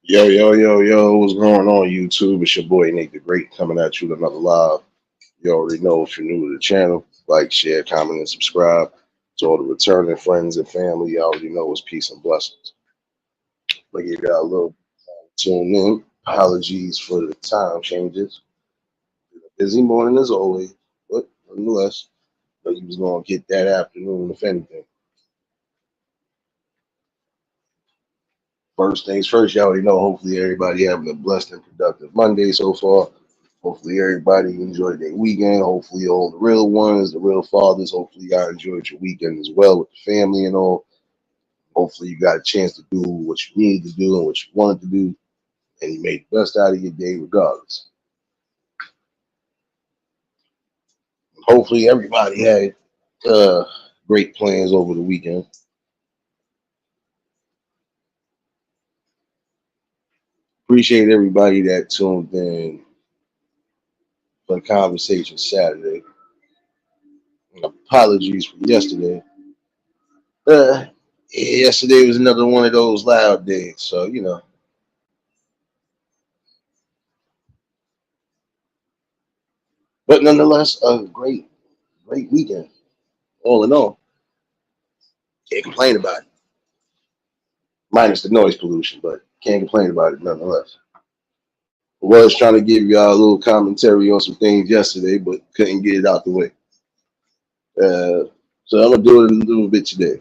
Yo, yo, yo, yo, what's going on, YouTube? It's your boy Nate the Great coming at you with another live. You already know if you're new to the channel, like, share, comment, and subscribe. To all the returning friends and family, you already know it's peace and blessings. But you got a little tune in. Apologies for the time changes. Busy morning as always, but nonetheless, but you was going to get that afternoon, if anything. First things first, you already know, hopefully everybody having a blessed and productive Monday so far. Hopefully everybody enjoyed their weekend. Hopefully all the real ones, the real fathers, hopefully y'all enjoyed your weekend as well with the family and all. Hopefully you got a chance to do what you needed to do and what you wanted to do, and you made the best out of your day regardless. Hopefully everybody had uh, great plans over the weekend. Appreciate everybody that tuned in for the conversation Saturday. And apologies for yesterday. Uh, Yesterday was another one of those loud days, so but nonetheless, a great weekend. All in all, can't complain about it. Minus the noise pollution, but can't complain about it nonetheless. I was trying to give y'all a little commentary on some things yesterday, but couldn't get it out the way. Uh, so I'm gonna do it a little bit today.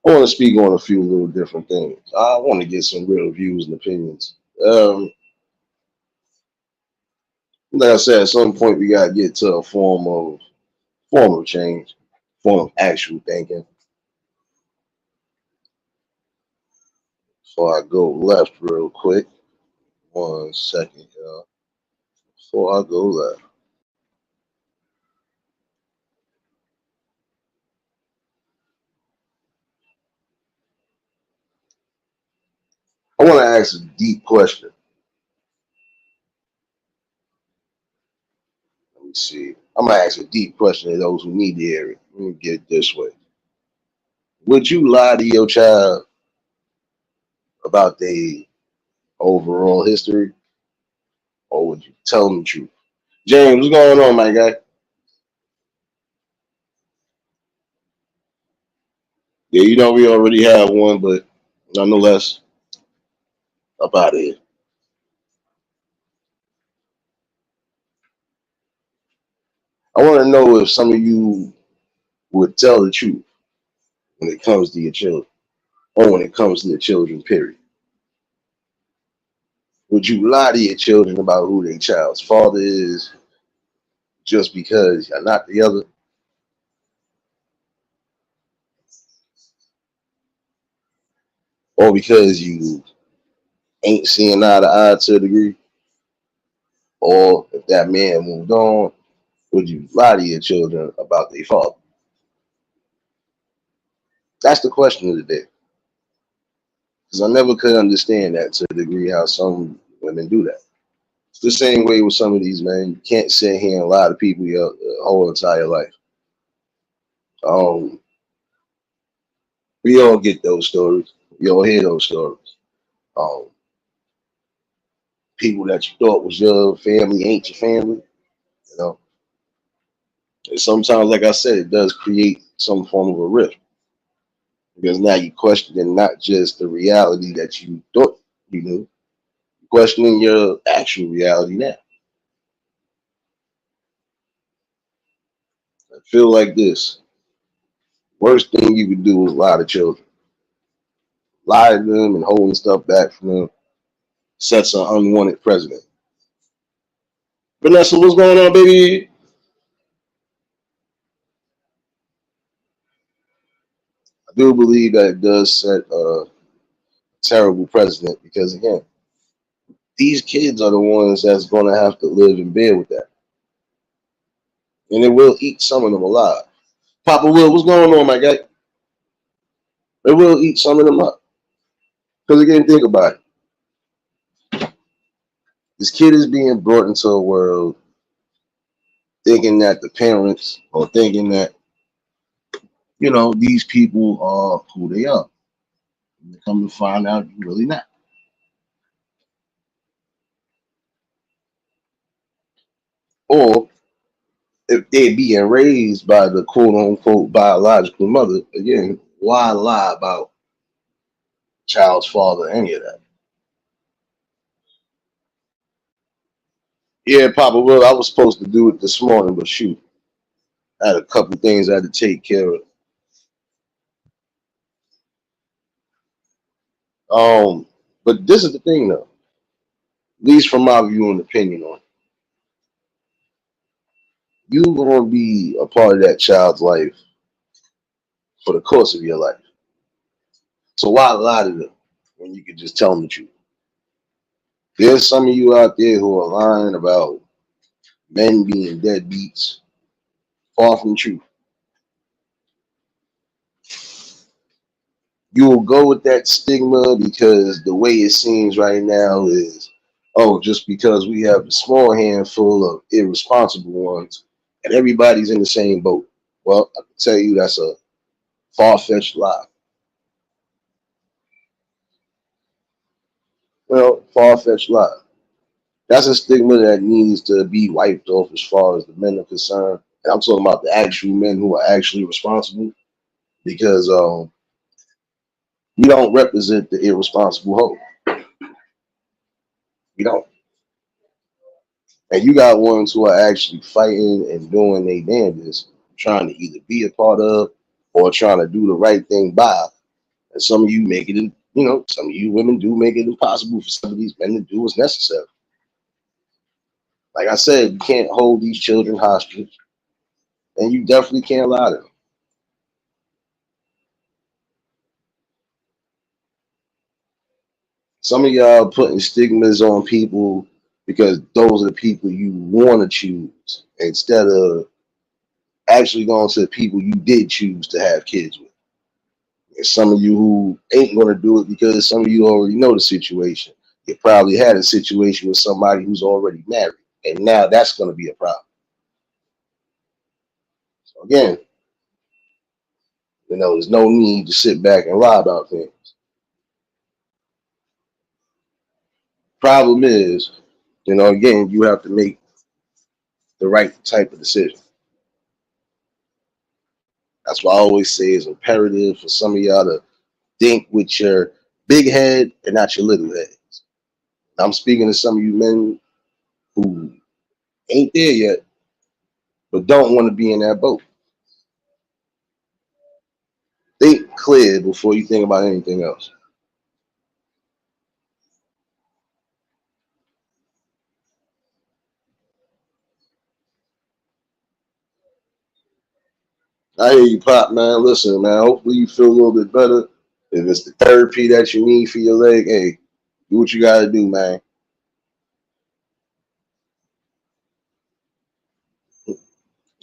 I want to speak on a few little different things. I want to get some real views and opinions. Like I said, at some point we gotta get to a form of change, form of actual thinking. Before I go left real quick, 1 second, y'all. Before I go left, I want to ask a deep question. Let me see. I'm gonna ask a deep question to those who need to hear it. Let me get it this way: would you lie to your child about their overall history, or would you tell them the truth? James, what's going on, my guy? Yeah, we already have one, but nonetheless, up out of here. I want to know if some of you would tell the truth when it comes to your children, or when it comes to the children, period. Would you lie to your children about who their child's father is just because you're not the other, or because you ain't seeing eye to eye to a degree, or if that man moved on, would you lie to your children about their father? That's the question of the day. Because I never could understand that to the degree how some women do that. It's the same way with some of these men. You can't sit here and lie to people your whole entire life. Um, we all get those stories. We all hear those stories. Um, People that you thought was your family ain't your family. You know, and sometimes, like I said, it does create some form of a rift because now you're questioning not just the reality that you thought you knew, you're questioning your actual reality now. I feel like this: worst thing you could do is lie to children, lie to them, and holding stuff back from them sets an unwanted precedent. Vanessa, what's going on, baby? I do believe that it does set a terrible precedent because again, these kids are the ones that's going to have to live in bed with that, and it will eat some of them alive. Papa Will, what's going on, my guy? It will eat some of them up. Because again, think about it. This kid is being brought into a world thinking that the parents or thinking that, these people are who they are. And they come to find out you're really not. Or if they're being raised by the quote unquote biological mother, again, why lie about child's father, any of that? Yeah, Papa Will, I was supposed to do it this morning, but shoot, I had a couple things I had to take care of. But this is the thing though, at least from my view and opinion on it, you gonna be a part of that child's life for the course of your life. So why lie to them when you can just tell them the truth? There's some of you out there who are lying about men being deadbeats, far from the truth. You will go with that stigma because the way it seems right now is, oh, just because we have a small handful of irresponsible ones and everybody's in the same boat. Well, I can tell you that's a far-fetched lie. Well, far-fetched lie. That's a stigma that needs to be wiped off as far as the men are concerned. And I'm talking about the actual men who are actually responsible because we don't represent the irresponsible hoe. We don't. And you got ones who are actually fighting and doing their damnedest, trying to either be a part of or trying to do the right thing by. And some of you make it, some of you women do make it impossible for some of these men to do what's necessary. Like I said, you can't hold these children hostage, and you definitely can't lie to them. Some of y'all putting stigmas on people because those are the people you want to choose instead of actually going to the people you did choose to have kids with. And some of you who ain't going to do it because some of you already know the situation. You probably had a situation with somebody who's already married, and now that's going to be a problem. So again, there's no need to sit back and lie about things. Problem is, again, you have to make the right type of decision. That's why I always say it's imperative for some of y'all to think with your big head and not your little head. I'm speaking to some of you men who ain't there yet, but don't want to be in that boat. Think clear before you think about anything else. I hear you, Pop, man. Listen, man, hopefully you feel a little bit better. If it's the therapy that you need for your leg, hey, do what you got to do, man.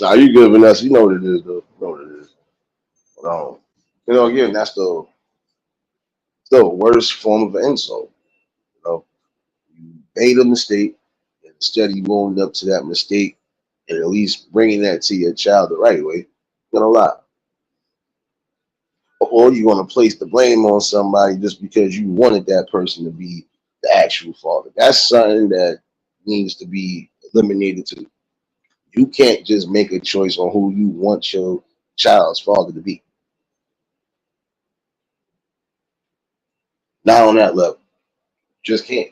Nah, you good, Vanessa. You know what it is, though. You know what it is. But, again, that's the worst form of an insult. You know, you made a mistake, and instead of you owning up to that mistake and at least bringing that to your child the right way, you're gonna lie. Or you're gonna place the blame on somebody just because you wanted that person to be the actual father. That's something that needs to be eliminated too. You can't just make a choice on who you want your child's father to be. Not on that level. Just can't.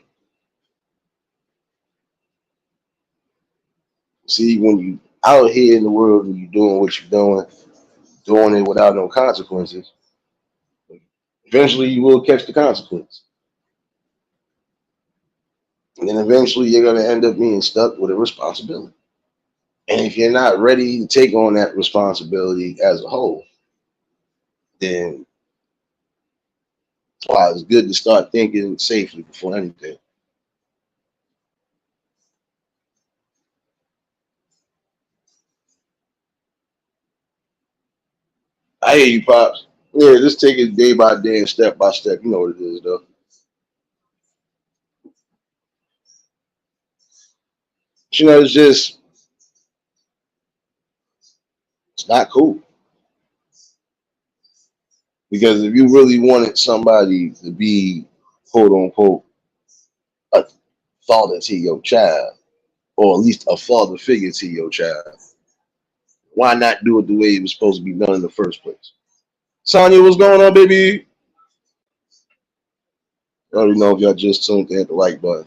See, when you out here in the world and you're doing what you're doing it without no consequences, eventually you will catch the consequence. And then eventually you're going to end up being stuck with a responsibility. And if you're not ready to take on that responsibility as a whole, then wow, it's good to start thinking safely before anything. I hear you, Pops. Yeah, just take it day by day and step by step. You know what it is, though. But, it's not cool. Because if you really wanted somebody to be, quote unquote, a father to your child, or at least a father figure to your child. Why not do it the way it was supposed to be done in the first place? Sonya, what's going on, baby? I don't even know if y'all just tuned in at the like button.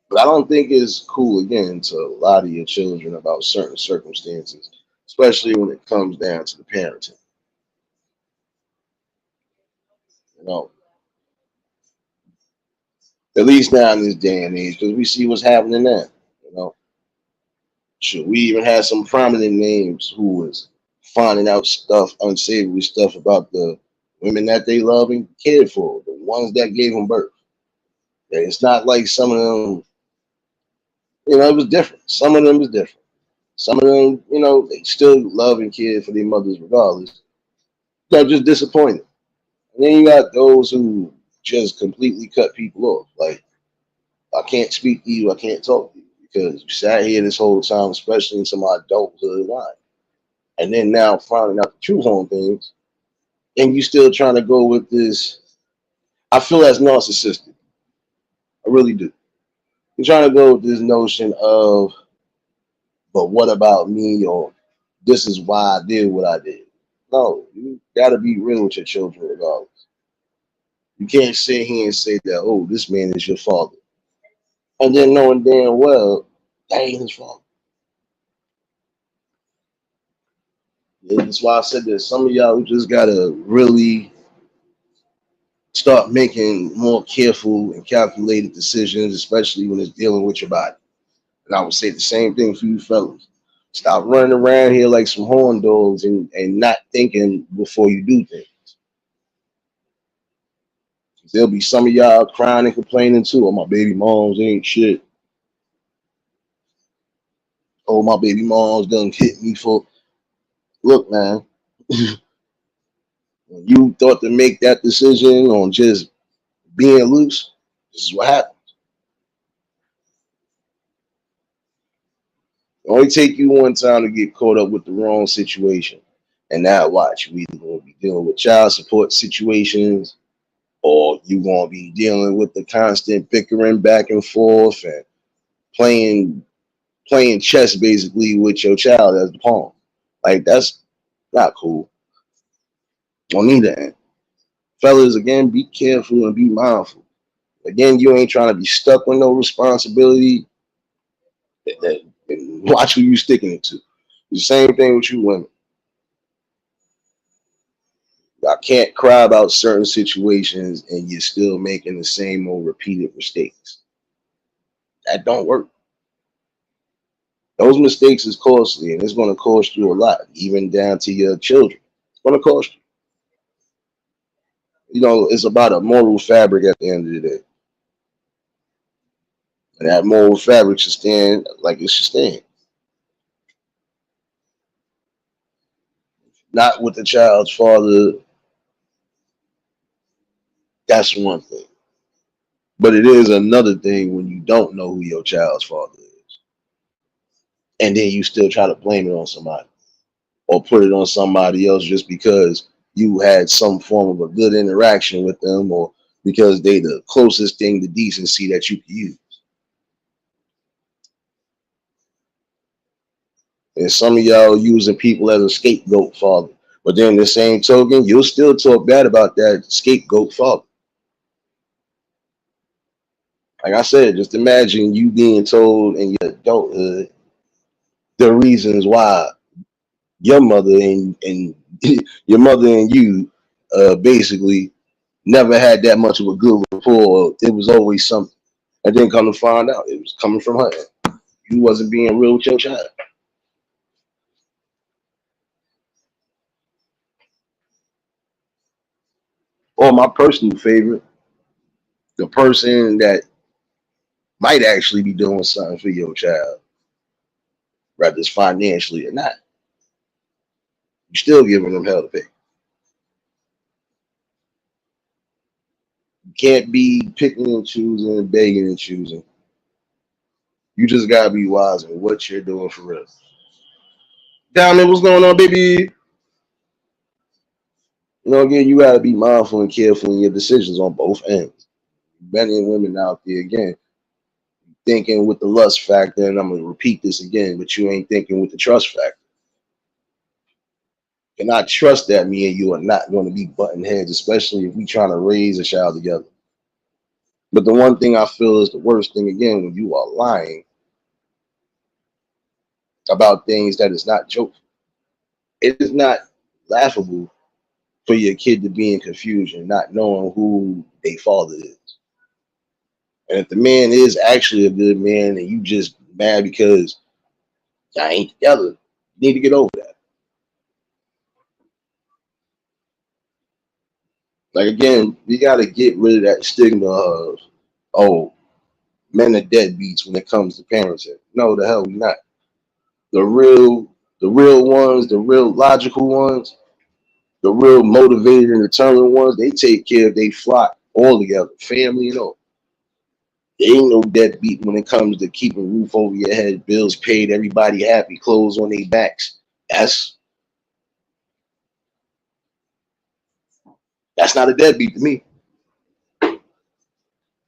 But I don't think it's cool, again, to lie to your children about certain circumstances, especially when it comes down to the parenting. You know, at least now in this day and age, because we see what's happening now. You know, sure, we even had some prominent names who was finding out stuff, unsavory stuff about the women that they love and cared for, the ones that gave them birth. And it's not like some of them, it was different. Some of them was different. Some of them, they still love and care for their mothers regardless. They're just disappointed. And then you got those who just completely cut people off. Like, I can't speak to you, I can't talk to you because you sat here this whole time, especially into my adulthood life. And then now finding out the truth on things, and you still trying to go with this. I feel that's narcissistic. I really do. You're trying to go with this notion of, but what about me? Or this is why I did what I did. No, you got to be real with your children regardless. You can't sit here and say that, oh, this man is your father. And then knowing damn well that ain't his fault. And that's why I said that some of y'all just gotta really start making more careful and calculated decisions, especially when it's dealing with your body. And I would say the same thing for you fellas. Stop running around here like some horn dogs and not thinking before you do things. There'll be some of y'all crying and complaining too. Oh, my baby moms ain't shit. Oh, my baby moms done hit me for. Look, man, when you thought to make that decision on just being loose, this is what happened. It only take you one time to get caught up with the wrong situation. And now watch, we either gonna be dealing with child support situations or you gonna be dealing with the constant bickering back and forth and playing playing chess basically with your child as the pawn. Like that's not cool on either end. Fellas, again, be careful and be mindful. Again, you ain't trying to be stuck with no responsibility. Watch who you sticking it to. The same thing with you women. I can't cry about certain situations and you're still making the same old repeated mistakes. That don't work. Those mistakes is costly and it's going to cost you a lot, even down to your children. It's going to cost you. It's about a moral fabric at the end of the day. And that moral fabric should stand like it should stand. Not with the child's father, that's one thing. But it is another thing when you don't know who your child's father is. And then you still try to blame it on somebody or put it on somebody else just because you had some form of a good interaction with them or because they the closest thing to decency that you can use. And some of y'all using people as a scapegoat father. But then the same token, you'll still talk bad about that scapegoat father. Like I said, just imagine you being told in your adulthood the reasons why your mother and your mother and you basically never had that much of a good rapport. It was always something. And then come to find out it was coming from her. You wasn't being real with your child. Or my personal favorite, the person that might actually be doing something for your child, whether it's financially or not. You're still giving them hell to pay. You can't be picking and choosing and begging and choosing. You just gotta be wise in what you're doing for real. Diamond, what's going on, baby? again, you gotta be mindful and careful in your decisions on both ends. Men and women out there, again, thinking with the lust factor, and I'm gonna repeat this again, but you ain't thinking with the trust factor. And I trust that me and you are not going to be button heads, especially if we trying to raise a child together. But the one thing I feel is the worst thing, again, when you are lying about things that is not joke. It is not laughable for your kid to be in confusion, not knowing who their father is. And if the man is actually a good man and you just mad because y'all ain't together, you need to get over that. Like, again, we got to get rid of that stigma of, oh, men are deadbeats when it comes to parenting. No, the hell we not. The real ones, the real logical ones, the real motivated and determined ones, they take care of their flock all together, family and all. They ain't no deadbeat when it comes to keeping a roof over your head, bills paid, everybody happy, clothes on their backs. That's not a deadbeat to me.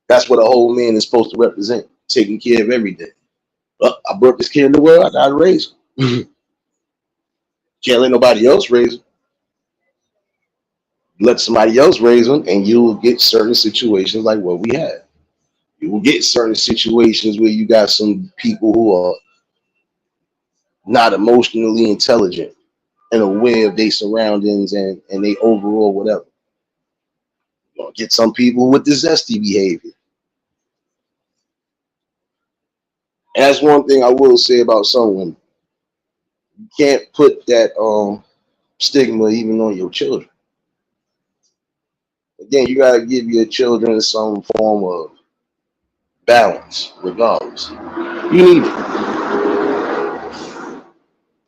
That's what a whole man is supposed to represent, taking care of everything. I brought this kid in the world, I gotta raise him. Can't let nobody else raise him. Let somebody else raise them, and you will get certain situations like what we had. You will get certain situations where you got some people who are not emotionally intelligent and aware of their surroundings and they overall whatever. You're gonna get some people with the zesty behavior. And that's one thing I will say about some women. You can't put that stigma even on your children. Again, you gotta give your children some form of balance, regardless. You need it.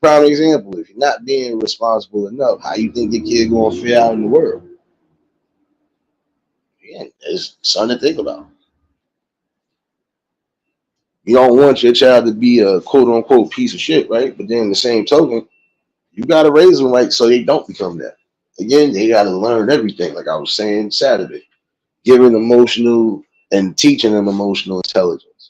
Prime example, if you're not being responsible enough, how you think your kid gonna fare out in the world? Again, it's something to think about. You don't want your child to be a quote unquote piece of shit, right? But then the same token, you gotta raise them right so they don't become that. Again, they gotta learn everything, like I was saying Saturday. Giving emotional and teaching them emotional intelligence.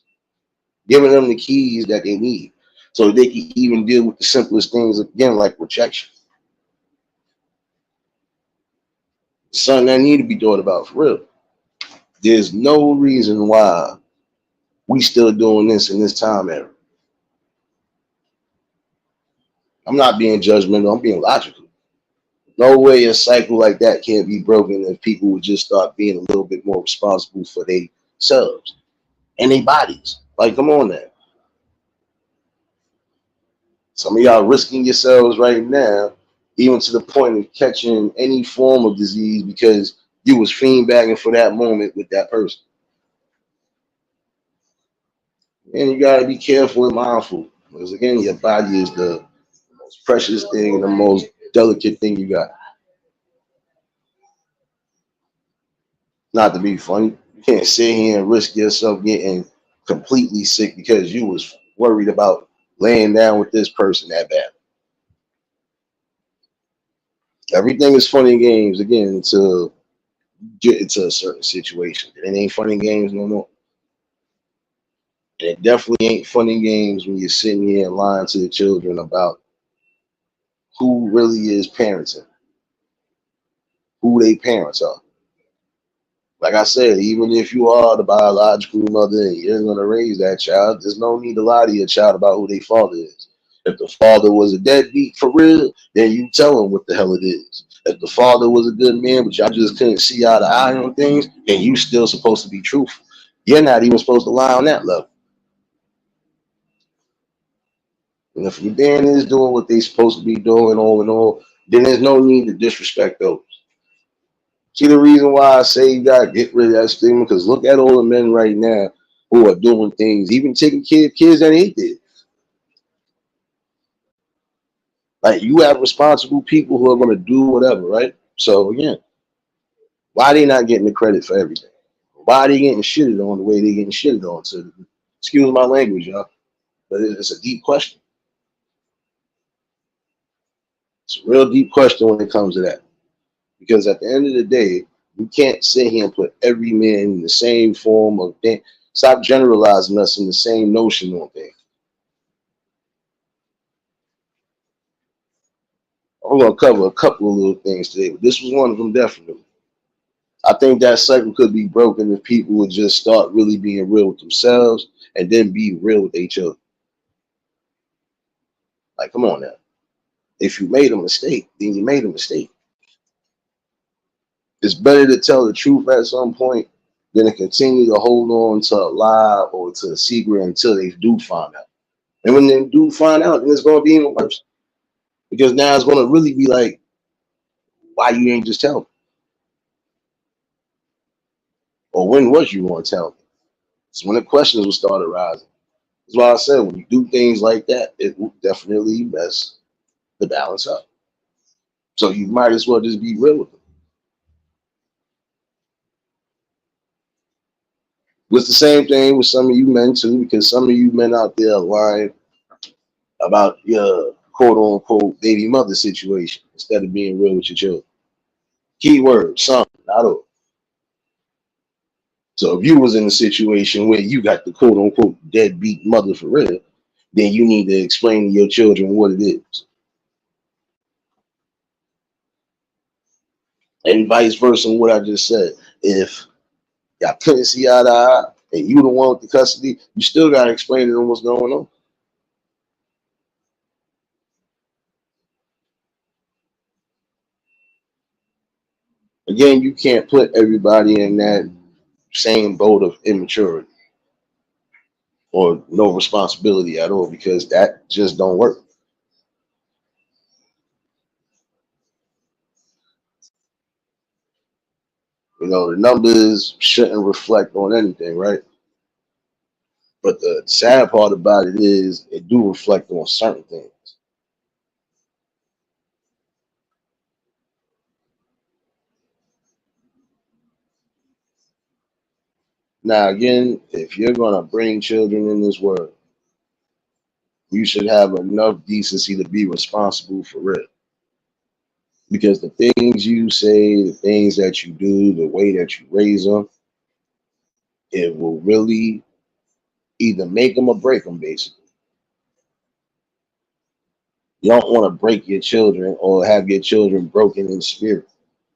Giving them the keys that they need so they can even deal with the simplest things again, like rejection. Something that need to be thought about for real. There's no reason why we still doing this in this time era. I'm not being judgmental, I'm being logical. No way a cycle like that can't be broken if people would just start being a little bit more responsible for themselves and their bodies. Like, come on now. Some of y'all risking yourselves right now, even to the point of catching any form of disease because you was fiend-bagging for that moment with that person. And you got to be careful and mindful. Because again, your body is the most precious thing and the most delicate thing you got. Not to be funny. You can't sit here and risk yourself getting completely sick because you was worried about laying down with this person that bad. Everything is fun and games again until you get into a certain situation. It ain't fun and games no more. And it definitely ain't fun and games when you're sitting here lying to the children about who really is parenting, who they parents are. Like I said, even if you are the biological mother and you're going to raise that child, there's no need to lie to your child about who their father is. If the father was a deadbeat for real, then you tell him what the hell it is. If the father was a good man, but y'all just couldn't see eye to eye on things, then you still supposed to be truthful. You're not even supposed to lie on that level. And if your man is doing what they supposed to be doing all in all, then there's no need to disrespect those. See the reason why I say you gotta get rid of that stigma? Because look at all the men right now who are doing things, even taking kids that ain't did. Like you have responsible people who are gonna do whatever, right? So again, why they not getting the credit for everything? Why are they getting shitted on the way they getting shitted on? So excuse my language, y'all, but it's a deep question. It's a real deep question when it comes to that. Because at the end of the day, you can't sit here and put every man in the same form of thing. Stop generalizing us in the same notion on things. I'm gonna cover a couple of little things today, but this was one of them definitely. I think that cycle could be broken if people would just start really being real with themselves and then be real with each other. Like, come on now. If you made a mistake, then you made a mistake. It's better to tell the truth at some point than to continue to hold on to a lie or to a secret until they do find out. And when they do find out, then it's going to be even worse. Because now it's going to really be like, why you ain't just tell me? Or when was you going to tell me? It's when the questions will start arising. That's why I said when you do things like that, it will definitely mess the balance up. So you might as well just be real with them. It's the same thing with some of you men too, because some of you men out there are lying about your quote unquote baby mother situation instead of being real with your children. Keyword, some, not all. So if you was in a situation where you got the quote unquote deadbeat mother for real, then you need to explain to your children what it is. And vice versa, what I just said. If y'all couldn't see eye to eye and you the one with the custody, you still gotta explain to them what's going on. Again, you can't put everybody in that same boat of immaturity or no responsibility at all because that just don't work. You know, the numbers shouldn't reflect on anything, right? But the sad part about it is it do reflect on certain things. Now, again, if you're gonna bring children in this world, you should have enough decency to be responsible for it. Because the things you say, the things that you do, the way that you raise them, it will really either make them or break them, basically. You don't want to break your children or have your children broken in spirit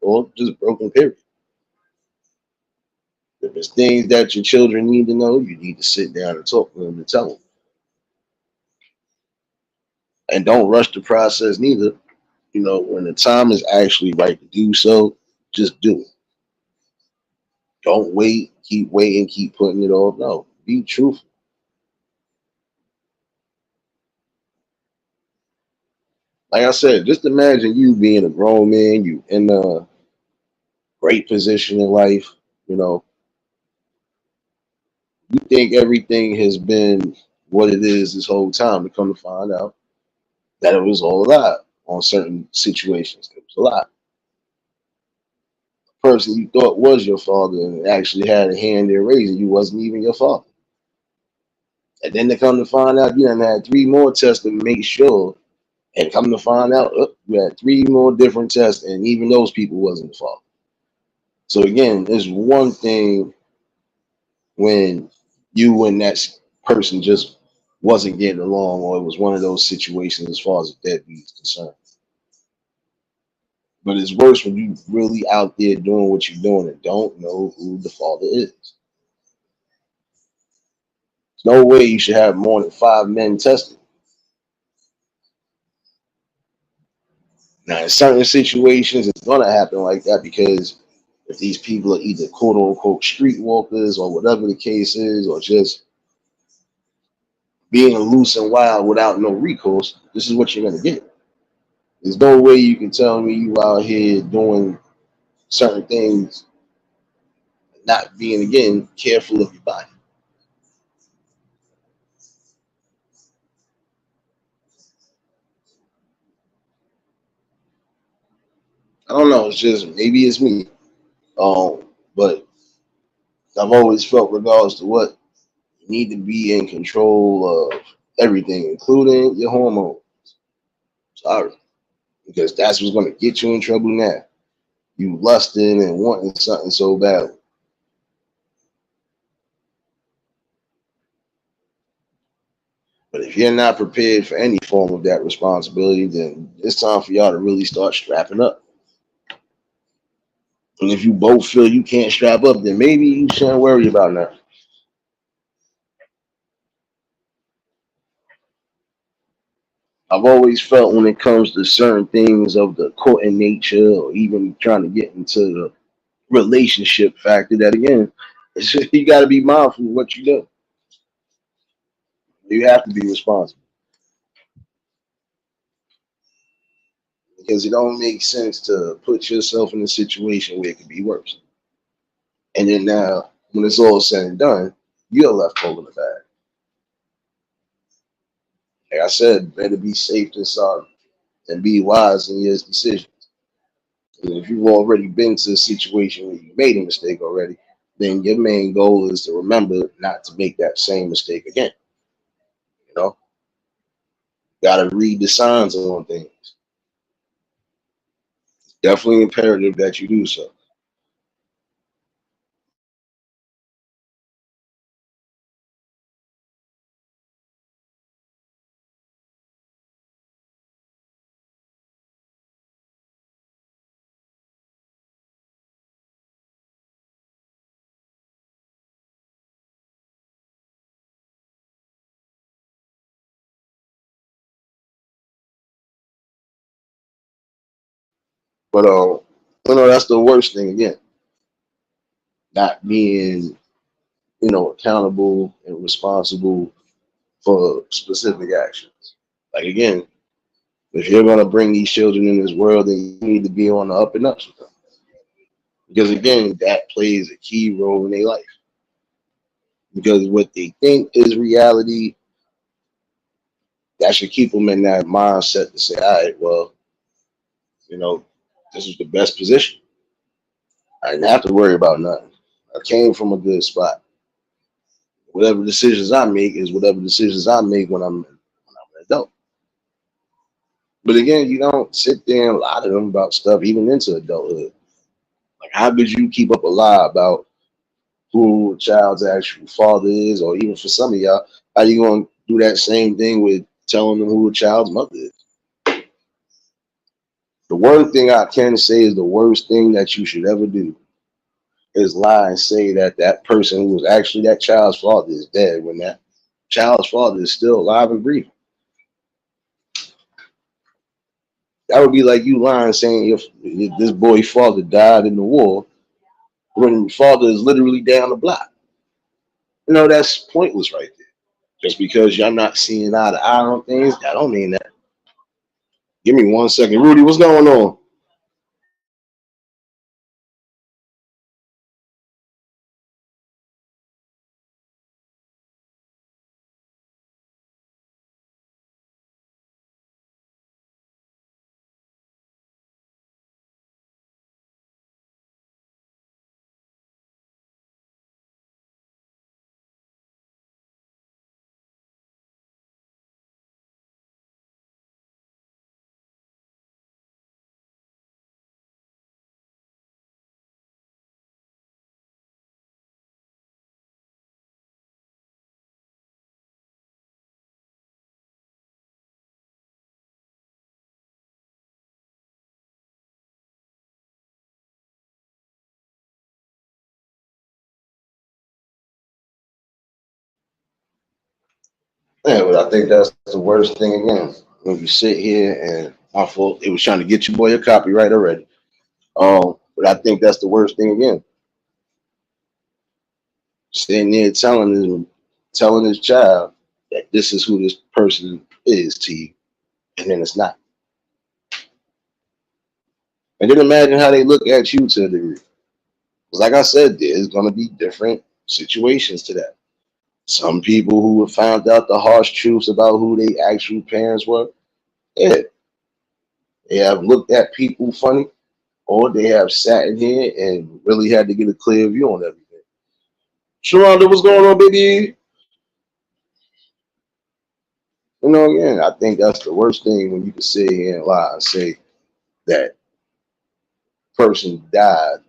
or just broken, period. If it's things that your children need to know, you need to sit down and talk to them and tell them. And don't rush the process neither. You know, when the time is actually right to do so, just do it. Don't wait, keep waiting, keep putting it off. No, be truthful. Like I said, just imagine you being a grown man, you in a great position in life, you know, you think everything has been what it is this whole time to come to find out that it was all a lie on certain situations. It was a lie. The person you thought was your father and actually had a hand in raising you wasn't even your father. And then they come to find out you done had three more tests to make sure. And come to find out, you had three more different tests, and even those people wasn't the father. So again, there's one thing when you and that person just wasn't getting along, or it was one of those situations as far as a deadbeat is concerned. But it's worse when you really out there doing what you're doing and don't know who the father is. There's no way you should have more than five men tested. Now, in certain situations, it's gonna happen like that because if these people are either quote unquote streetwalkers or whatever the case is, or just being loose and wild without no recourse, this is what you're gonna get. There's no way you can tell me you out here doing certain things, not being again careful of your body. I don't know. It's just maybe it's me. But I've always felt, regardless to what, you need to be in control of everything, including your hormones. Sorry, because that's what's going to get you in trouble now. You lusting and wanting something so bad. But if you're not prepared for any form of that responsibility, then it's time for y'all to really start strapping up. And if you both feel you can't strap up, then maybe you shouldn't worry about that. I've always felt when it comes to certain things of the courting nature or even trying to get into the relationship factor that again, it's just, you got to be mindful of what you do. You have to be responsible because it don't make sense to put yourself in a situation where it could be worse. And then now, when it's all said and done, you're left holding the bag. Like I said, better be safe than sorry and be wise in your decisions. And if you've already been to a situation where you made a mistake already, then your main goal is to remember not to make that same mistake again. You know, got to read the signs on things. Definitely imperative that you do so. But that's the worst thing again, not being accountable and responsible for specific actions. Like again, if you're gonna bring these children in this world, then you need to be on the up and ups with them. Because again, that plays a key role in their life. Because what they think is reality, that should keep them in that mindset to say, all right, well, you know, this is the best position. I didn't have to worry about nothing. I came from a good spot. Whatever decisions I make is whatever decisions I make when I'm an adult. But again, you don't sit there and lie to them about stuff even into adulthood. Like, how could you keep up a lie about who a child's actual father is, or even for some of y'all, how you gonna do that same thing with telling them who a child's mother is? The one thing I can say is the worst thing that you should ever do is lie and say that that person who was actually that child's father is dead when that child's father is still alive and breathing. That would be like you lying saying if this boy's father died in the war when father is literally down the block. That's pointless right there. Just because y'all not seeing eye to eye on things, that don't mean that. Give me 1 second. Rudy, what's going on? Yeah, but I think that's the worst thing again. When you sit here and my fault, it was trying to get your boy a copyright already. But I think that's the worst thing again. Sitting there telling his child that this is who this person is to you, and then it's not. And then imagine how they look at you to a degree. Because like I said, there's gonna be different situations to that. Some people who have found out the harsh truths about who their actual parents were, yeah, they have looked at people funny, or they have sat in here and really had to get a clear view on everything. Sharonda, what's going on, baby? Again, I think that's the worst thing when you can sit here and lie and say that person died,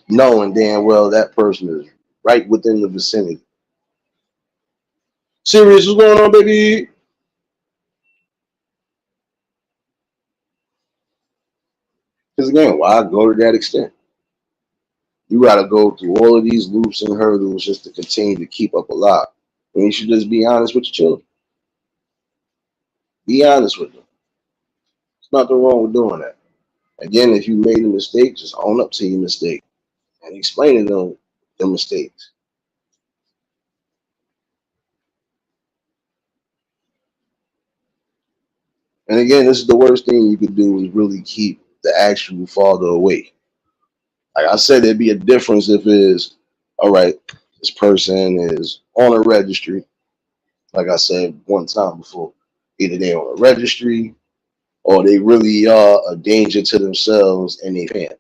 knowing damn well that person is right within the vicinity. Serious, what's going on, baby? Because again, why go to that extent? You got to go through all of these loops and hurdles just to continue to keep up alive. And you should just be honest with your children. Be honest with them. There's nothing wrong with doing that. Again, if you made a mistake, just own up to your mistake and explain to them the mistakes. And again, this is the worst thing you could do is really keep the actual father away. Like I said, there'd be a difference if it's all right, this person is on a registry, like I said one time before. Either they're on a registry or they really are a danger to themselves and their family.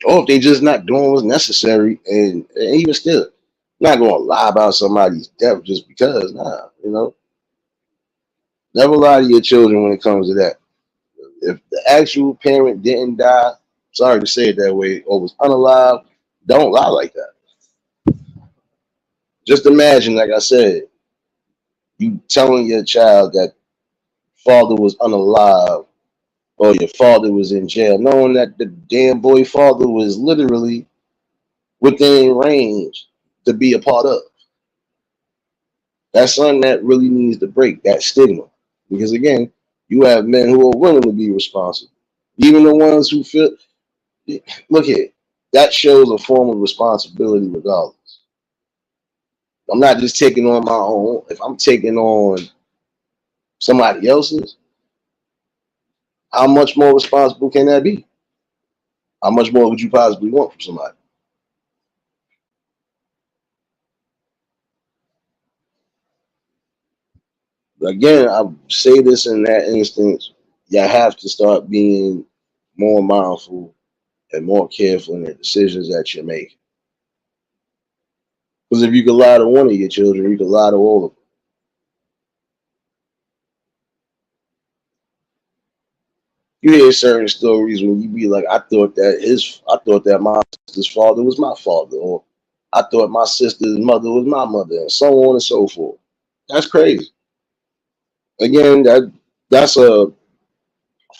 Or if they just not doing what's necessary, and even still, not gonna lie about somebody's death just because, nah, never lie to your children when it comes to that. If the actual parent didn't die, sorry to say it that way, or was unalive, don't lie like that. Just imagine, like I said, you telling your child that father was unalive or your father was in jail, knowing that the damn boy father was literally within range to be a part of. That's something that really needs to break that stigma. Because again, you have men who are willing to be responsible. Even the ones who feel, look here, that shows a form of responsibility regardless. I'm not just taking on my own. If I'm taking on somebody else's, how much more responsible can that be? How much more would you possibly want from somebody? Again, I say this in that instance, you have to start being more mindful and more careful in the decisions that you're making. Because if you can lie to one of your children, you can lie to all of them. You hear certain stories when you be like, I thought that my sister's father was my father, or I thought my sister's mother was my mother, and so on and so forth. That's crazy. Again, that's a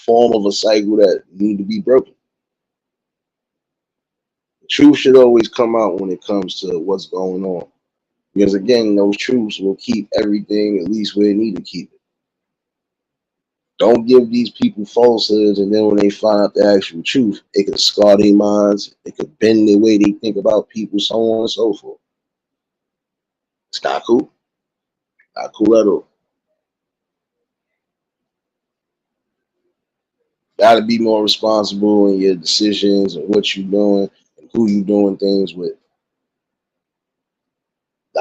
form of a cycle that need to be broken. The truth should always come out when it comes to what's going on. Because again, those truths will keep everything at least where it need to keep it. Don't give these people falsehoods, and then when they find out the actual truth, it could scar their minds, it could bend the way they think about people, so on and so forth. It's not cool. Not cool at all. Got to be more responsible in your decisions and what you're doing and who you're doing things with.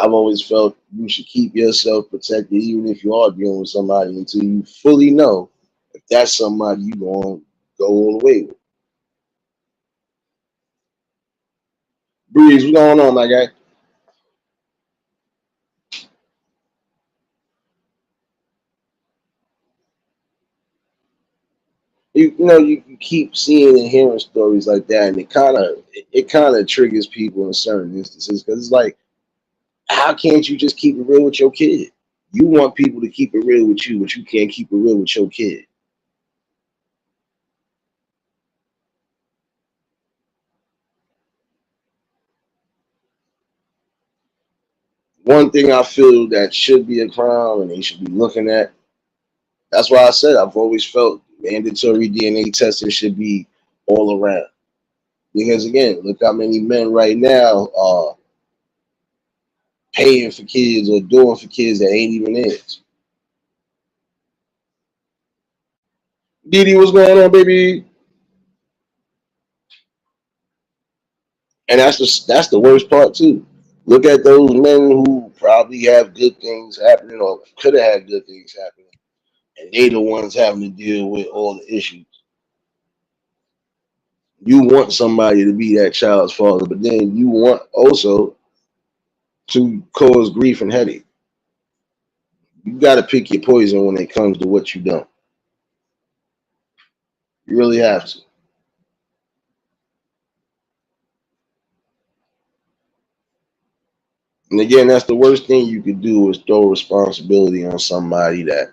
I've always felt you should keep yourself protected, even if you are dealing with somebody, until you fully know if that's somebody you're going to go all the way with. Breeze, what's going on, my guy? You keep seeing and hearing stories like that, and it kind of triggers people in certain instances because it's like, how can't you just keep it real with your kid? You want people to keep it real with you, but you can't keep it real with your kid. One thing I feel that should be a crime and they should be looking at. That's why I said I've always felt mandatory DNA testing should be all around. Because again, look how many men right now are paying for kids or doing for kids that ain't even theirs. Didi, what's going on, baby? And that's the worst part too. Look at those men who probably have good things happening or could have had good things happening, and they the ones having to deal with all the issues. You want somebody to be that child's father, but then you want also to cause grief and headache. You got to pick your poison when it comes to what you done. You really have to. And again, that's the worst thing you could do is throw responsibility on somebody that's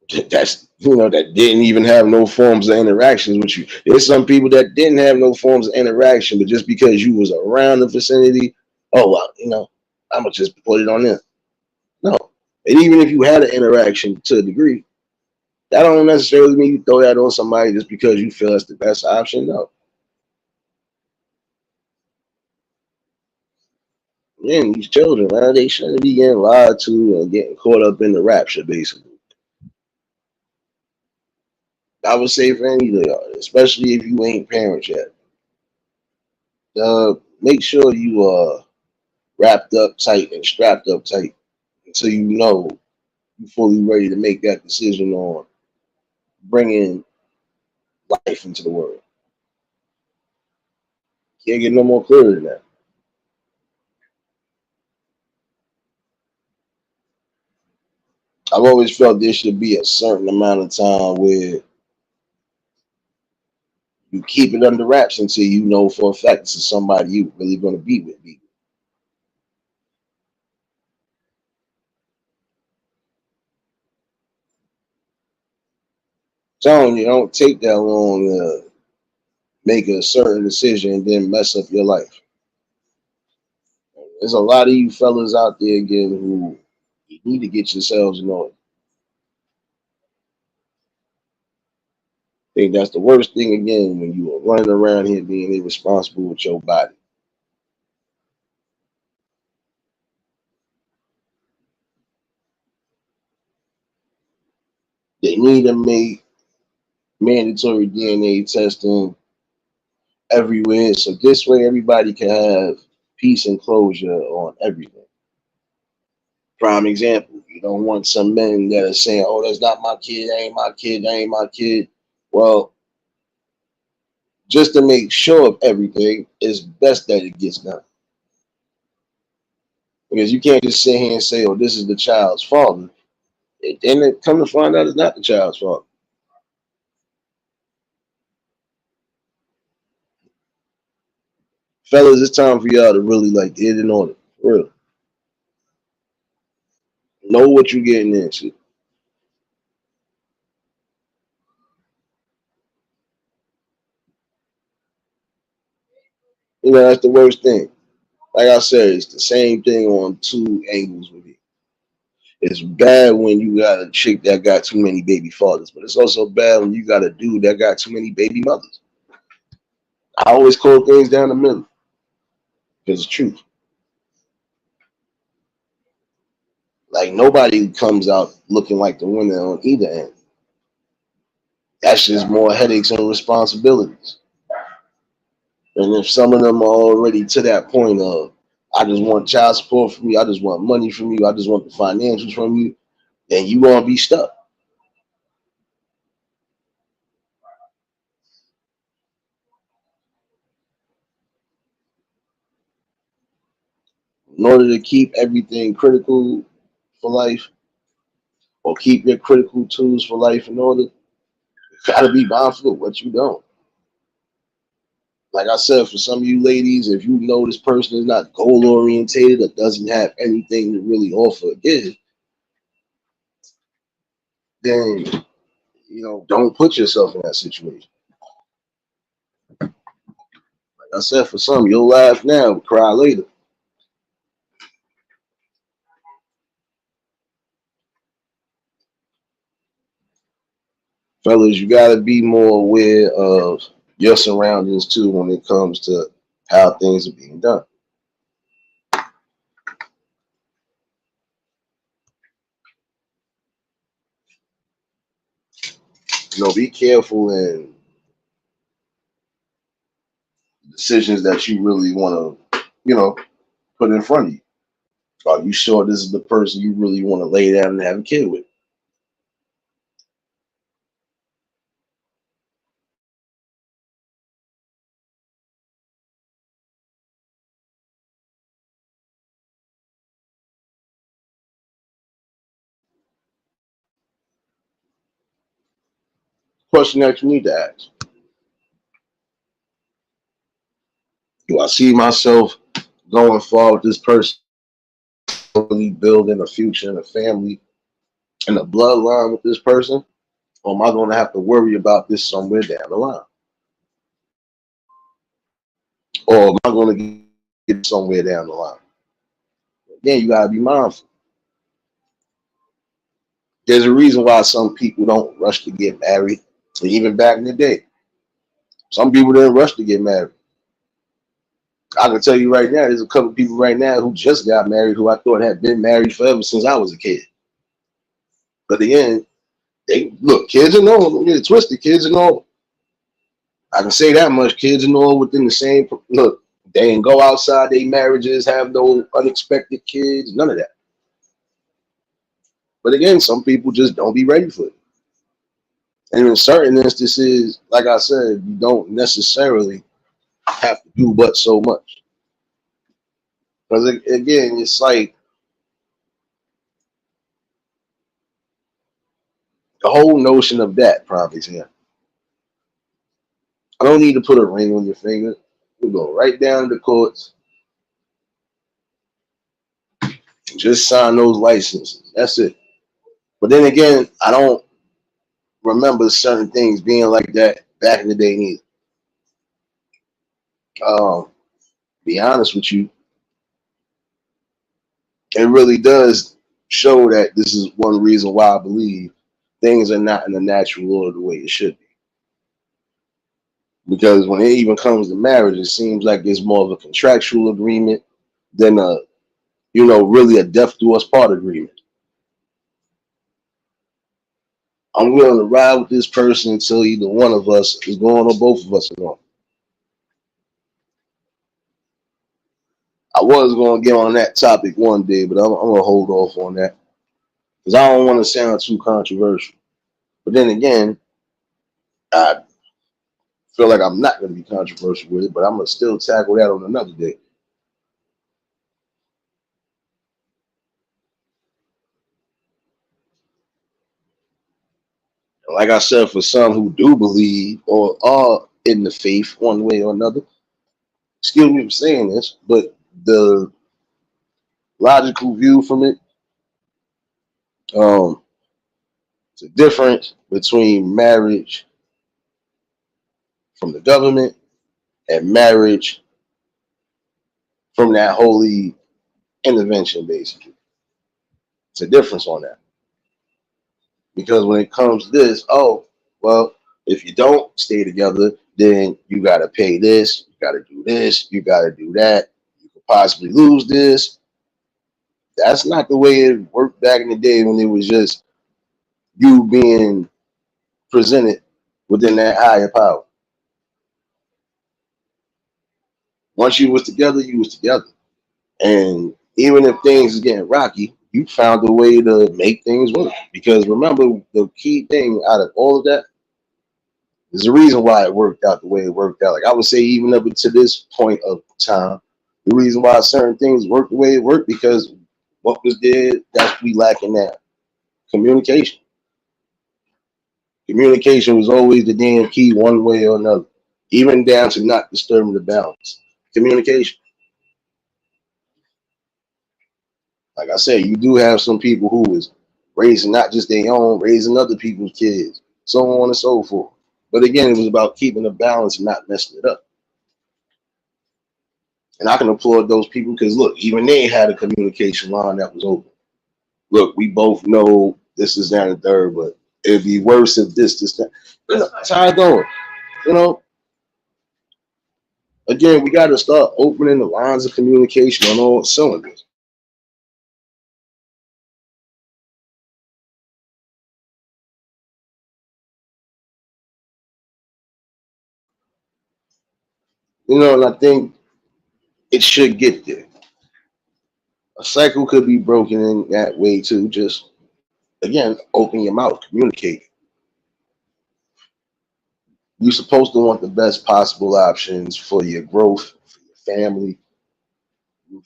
that didn't even have no forms of interactions with you. There's some people that didn't have no forms of interaction, but just because you was around the vicinity, oh well, I'm gonna just put it on them. No, and even if you had an interaction to a degree, that don't necessarily mean you throw that on somebody just because you feel that's the best option. No, again, these children, man, they shouldn't be getting lied to and getting caught up in the rapture, basically. I would say for any of y'all, especially if you ain't parents yet, make sure you wrapped up tight and strapped up tight until you're fully ready to make that decision on bringing life into the world. Can't get no more clear than that. I've always felt there should be a certain amount of time where you keep it under wraps until you know for a fact this is somebody you really going to be with. Telling you, don't take that long to make a certain decision and then mess up your life. There's a lot of you fellas out there again who you need to get yourselves in order. I think that's the worst thing again when you are running around here being irresponsible with your body. They need to make mandatory DNA testing everywhere so this way everybody can have peace and closure on everything. Prime example, you don't want some men that are saying, oh, that's not my kid, that ain't my kid, that ain't my kid. Well, just to make sure of everything, it's best that it gets done. Because you can't just sit here and say, oh, this is the child's father. And then come to find out it's not the child's fault. Fellas, it's time for y'all to really like get in on it. For real. Know what you're getting into. That's the worst thing. Like I said, it's the same thing on two angles with it. It's bad when you got a chick that got too many baby fathers, but it's also bad when you got a dude that got too many baby mothers. I always call things down the middle because it's truth. Like nobody comes out looking like the winner on either end. That's just more headaches and responsibilities. And if some of them are already to that point of, I just want child support from you, I just want money from you, I just want the financials from you, then you gonna be stuck. In order to keep everything critical for life, or keep your critical tools for life in order, you gotta be mindful of what you don't. Like I said, for some of you ladies, if you know this person is not goal orientated or doesn't have anything to really offer a give, then don't put yourself in that situation. Like I said, for some, you'll laugh now, but cry later. Fellas, you gotta be more aware of your surroundings too when it comes to how things are being done. Be careful in decisions that you really want to, put in front of you. Are you sure this is the person you really want to lay down and have a kid with? Question that you need to ask. Do I see myself going far with this person, really building a future and a family and a bloodline with this person? Or am I going to have to worry about this somewhere down the line? Or am I going to get somewhere down the line? Again, you got to be mindful. There's a reason why some people don't rush to get married. And even back in the day, some people didn't rush to get married. I can tell you right now, there's a couple of people right now who just got married who I thought had been married forever since I was a kid. But again, they look, kids and all, don't get it twisted, kids and all. I can say that much, kids and all within the same look. They didn't go outside their marriages, have no unexpected kids, none of that. But again, some people just don't be ready for it. And in certain instances, like I said, you don't necessarily have to do but so much. Because again, it's like the whole notion of that probably here. I don't need to put a ring on your finger. We go right down to the courts, just sign those licenses. That's it. But then again, I don't remember certain things being like that back in the day neither. Be honest with you, it really does show that this is one reason why I believe things are not in the natural order the way it should be. Because when it even comes to marriage, it seems like it's more of a contractual agreement than a, really a death do us part agreement. I'm willing to ride with this person until either one of us is going or both of us are going. I was going to get on that topic one day, but I'm going to hold off on that because I don't want to sound too controversial. But then again, I feel like I'm not going to be controversial with it, but I'm going to still tackle that on another day. Like I said, for some who do believe or are in the faith one way or another, excuse me for saying this, but the logical view from it, um, it's a difference between marriage from the government and marriage from that holy intervention, basically. It's a difference on that. Because when it comes to this, oh, well, if you don't stay together, then you got to pay this, you got to do this, you got to do that, you could possibly lose this. That's not the way it worked back in the day when it was just you being presented within that higher power. Once you was together, you was together. And even if things is getting rocky, you found a way to make things work. Because remember, the key thing out of all of that is the reason why it worked out the way it worked out. Like I would say, even up to this point of time, the reason why certain things worked the way it worked because what was there that we lacking now? Communication. Communication was always the damn key, one way or another, even down to not disturbing the balance. Communication. Like I said, you do have some people who is raising not just their own, raising other people's kids, so on and so forth. But again, it was about keeping the balance and not messing it up. And I can applaud those people because look, even they had a communication line that was open. Look, we both know this is down the third, but it'd be worse if this, that. That's how I go. You know, again, we got to start opening the lines of communication on all cylinders. And I think it should get there. A cycle could be broken in that way too. Just again, open your mouth, communicate. You're supposed to want the best possible options for your growth, for your family,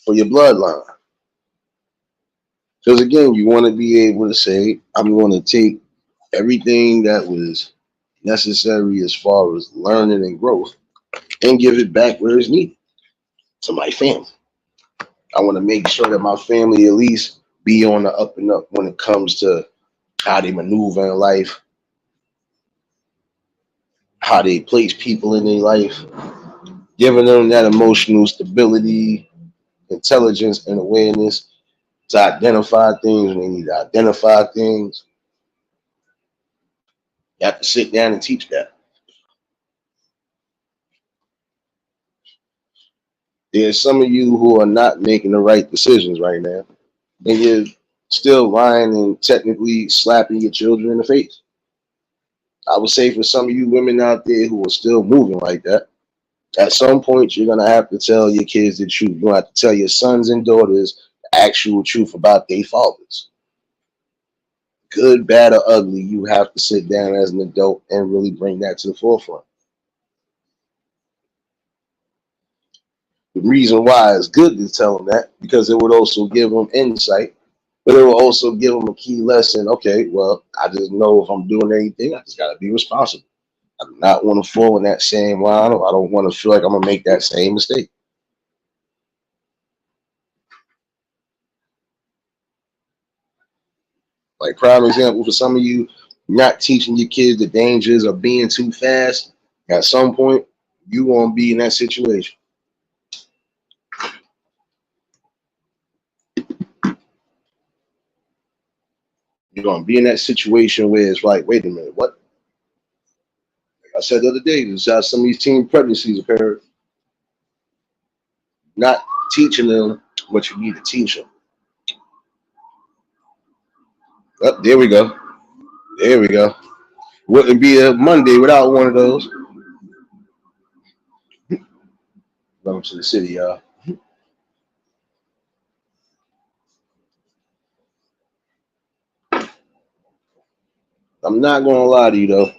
for your bloodline. Because again, you want to be able to say, I'm going to take everything that was necessary as far as learning and growth, and give it back where it's needed to my family. I want to make sure that my family at least be on the up and up when it comes to how they maneuver in life, how they place people in their life, giving them that emotional stability, intelligence, and awareness to identify things when they need to identify things. You have to sit down and teach that. There's some of you who are not making the right decisions right now, and you're still lying and technically slapping your children in the face. I would say for some of you women out there who are still moving like that, at some point you're gonna have to tell your kids the truth. You're gonna have to tell your sons and daughters the actual truth about their fathers. Good, bad, or ugly, you have to sit down as an adult and really bring that to the forefront. The reason why it's good to tell them that, because it would also give them insight, but it will also give them a key lesson. Okay, well, I just know if I'm doing anything, I just got to be responsible. I do not want to fall in that same line, or I don't want to feel like I'm going to make that same mistake. Like, prime example for some of you, not teaching your kids the dangers of being too fast. At some point, you won't be in that situation. You're going to be in that situation where it's like, wait a minute, what? Like I said the other day, this is how some of these teen pregnancies occur. Not teaching them what you need to teach them. Oh, there we go. There we go. Wouldn't be a Monday without one of those. Welcome to the city, y'all. I'm not going to lie to you, though.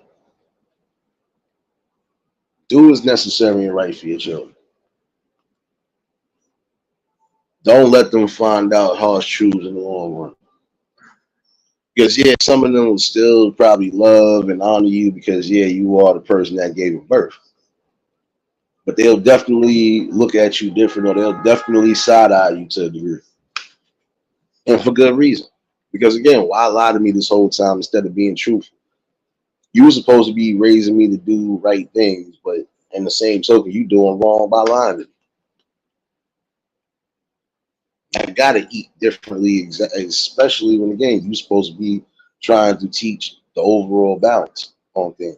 Do what's necessary and right for your children. Don't let them find out harsh truths in the long run. Because, yeah, some of them will still probably love and honor you because, yeah, you are the person that gave them birth. But they'll definitely look at you different, or they'll definitely side eye you to a degree. And for good reason. Because, again, why lie to me this whole time instead of being truthful? You were supposed to be raising me to do right things, but in the same token, you doing wrong by lying to me. I gotta eat differently, especially when again you're supposed to be trying to teach the overall balance on things.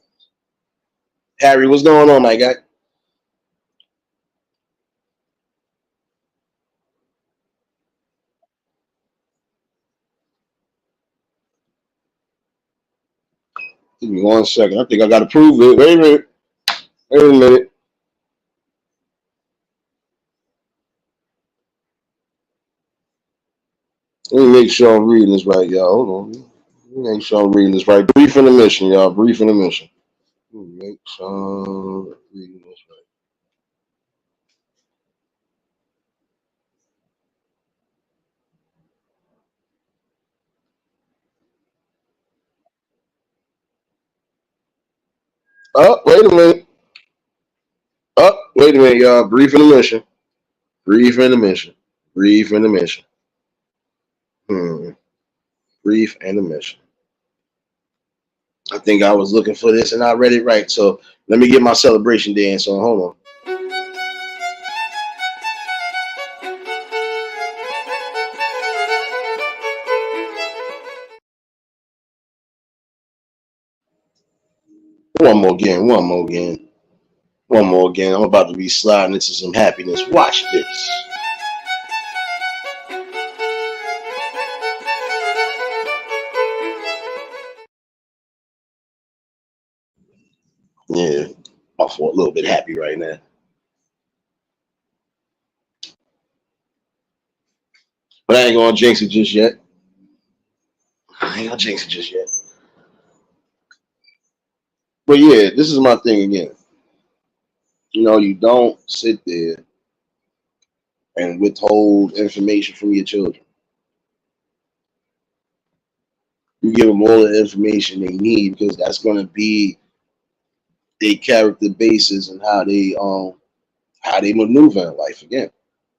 Harry, what's going on, my guy? Give me 1 second. I think I gotta prove it. Wait a minute. Wait a minute. Let me make sure I'm reading this right, y'all. Hold on. Let me make sure I'm reading this right. Brief intermission, y'all. Brief intermission. Let me make sure I'm reading this right. Oh, wait a minute. Oh, wait a minute, y'all. Brief intermission. Brief intermission. Brief intermission. Hmm. Brief intermission. I think I was looking for this and I read it right. So let me get my celebration dance on. Hold on. One more again. One more again. One more again. I'm about to be sliding into some happiness. Watch this. Yeah, I'm for a little bit happy right now. But I ain't gonna jinx it just yet. I ain't gonna jinx it just yet. But yeah, this is my thing again. You know, you don't sit there and withhold information from your children. You give them all the information they need because that's going to be their character basis and how they maneuver in life again,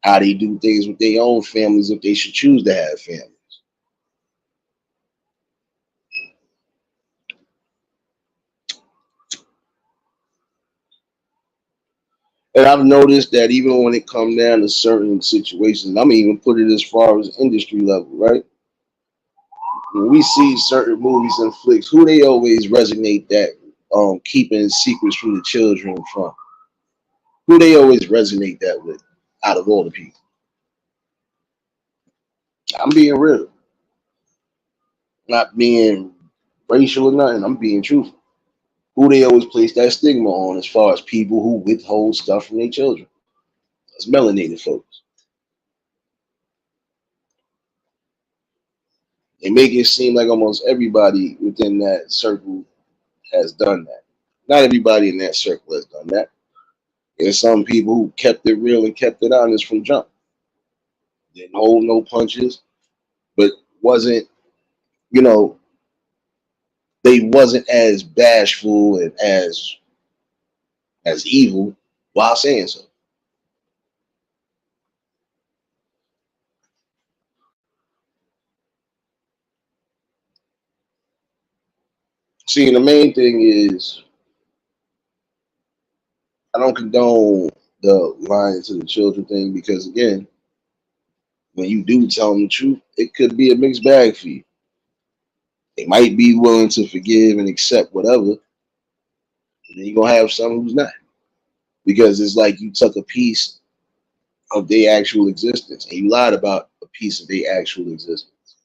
how they do things with their own families if they should choose to have families. And I've noticed that even when it comes down to certain situations, I'm even put it as far as industry level, right? When we see certain movies and flicks, who they always resonate that keeping secrets from the children from? Who they always resonate that with out of all the people? I'm being real, not being racial or nothing. I'm being truthful. Who they always place that stigma on as far as people who withhold stuff from their children. It's melanated folks. They make it seem like almost everybody within that circle has done that. Not everybody in that circle has done that. There's some people who kept it real and kept it honest from jump. Didn't hold no punches, but wasn't, you know, they wasn't as bashful and as evil while saying so. See, the main thing is I don't condone the lying to the children thing because again, when you do tell them the truth, it could be a mixed bag for you. They might be willing to forgive and accept whatever, and then you're gonna have some who's not. Because it's like you took a piece of their actual existence and you lied about a piece of their actual existence.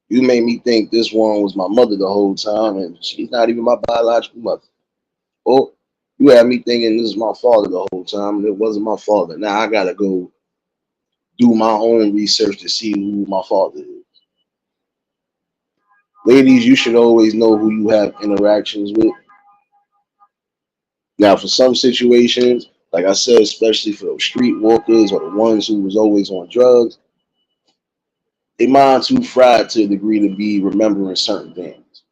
You made me think this one was my mother the whole time, and she's not even my biological mother. Or you had me thinking this is my father the whole time, and it wasn't my father. Now I gotta go do my own research to see who my father is. Ladies, you should always know who you have interactions with. Now, for some situations, like I said, especially for those street walkers or the ones who was always on drugs, they mind too fried to a degree to be remembering certain things.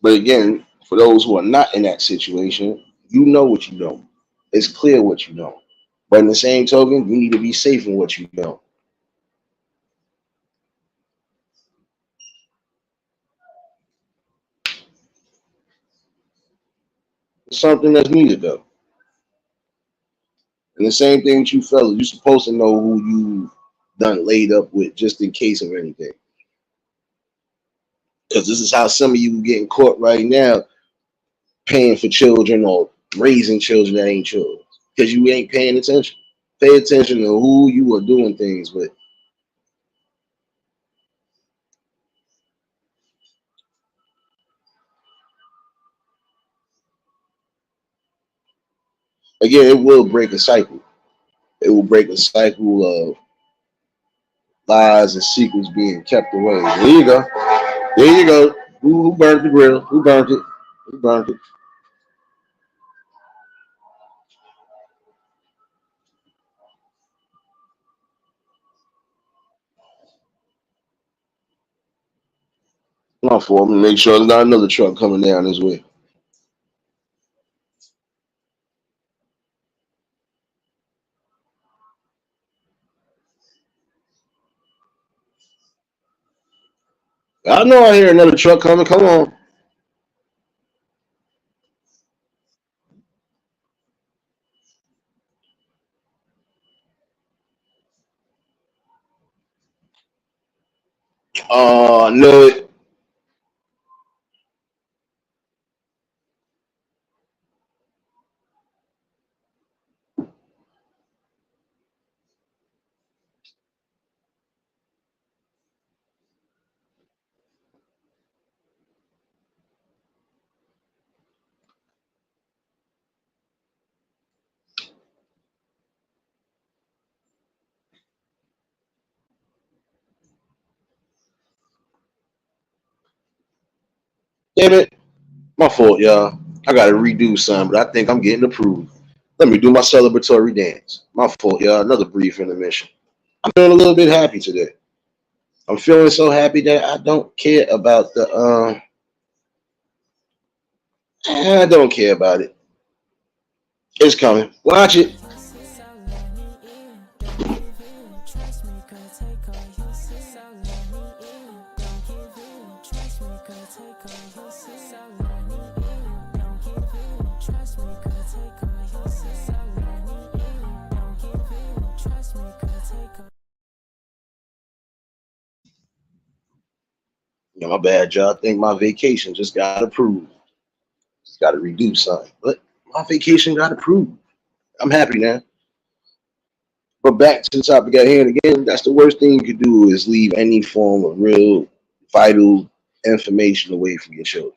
But again, for those who are not in that situation, you know what you know. It's clear what you know. But in the same token, you need to be safe in what you know. It's something that's needed though. And the same thing with you fellas. You're supposed to know who you done laid up with just in case of anything. Because this is how some of you getting caught right now paying for children or raising children that ain't yours. Because you ain't paying attention. Pay attention to who you are doing things with. Again, it will break a cycle. It will break a cycle of lies and secrets being kept away. There you go. There you go. Who burnt the grill? Who burnt it? Who burnt it? My fault. I'm gonna make sure there's not another truck coming down this way. I know I hear another truck coming. Come on. Oh, I knew it. Damn it. My fault, y'all. I gotta redo some, but I think I'm getting approved. Let me do my celebratory dance. My fault, y'all. Another brief intermission. I'm feeling a little bit happy today. I'm feeling so happy that I don't care about the I don't care about it. It's coming. Watch it. My bad, y'all. I think my vacation just got approved. Just got to redo something. But my vacation got approved. I'm happy now. But back to the topic at hand again, that's the worst thing you could do is leave any form of real vital information away from your children.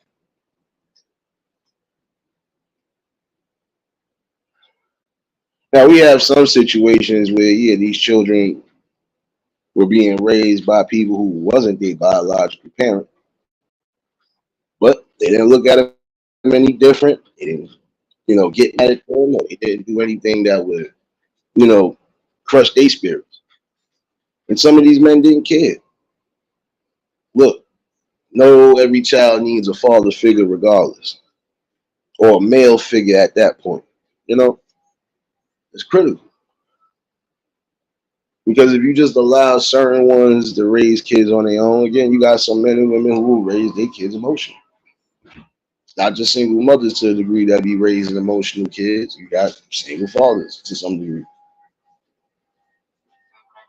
Now we have some situations where these children were being raised by people who wasn't their biological parent, but they didn't look at them any different. They didn't, get mad at them, or they didn't do anything that would, you know, crush their spirits. And some of these men didn't care. Look, no, every child needs a father figure regardless, or a male figure at that point. You know, it's critical. Because if you just allow certain ones to raise kids on their own, again, you got some men and women who will raise their kids emotionally. Not just single mothers to a degree that be raising emotional kids. You got single fathers to some degree.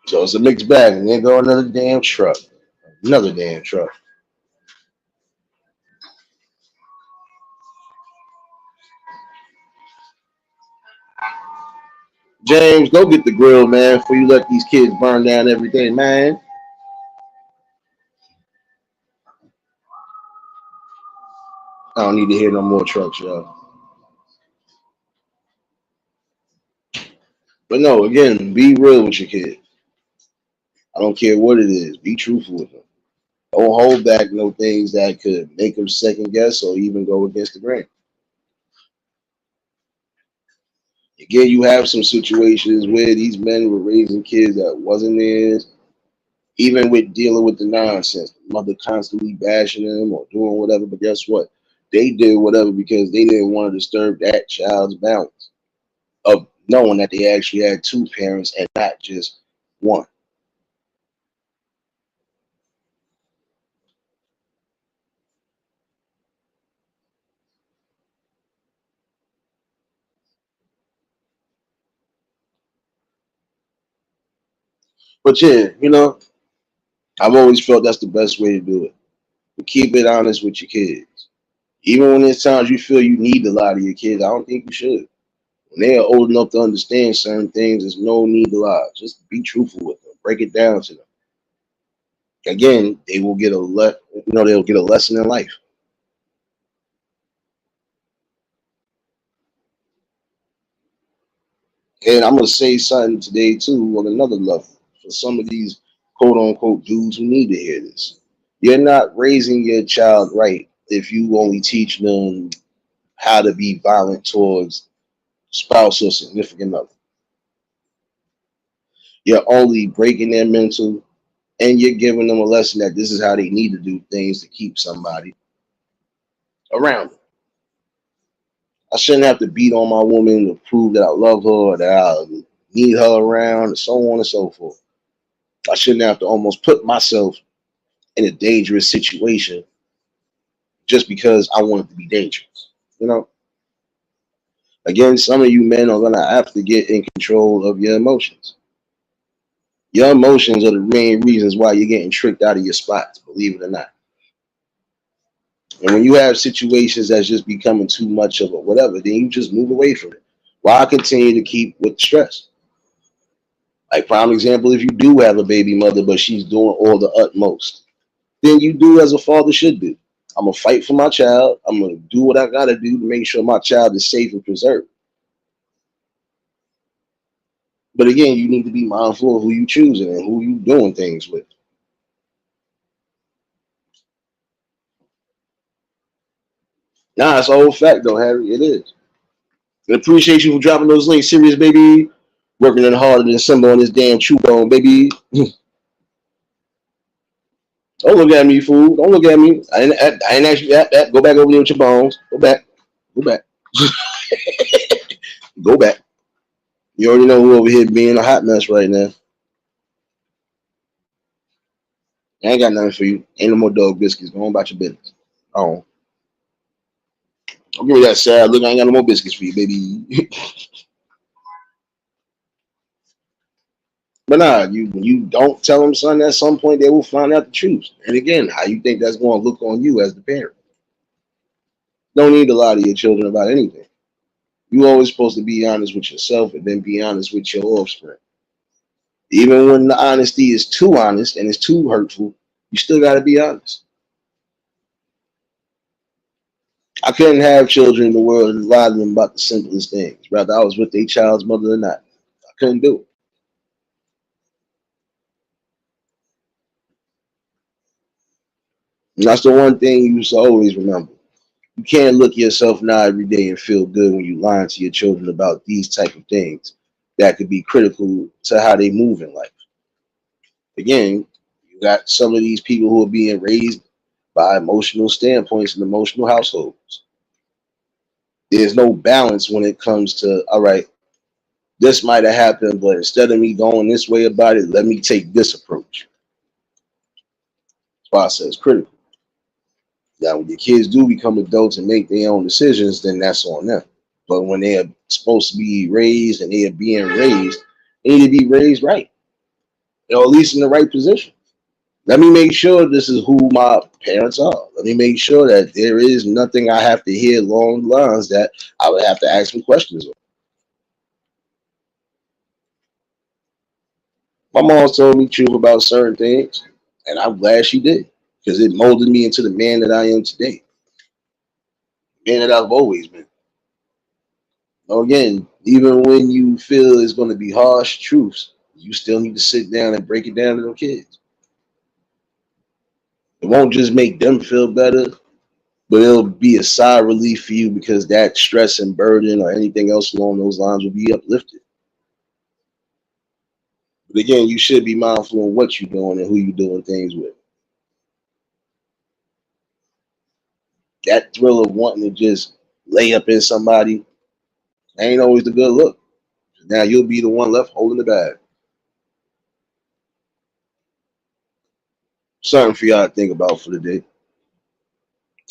So it's a mixed bag. And then go another damn truck. Another damn truck. James, go get the grill, man, before you let these kids burn down everything, man. I don't need to hear no more trucks, y'all. But no, again, be real with your kids. I don't care what it is. Be truthful with them. Don't hold back no things that could make them second guess or even go against the grain. Again, you have some situations where these men were raising kids that wasn't theirs, even with dealing with the nonsense. The mother constantly bashing them or doing whatever, but guess what? They did whatever because they didn't want to disturb that child's balance of knowing that they actually had two parents and not just one. But yeah, I've always felt that's the best way to do it. Keep it honest with your kids. Even when there's times you feel you need to lie to your kids, I don't think you should. When they are old enough to understand certain things, there's no need to lie. Just be truthful with them. Break it down to them. Again, they will get they'll get a lesson in life. And I'm gonna say something today too on another level for some of these quote unquote dudes who need to hear this. You're not raising your child right if you only teach them how to be violent towards spouse or significant other. You're only breaking their mental and you're giving them a lesson that this is how they need to do things to keep somebody around them. I shouldn't have to beat on my woman to prove that I love her or that I need her around and so on and so forth. I shouldn't have to almost put myself in a dangerous situation just because I want it to be dangerous. You know, again, some of you men are gonna have to get in control of your emotions. Your emotions are the main reasons why you're getting tricked out of your spots, believe it or not. And when you have situations that's just becoming too much of a whatever, then you just move away from it. Why continue to keep with stress? Like prime example, if you do have a baby mother, but she's doing all the utmost, then you do as a father should do. I'm gonna fight for my child. I'm gonna do what I gotta do to make sure my child is safe and preserved. But again, you need to be mindful of who you choosing and who you doing things with. Nah, it's a whole fact though, Harry. It is. And appreciate you for dropping those links. Serious, baby. Working in harder than December on this damn chew bone, baby. Don't look at me, fool. Don't look at me. I ain't ask you that. Go back over there with your bones. Go back. Go back. Go back. You already know who over here being a hot mess right now. I ain't got nothing for you. Ain't no more dog biscuits. Go on about your business. Oh, I'll give me that sad look. I ain't got no more biscuits for you, baby. But nah, you when you don't tell them, son, at some point they will find out the truth. And again, how you think that's going to look on you as the parent? Don't need to lie to your children about anything. You always supposed to be honest with yourself and then be honest with your offspring. Even when the honesty is too honest and it's too hurtful, you still got to be honest. I couldn't have children in the world and lie to them about the simplest things, whether I was with their child's mother or not. I couldn't do it. And that's the one thing you should always remember. You can't look yourself now every day and feel good when you lying to your children about these type of things that could be critical to how they move in life. Again, you got some of these people who are being raised by emotional standpoints and emotional households. There's no balance when it comes to, all right, this might have happened, but instead of me going this way about it, let me take this approach. That's why I say it's critical. Now, when your kids do become adults and make their own decisions, then that's on them. But when they are supposed to be raised and they are being raised, they need to be raised right, or at least in the right position. Let me make sure this is who my parents are. Let me make sure that there is nothing I have to hear along the lines that I would have to ask some questions on. My mom told me truth about certain things, and I'm glad she did because it molded me into the man that I am today, man that I've always been. So again, even when you feel it's going to be harsh truths, you still need to sit down and break it down to them kids. It won't just make them feel better, but it'll be a sigh of relief for you because that stress and burden or anything else along those lines will be uplifted. But again, you should be mindful of what you're doing and who you're doing things with. That thrill of wanting to just lay up in somebody ain't always the good look. Now you'll be the one left holding the bag. Something for y'all to think about for the day.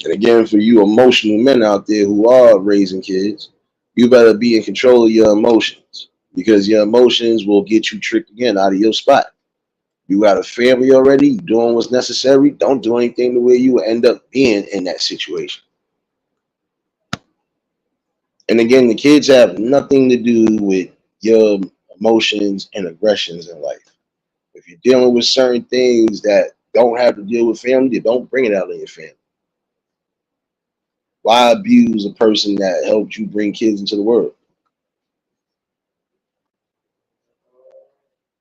And again, for you emotional men out there who are raising kids, you better be in control of your emotions because your emotions will get you tricked again out of your spot. You got a family already, you doing what's necessary. Don't do anything the way you will end up being in that situation. And again, the kids have nothing to do with your emotions and aggressions in life. If you're dealing with certain things that don't have to deal with family, then don't bring it out in your family. Why abuse a person that helped you bring kids into the world?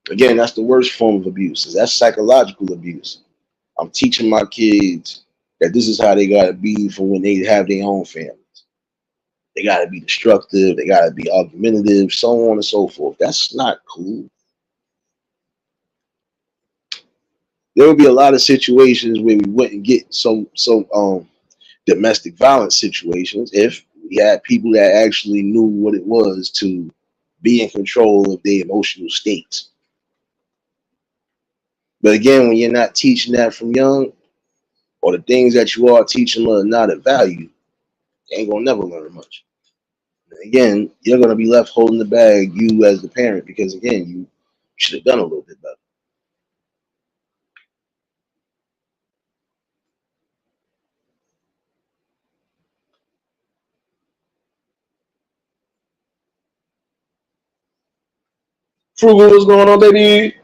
Again, that's the worst form of abuse. Is that's psychological abuse. I'm teaching my kids that this is how they gotta be for when they have their own families. They gotta be destructive, they gotta be argumentative, so on and so forth. That's not cool. There would be a lot of situations where we wouldn't get so domestic violence situations if we had people that actually knew what it was to be in control of their emotional states. But again, when you're not teaching that from young, or the things that you are teaching them are not of value, they ain't gonna never learn much. And again, you're gonna be left holding the bag, you as the parent, because again, you should have done a little bit better. Frugal, what's going on, baby?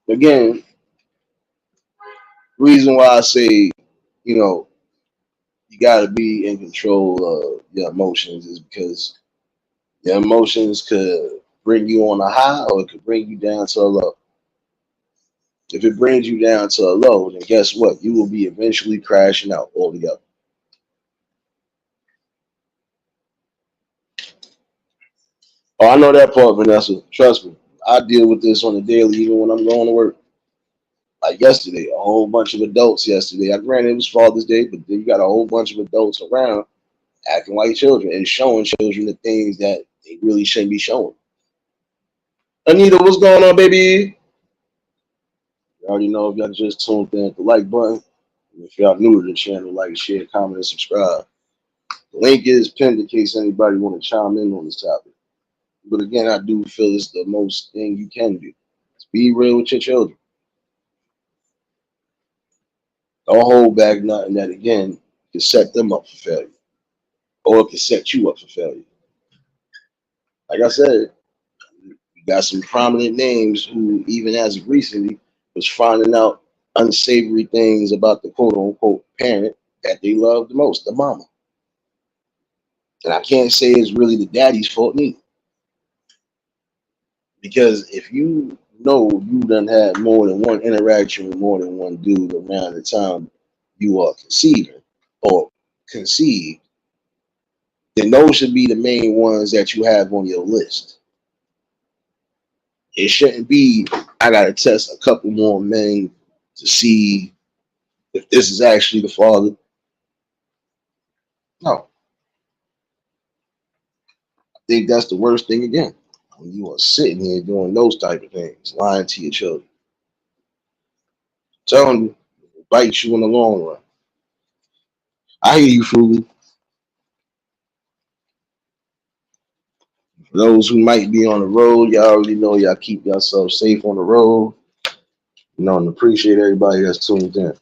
Again, reason why I say, you know, you gotta be in control of your emotions is because your emotions could bring you on a high or it could bring you down to a low. If it brings you down to a low, then guess what? You will be eventually crashing out altogether. Oh, I know that part, Vanessa. Trust me. I deal with this on a daily, even when I'm going to work. Like yesterday, a whole bunch of adults yesterday. I granted it was Father's Day, but then you got a whole bunch of adults around acting like children and showing children the things that they really shouldn't be showing. Anita, what's going on, baby? You already know if y'all just tuned in at the like button. And if y'all new to the channel, like, share, comment, and subscribe. The link is pinned in case anybody want to chime in on this topic. But again, I do feel it's the most thing you can do. Be real with your children. Don't hold back nothing that, again, can set them up for failure. Or it can set you up for failure. Like I said, you got some prominent names who, even as of recently, was finding out unsavory things about the quote-unquote parent that they love the most, the mama. And I can't say it's really the daddy's fault neither. Because if you know you done had more than one interaction with more than one dude around the time you are conceiving or conceived, then those should be the main ones that you have on your list. It shouldn't be, I got to test a couple more men to see if this is actually the father. No, I think that's the worst thing again. When you are sitting here doing those type of things, lying to your children. Telling you, it bites you in the long run. I hear you, Frugal. For those who might be on the road, y'all already know y'all keep yourself safe on the road. You know, and appreciate everybody that's tuned in.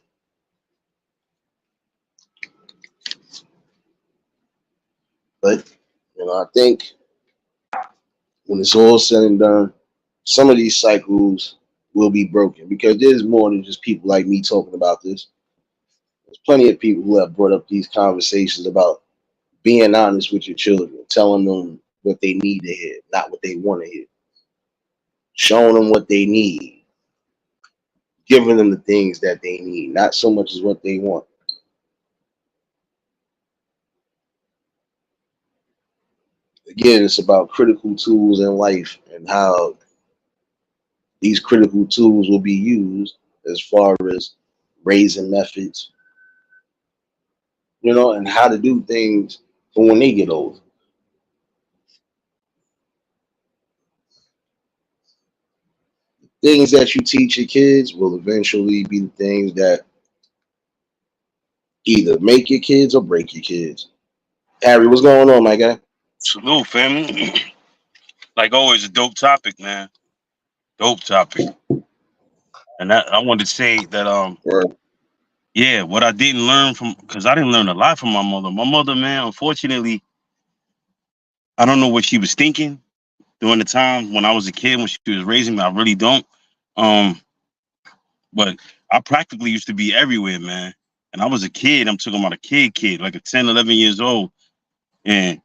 But, you know, I think when it's all said and done, some of these cycles will be broken because there's more than just people like me talking about this. There's plenty of people who have brought up these conversations about being honest with your children, telling them what they need to hear, not what they want to hear, showing them what they need, giving them the things that they need, not so much as what they want. Again, it's about critical tools in life and how these critical tools will be used as far as raising methods, you know, and how to do things for when they get older. Things that you teach your kids will eventually be the things that either make your kids or break your kids. Harry, what's going on, my guy? Salute, family. Like always, a dope topic, man. Dope topic. And I wanted to say that, Word. yeah, what I didn't learn from, because I didn't learn a lot from my mother. My mother, man, unfortunately, I don't know what she was thinking during the time when I was a kid, when she was raising me. I really don't. Um, but I practically used to be everywhere, man. And I was a kid. I'm talking about a kid, like a 10, 11 years old. And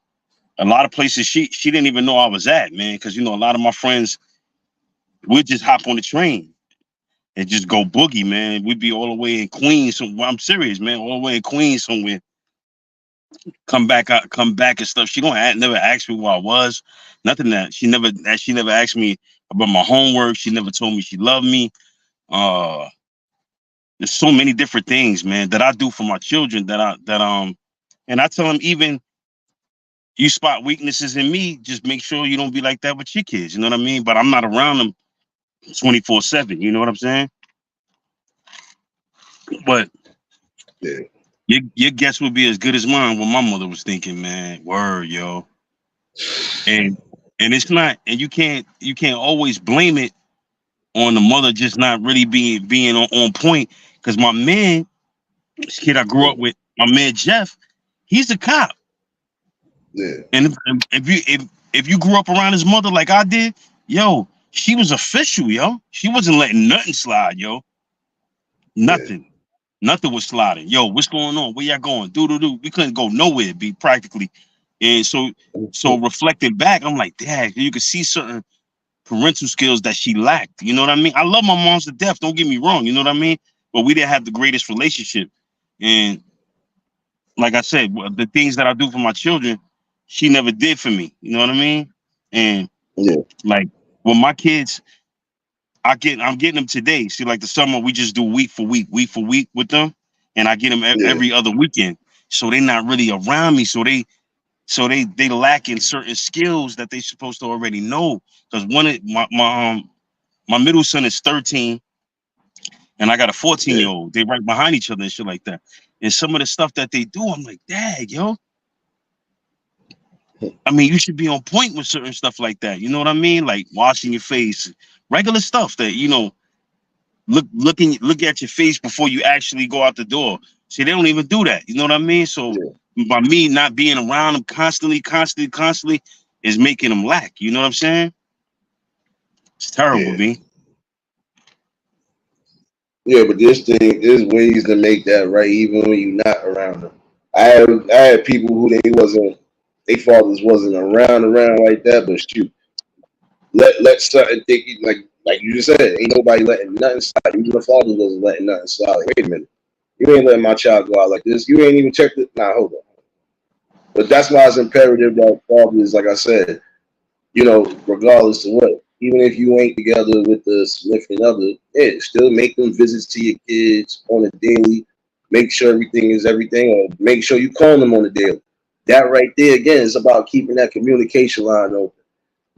a lot of places she didn't even know I was at, man, because, you know, a lot of my friends would just hop on the train and just go boogie, man. We'd be all the way in Queens. So I'm serious, man. All the way in Queens somewhere. Come back and stuff. She don't never asked me where I was. Nothing that she never asked me about my homework. She never told me she loved me. Uh, there's so many different things, man, that I do for my children and I tell them, even you spot weaknesses in me, just make sure you don't be like that with your kids. You know what I mean? But I'm not around them 24/7. You know what I'm saying? But Yeah, your guess would be as good as mine. What my mother was thinking, man. Word, yo. And it's not, and you can't always blame it on the mother just not really being on point. Because my man, this kid I grew yeah, up with, my man Jeff, he's a cop. yeah, And if you grew up around his mother like I did, yo, she was official, yo. She wasn't letting nothing slide, yo. yeah. Nothing. Nothing was sliding. Yo, what's going on? Where y'all going? Do. We couldn't go nowhere, be practically. And so reflecting back, I'm like, dad, you could see certain parental skills that she lacked. You know what I mean? I love my mom to death. Don't get me wrong. You know what I mean? But we didn't have the greatest relationship. And like I said, the things that I do for my children, she never did for me. You know what I mean? And Yeah. like with my kids, I'm getting them today. See, like the summer, we just do week for week with them, and I get them Yeah, every other weekend. So they're not really around me. So they lack in certain skills that they supposed to already know. Because my middle son is 13, and I got a 14-year old. They right behind each other and shit like that. And some of the stuff that they do, I'm like, dang, yo. I mean, you should be on point with certain stuff like that. You know what I mean? Like washing your face, regular stuff that look at your face before you actually go out the door. See, they don't even do that. You know what I mean? So yeah, by me not being around them constantly is making them lack. You know what I'm saying? It's terrible, yeah, B. yeah. But there's ways to make that right, even when you're not around them. I had people who their fathers wasn't around like that, but shoot, let something think like you just said, ain't nobody letting nothing slide. Even the father wasn't letting nothing slide. Like, wait a minute, you ain't letting my child go out like this. You ain't even checked it. Nah, hold on. But that's why it's imperative that fathers, like I said, regardless of what, even if you ain't together with the significant other, yeah, still make them visits to your kids on a daily. Make sure everything is everything, or make sure you call them on a daily. That right there, again, is about keeping that communication line open.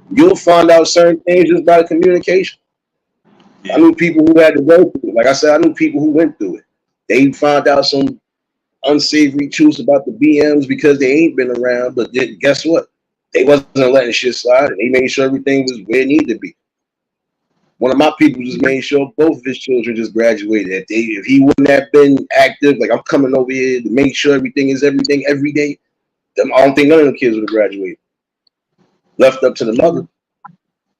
You'll find out certain things just by the communication. I Yeah, knew people who had to go through it. Like I said, I knew people who went through it. They found out some unsavory truths about the BMs because they ain't been around. But then, guess what? They wasn't letting shit slide, and they made sure everything was where it needed to be. One of my people just made sure both of his children just graduated. If he wouldn't have been active, like I'm coming over here to make sure everything is everything every day, then I don't think none of the kids would have graduated. Left up to the mother.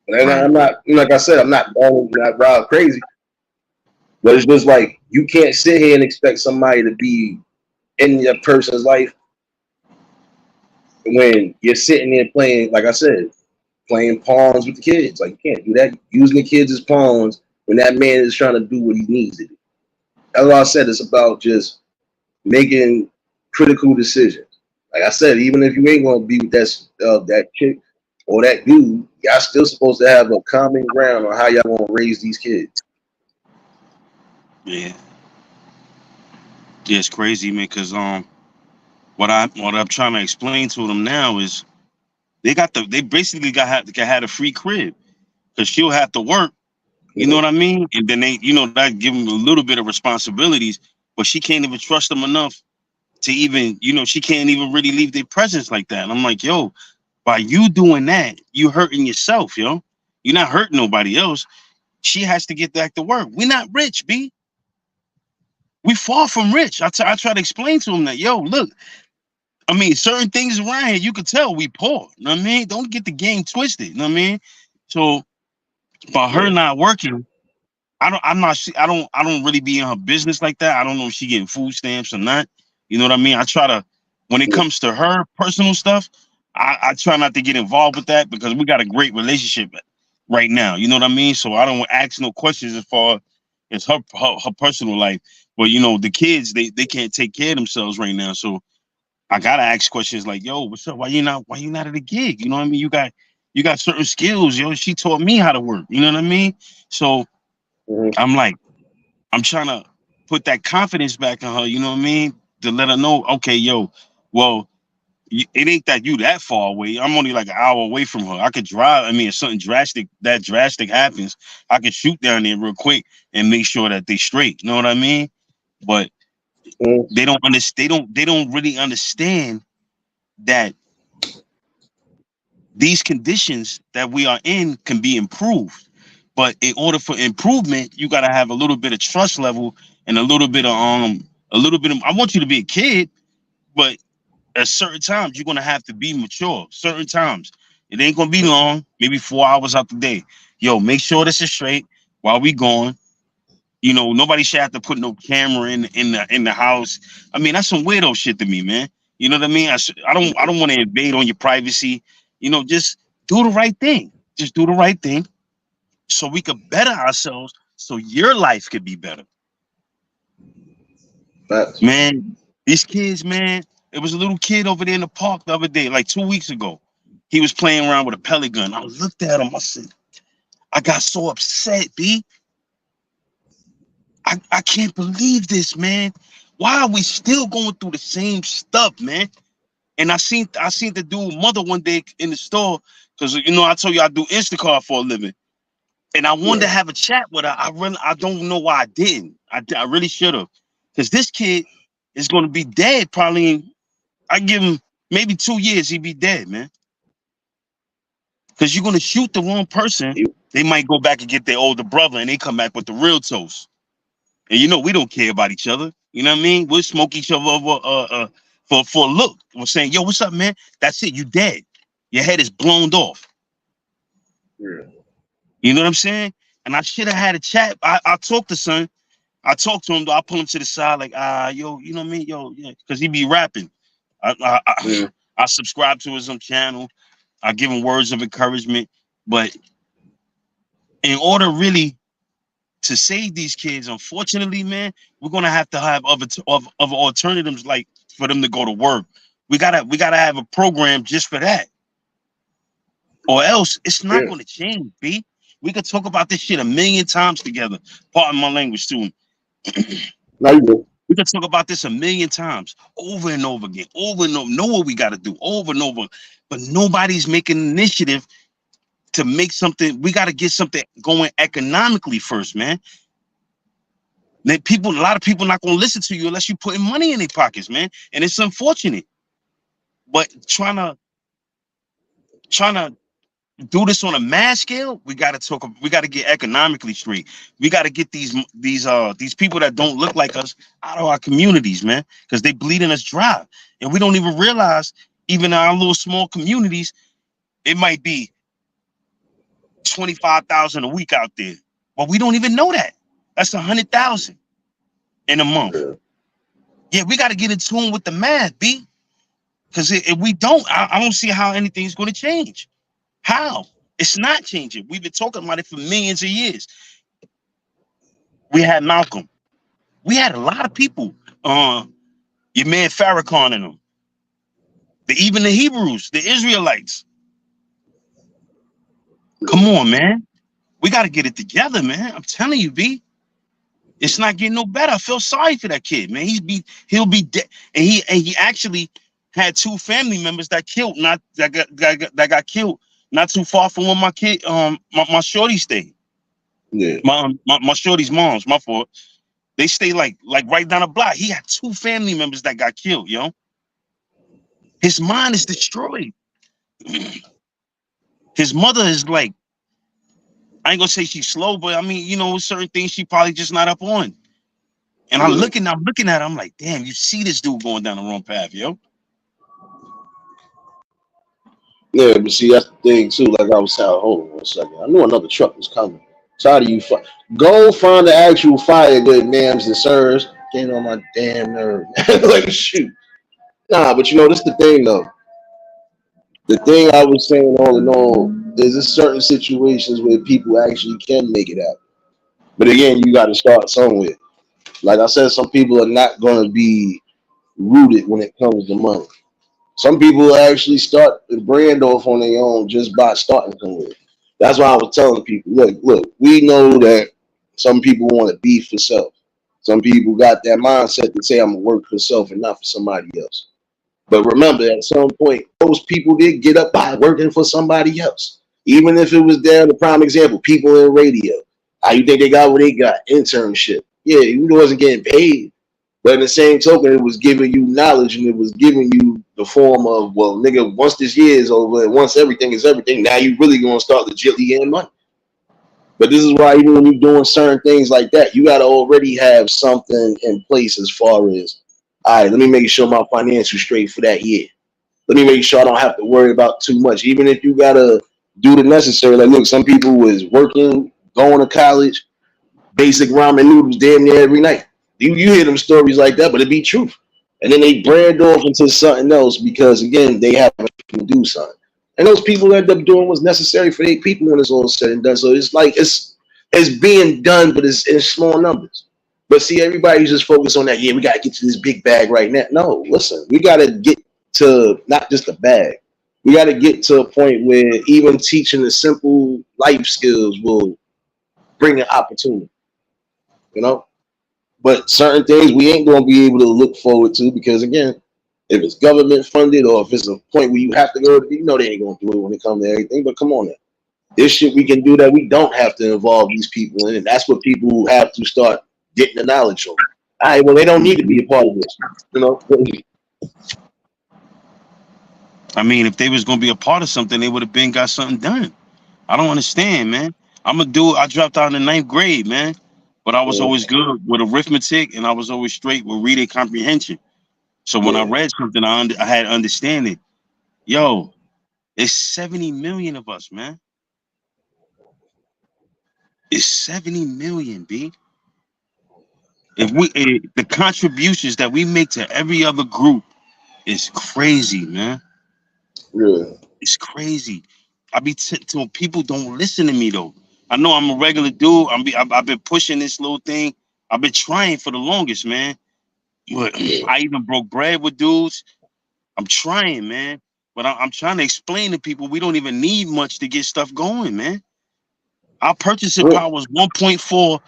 And I'm right. not, like I said, I'm not wild crazy, but it's just like you can't sit here and expect somebody to be in your person's life when you're sitting there playing, like I said, playing pawns with the kids. Like you can't do that. Using the kids as pawns when that man is trying to do what he needs to do. That's what I said. It's about just making critical decisions. Like I said, even if you ain't gonna be with that chick or that dude, y'all still supposed to have a common ground on how y'all gonna raise these kids. Yeah, yeah, it's crazy, man. Cause what I'm trying to explain to them now is they basically had a free crib because she'll have to work. You know Mhm. what I mean? And then that give them a little bit of responsibilities, but she can't even trust them enough to even, she can't even really leave their presence like that. And I'm like, yo, by you doing that, you hurting yourself, yo. You're not hurting nobody else. She has to get back to work. We're not rich, B. We far from rich. I try to explain to him that, yo, look, I mean, certain things around here, you could tell we poor. You know what I mean? Don't get the game twisted. You know what I mean? So by her Yeah. not working, I don't really be in her business like that. I don't know if she getting food stamps or not. You know what I mean? I try to, when it Yeah. comes to her personal stuff, I try not to get involved with that because we got a great relationship right now. You know what I mean? So I don't ask no questions as far as her personal life. But the kids, they can't take care of themselves right now. So I gotta ask questions like, yo, what's up? Why you not at a gig? You know what I mean? You got certain skills, yo. She taught me how to work. You know what I mean? So Mhm. I'm like, I'm trying to put that confidence back in her, you know what I mean? To let her know, okay, yo, well, it ain't that you that far away. I'm only like an hour away from her. I could drive. I mean, if something drastic happens, I could shoot down there real quick and make sure that they straight. You know what I mean? But Mhm. they don't understand. They don't really understand that these conditions that we are in can be improved. But in order for improvement, you got to have a little bit of trust level and a little bit of I want you to be a kid, but at certain times you're gonna have to be mature. Certain times. It ain't gonna be long, maybe 4 hours out the day. Yo, make sure this is straight while we going. Nobody should have to put no camera in the house. I mean, that's some weirdo shit to me, man. You know what I mean? I don't want to invade on your privacy. Just do the right thing. Just do the right thing so we could better ourselves so your life could be better. Facts. Man, these kids, man, it was a little kid over there in the park the other day, like 2 weeks ago. He was playing around with a pellet gun. I looked at him. I said, I got so upset, B. I can't believe this, man. Why are we still going through the same stuff, man? And I seen the dude mother one day in the store, because I told you I do Instacart for a living. And I wanted to Yeah. have a chat with her. I don't know why I didn't. I really should have. Because this kid is gonna be dead probably I give him maybe 2 years, he'd be dead, man. Because you're gonna shoot the wrong person, they might go back and get their older brother and they come back with the real toast. And we don't care about each other. You know what I mean? We'll smoke each other over for a look. We're saying, yo, what's up, man? That's it, you dead. Your head is blown off. Yeah. You know what I'm saying? And I should have had a chat. I talked to son. I talked to him though. I pull him to the side, like, yo, you know what I mean? Yo, yeah, because he be rapping. Yeah. I subscribe to his channel. I give him words of encouragement. But in order really to save these kids, unfortunately, man, we're gonna have to have other alternatives, like for them to go to work. We gotta have a program just for that, or else it's not Yeah. gonna change. B. We could talk about this shit a million times together. Pardon my language, too. Now you do. We could talk about this a million times, over and over again, over and over. Know what we got to do, over and over. But nobody's making an initiative to make something. We got to get something going economically first, man. A lot of people not gonna listen to you unless you putting money in their pockets, man. And it's unfortunate. But trying to do this on a mass scale, we got to get economically straight. We got to get these people that don't look like us out of our communities, man, because they bleeding us dry, and we don't even realize, even in our little small communities, it might be 25,000 a week out there, but we don't even know that. That's 100,000 in a month. Yeah. Yeah, we got to get in tune with the math, B, because if we don't, I don't see how anything's going to change. How? It's not changing. We've been talking about it for millions of years. We had Malcolm. We had a lot of people. Your man Farrakhan and them. Even the Hebrews, the Israelites. Come on, man. We got to get it together, man. I'm telling you, B. It's not getting no better. I feel sorry for that kid, man. He'll be dead. And he actually had two family members that got killed not too far from where my kid my shorty stayed. Yeah. My shorty's mom's, my fault. They stay like right down the block. He had two family members that got killed, yo. His mind is destroyed. His mother is like, I ain't gonna say she's slow, but I mean, certain things she probably just not up on. And I'm looking at her, I'm like, damn, you see this dude going down the wrong path, yo. Yeah, but see, that's the thing too. Like I was saying, hold on 1 second. I knew another truck was coming. Tired of you. Go find the actual fire, good ma'ams and sirs. Getting on my damn nerve. Like shoot. Nah, but this is the thing though. The thing I was saying all in all, there's just certain situations where people actually can make it out. But again, you got to start somewhere. Like I said, some people are not going to be rooted when it comes to money. Some people actually start the brand off on their own just by starting somewhere. That's why I was telling people, look, we know that some people want to be for self. Some people got that mindset to say I'm gonna work for self and not for somebody else. But remember, at some point, those people did get up by working for somebody else. Even if it was there, the prime example, people in radio. How you think they got what they got? Internship. Yeah, you wasn't getting paid. But in the same token, it was giving you knowledge and it was giving you the form of, well, nigga, once this year is over and once everything is everything, now you really gonna start legitly getting money. But this is why even when you're doing certain things like that, you gotta already have something in place as far as, all right, let me make sure my financial straight for that year. Let me make sure I don't have to worry about too much. Even if you gotta do the necessary, like look, some people was working, going to college, basic ramen noodles damn near every night. You hear them stories like that, but it be truth. And then they brand off into something else because again they have to do something. And those people end up doing what's necessary for their people when it's all said and done. So it's like it's being done, but it's in small numbers. But see, everybody's just focused on that. Yeah, we gotta get to this big bag right now. No, listen, we gotta get to not just the bag. We got to get to a point where even teaching the simple life skills will bring an opportunity, you know. But certain things we ain't gonna be able to look forward to because again, if it's government funded or if it's a point where you have to go, you know they ain't gonna do it when it comes to everything. But come on now. This shit we can do that we don't have to involve these people in, and that's what people have to start getting the knowledge on. All right, well, they don't need to be a part of this, you know. I mean, if they was gonna be a part of something, they would have been got something done. I don't understand, man. I'm a dude. I dropped out in the ninth grade, man, but I was Yeah, always good with arithmetic, and I was always straight with reading comprehension. So when I yeah, read something, I had understanding. Yo, it's 70 million of us, man. It's 70 million, B. The contributions that we make to every other group is crazy, man. yeah. It's crazy. Till people don't listen to me though. I know I'm a regular dude. I've been pushing this little thing. I've been trying for the longest, man. But Yeah. I even broke bread with dudes. I'm trying, man. But I'm trying to explain to people we don't even need much to get stuff going, man. Our purchasing Real. power is 1.4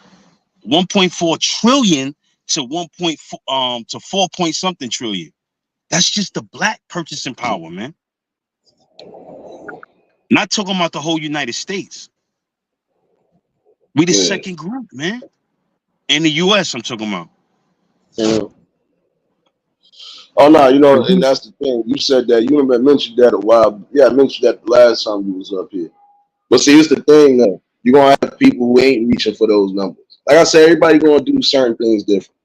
trillion to 1.4 to 4 point something trillion. That's just the black purchasing power, man. Not talking about the whole United States. We the Yeah. second group, man. In the US, I'm talking about. Yeah. Oh no, you know, and that's the thing. You said that you mentioned that a while. Yeah, I mentioned that the last time you was up here. But see, it's the thing though. You're gonna have people who ain't reaching for those numbers. Like I said, everybody gonna do certain things different.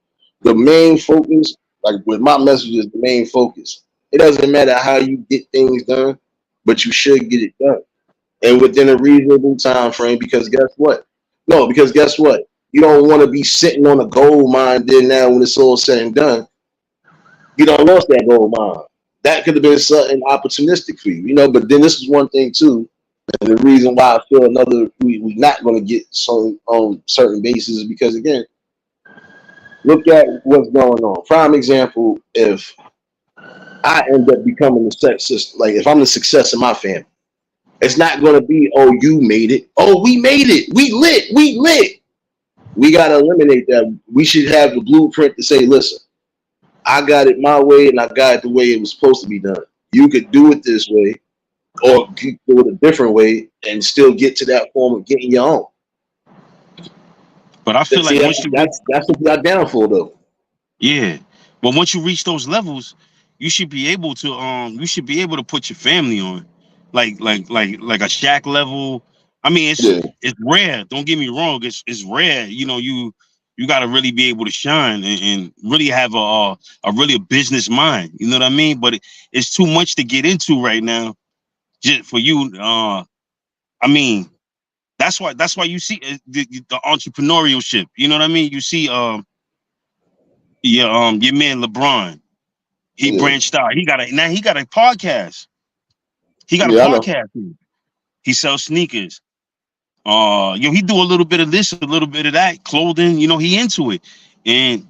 The main focus, like with my message, is the main focus. It doesn't matter how you get things done, but you should get it done and within a reasonable time frame. Because guess what? No, because guess what? You don't want to be sitting on a gold mine. Then now, when it's all said and done, you don't lost that gold mine. That could have been something opportunistic for you, you know. But then this is one thing too, and the reason why I feel we not going to get some on certain bases is because again, look at what's going on. Prime example: if I end up becoming the success, like if I'm the success of my family, it's not going to be, oh, you made it, oh, we made it, we lit, we lit. We got to eliminate that. We should have the blueprint to say, listen, I got it my way, and I got it the way it was supposed to be done. You could do it this way, or do it a different way, and still get to that form of getting your own. But I feel See, like once you reach, that's what we got down for, though. yeah, but once you reach those levels, you should be able to put your family on, like a Shaq level. I mean, Yeah, it's rare. Don't get me wrong. It's rare. You know, you got to really be able to shine and really have a really a business mind. You know what I mean? But it's too much to get into right now, just for you. I mean, that's why you see the entrepreneurial ship. You know what I mean? You see, your man LeBron. He yeah, branched out. He got a podcast. He got a yeah. I know. podcast. He sells sneakers. He do a little bit of this, a little bit of that, clothing. You know, he into it, and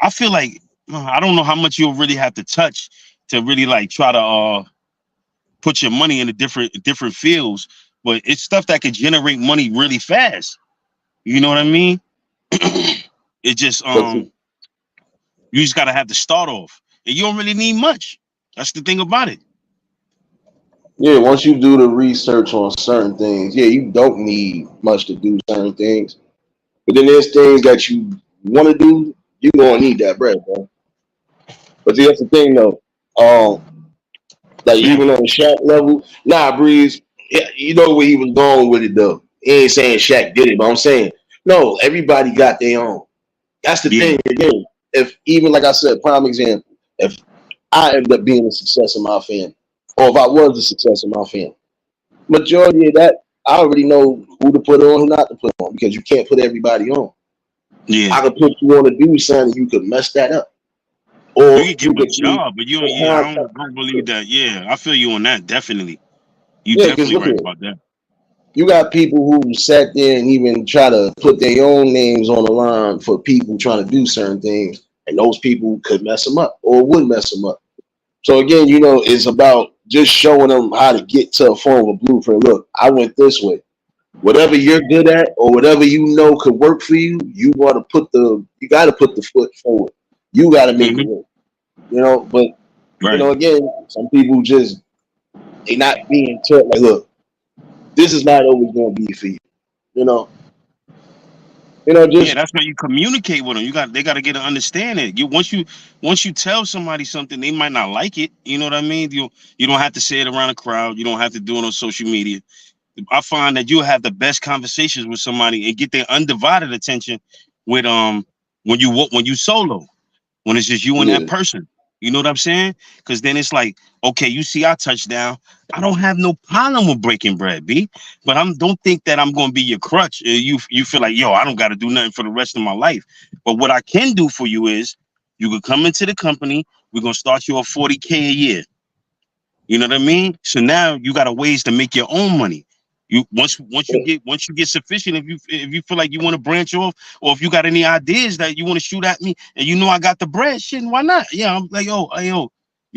I feel like I don't know how much you'll really have to touch to really like try to put your money into different fields, but it's stuff that could generate money really fast. You know what I mean? It just But see, you just gotta have to start off, and you don't really need much. That's the thing about it. yeah, once you do the research on certain things, yeah, you don't need much to do certain things. But then there's things that you want to do, you gonna need that bread, bro. But see, that's the thing though. Like Yeah, even on the Shaq level, nah, Breeze, yeah, you know where he was going with it though. He ain't saying Shaq did it, but I'm saying no. Everybody got their own. That's the yeah, thing again. If even like I said, prime example, if I end up being a success in my family, or if I was a success in my family, majority of that I already know who to put on, who not to put on, because you can't put everybody on. yeah. I could put you on to do something, you could mess that up, You or could give you them a could be job, but you don't. the Yeah, contact. I don't believe that. Yeah, I feel you on that. Definitely, you Yeah, because definitely look right at it. about that. You got people who sat there and even try to put their own names on the line for people trying to do certain things, and those people could mess them up or would mess them up. So again, it's about just showing them how to get to a form of blueprint. Look, I went this way. Whatever you're good at or whatever could work for you, you got to put the foot forward. You got to make it Hmm. work. But Right. again, some people just they not being taught like, look, this is not always going to be for you. You know, Yeah, just that's why you communicate with them. They got to get an understanding. Once you tell somebody something, they might not like it. You know what I mean? You don't have to say it around a crowd. You don't have to do it on social media. I find that you'll have the best conversations with somebody and get their undivided attention with when you solo, when it's just you and that yeah, person. You know what I'm saying? Because then it's like, okay, you see our touchdown. I don't have no problem with breaking bread, B. But don't think that I'm gonna be your crutch. You feel like, yo, I don't gotta do nothing for the rest of my life. But what I can do for you is you could come into the company, we're gonna start you at 40K a year. You know what I mean? So now you got a ways to make your own money. You once you get sufficient, if you feel like you want to branch off, or if you got any ideas that you want to shoot at me, and I got the bread, shit, why not? Yeah, I'm like, yo, hey, yo,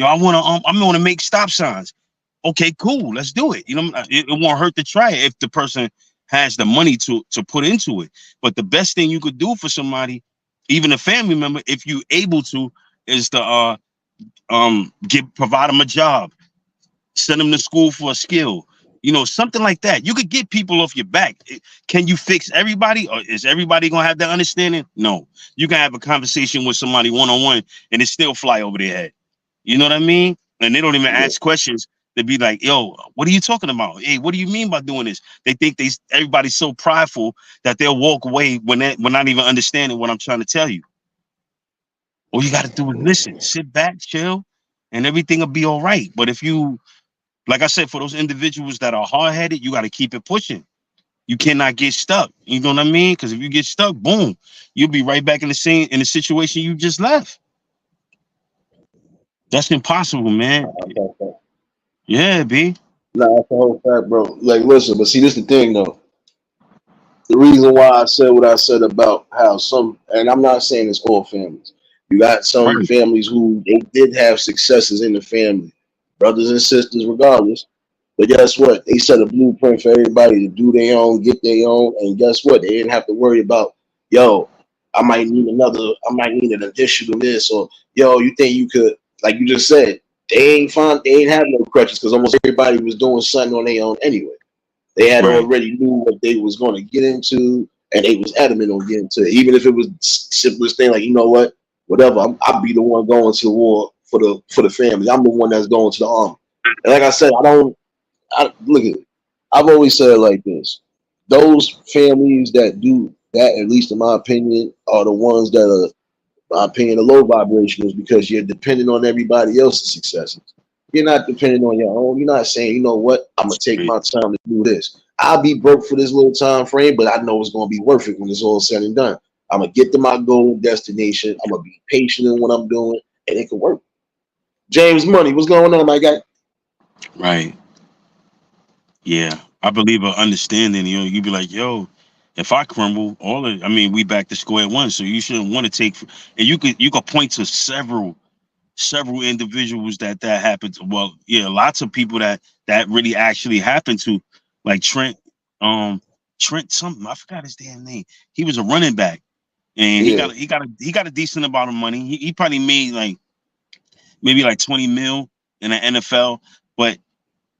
I want to make stop signs. Okay, cool, let's do it. It won't hurt to try it if the person has the money to put into it. But the best thing you could do for somebody, even a family member, if you able to, is to provide them a job, send them to school for a skill, something like that. You could get people off your back. Can you fix everybody, or is everybody gonna have that understanding? No. You can have a conversation with somebody one-on-one and it still fly over their head. You know what I mean? And they don't even yeah, ask questions. They'd be like, yo, what are you talking about? Hey, what do you mean by doing this? They think everybody's so prideful that they'll walk away when not even understanding what I'm trying to tell you. All you got to do is listen, sit back, chill, and everything will be all right. But if you, like I said, for those individuals that are hard headed, you got to keep it pushing. You cannot get stuck. You know what I mean? Because if you get stuck, boom, you'll be right back in the situation you just left. That's impossible, man. I thought that. Yeah, B. Nah, that's the whole fact, bro. Like, listen, but see, this is the thing, though. The reason why I said what I said about how and I'm not saying it's all families. You got some Right, families who they did have successes in the family, brothers and sisters, regardless. But guess what? They set a blueprint for everybody to do their own, get their own, and guess what? They didn't have to worry about, yo, I might need an additional this, or yo, you think you could, like you just said, they ain't have no crutches because almost everybody was doing something on their own anyway. They had right. already knew what they was going to get into, and they was adamant on getting to it. Even if it was simplest thing, like whatever, I'll be the one going to the war for the family. I'm the one that's going to the army. And like I said, look at it. I've always said it like this: those families that do that, at least in my opinion, are the ones that are paying the low vibrationals because you're depending on everybody else's successes. You're not depending on your own. You're not saying, you know what, I'm gonna take Straight. my time to do this. I'll be broke for this little time frame, but I know it's gonna be worth it when it's all said and done. I'm gonna get to my goal destination. I'm gonna be patient in what I'm doing, and it can work. James Money, what's going on, my guy? Right. Yeah. I believe an understanding, you'd be like, yo, if I crumble, we back to square one. So you shouldn't want to take, and you could point to several individuals that happened to. Well, yeah, lots of people that really actually happened to, like Trent something, I forgot his damn name. He was a running back, and Yeah, he got a decent amount of money. He probably made like maybe like 20 mil in the NFL, but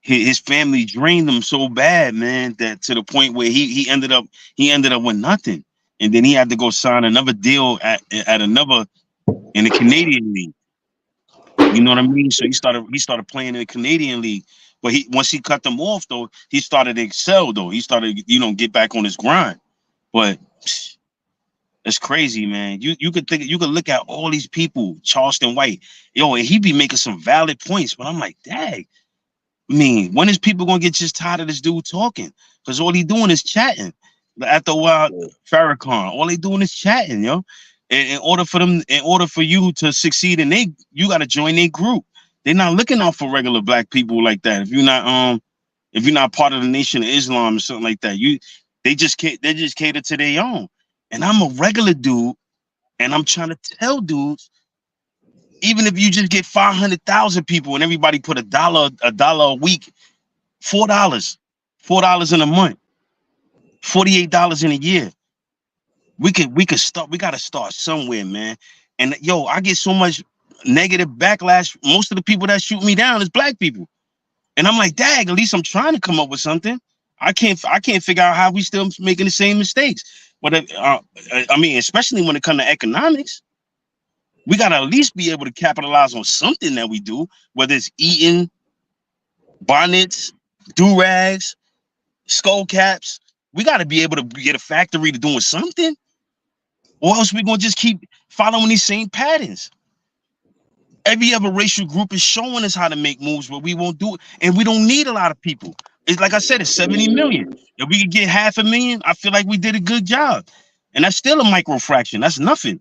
his family drained him so bad, man, that to the point where he ended up with nothing. And then he had to go sign another deal at another, in the Canadian league. You know what I mean? So he started playing in the Canadian league. But once he cut them off though, he started to excel though. He started, get back on his grind. But it's crazy, man. You could look at all these people, Charleston White, yo, and he be making some valid points. But I'm like, dang. I mean, when is people gonna get just tired of this dude talking? Because all he doing is chatting. After a while, yeah, Farrakhan, all they doing is chatting, yo. In order for you to succeed you gotta join their group. They're not looking out for regular black people like that. If you're not part of the Nation of Islam or something like that, they just cater to their own. And I'm a regular dude, and I'm trying to tell dudes, Even if you just get 500,000 people and everybody put a dollar a week, $4 in a month, $48 in a year. We could start. We gotta start somewhere, man. And yo, I get so much negative backlash. Most of the people that shoot me down is black people, and I'm like, dag. At least I'm trying to come up with something. I can't figure out how we still making the same mistakes. But I mean, especially when it comes to economics, we gotta at least be able to capitalize on something that we do, whether it's eating, bonnets, do rags, skull caps. We got to be able to get a factory to doing something, or else we're gonna just keep following these same patterns. Every other racial group is showing us how to make moves, but we won't do it, and we don't need a lot of people. It's like I said, it's 70 million. If we could get 500,000, I feel like we did a good job, and that's still a micro fraction. That's nothing.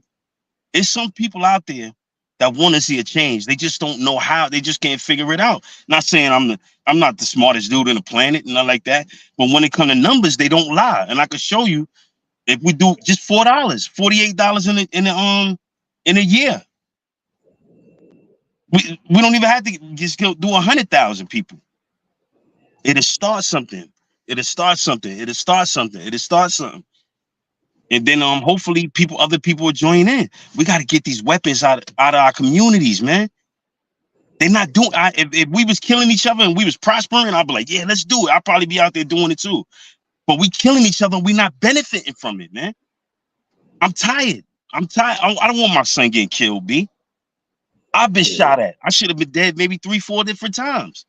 It's some people out there that want to see a change. They just don't know how. They just can't figure it out. Not saying I'm not the smartest dude on the planet, and not like that. But when it comes to numbers, they don't lie, and I can show you. If we do just $4, $48 in a year, we don't even have to just go do 100,000 people. It'll start something. It'll start something. It'll start something. It'll start something. And then hopefully other people will join in. We got to get these weapons out of our communities, man. They're not doing. If we was killing each other and we was prospering, I'd be like, yeah, let's do it. I'll probably be out there doing it too. But we killing each other. We not benefiting from it, man. I'm tired. I'm tired. I don't want my son getting killed, B. I've been shot at. I should have been dead maybe 3-4 different times.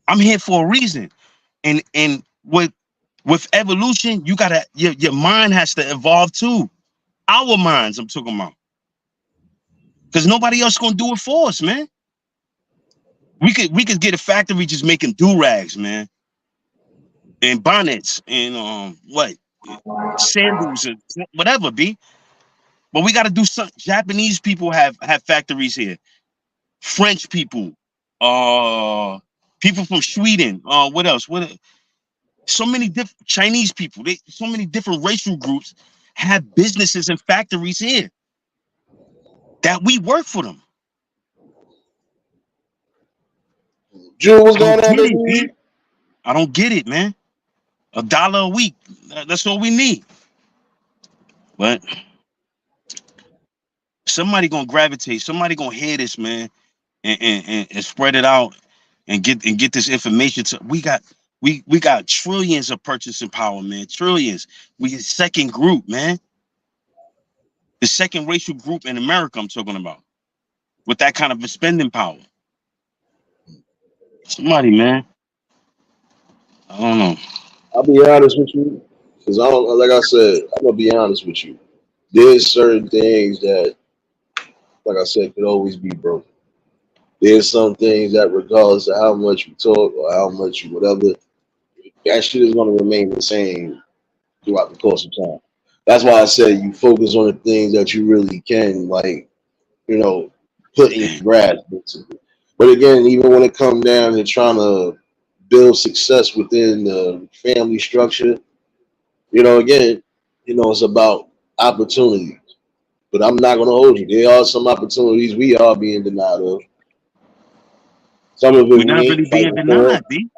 I'm here for a reason. And with evolution, you gotta your mind has to evolve too. Our minds, I'm talking about. Because nobody else gonna do it for us, man. We could get a factory just making do-rags, man. And bonnets and sandals and whatever, B. But we gotta do something. Japanese people have factories here. French people, people from Sweden, what else? So many different Chinese people, so many different racial groups have businesses and factories here that we work for them. Drew, what's I don't going on, get it, baby? man. I don't get it, man. $1 a week, that's all we need. But somebody gonna gravitate, somebody gonna hear this, man, and spread it out and get this information to we got trillions of purchasing power, man. Trillions. We second group, man. The second racial group in America, I'm talking about, with that kind of spending power. Somebody, man. I don't know. I'll be honest with you, because I don't. Like I said, I'm gonna be honest with you. There's certain things that, like I said, could always be broken. There's some things that, regardless of how much you talk or how much you whatever, that shit is gonna remain the same throughout the course of time. That's why I said you focus on the things that you really can, like, you know, put in your grasp. But again, even when it comes down to trying to build success within the family structure, again, it's about opportunities. But I'm not gonna hold you. There are some opportunities we are being denied of. Some of it We're we not ain't really being fighting for. denied, B.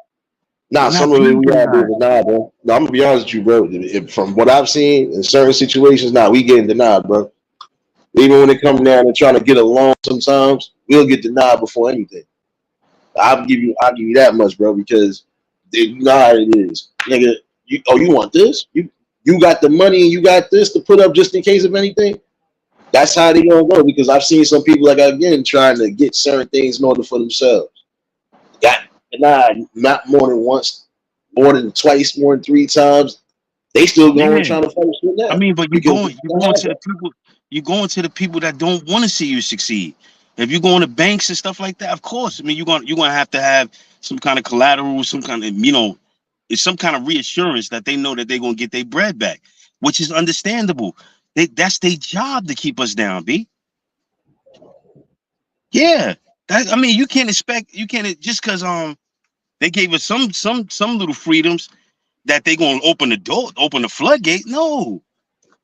Nah, We're some not of it being we are being denied. denied, bro. No, I'm gonna be honest with you, bro. From what I've seen in certain situations, now we getting denied, bro. Even when it comes down to trying to get along, sometimes we'll get denied before anything. I'll give you that much, bro, because you know how it is, nigga. You want this? You got the money and you got this to put up just in case of anything. That's how they gonna go. Because I've seen some people, like, again, trying to get certain things in order for themselves. Got denied not more than once, more than twice, more than 3 times. They still going Yeah. trying to fight shit I now mean, but because they you're don't going have to the that. people, that don't want to see you succeed. If you're going to banks and stuff like that, of course. I mean, you're gonna have some kind of collateral, some kind of, it's some kind of reassurance that they know that they're gonna get their bread back, which is understandable. That's their job to keep us down, B. Yeah. I mean, you can't just because they gave us some little freedoms that they gonna open the door, open the floodgate. No,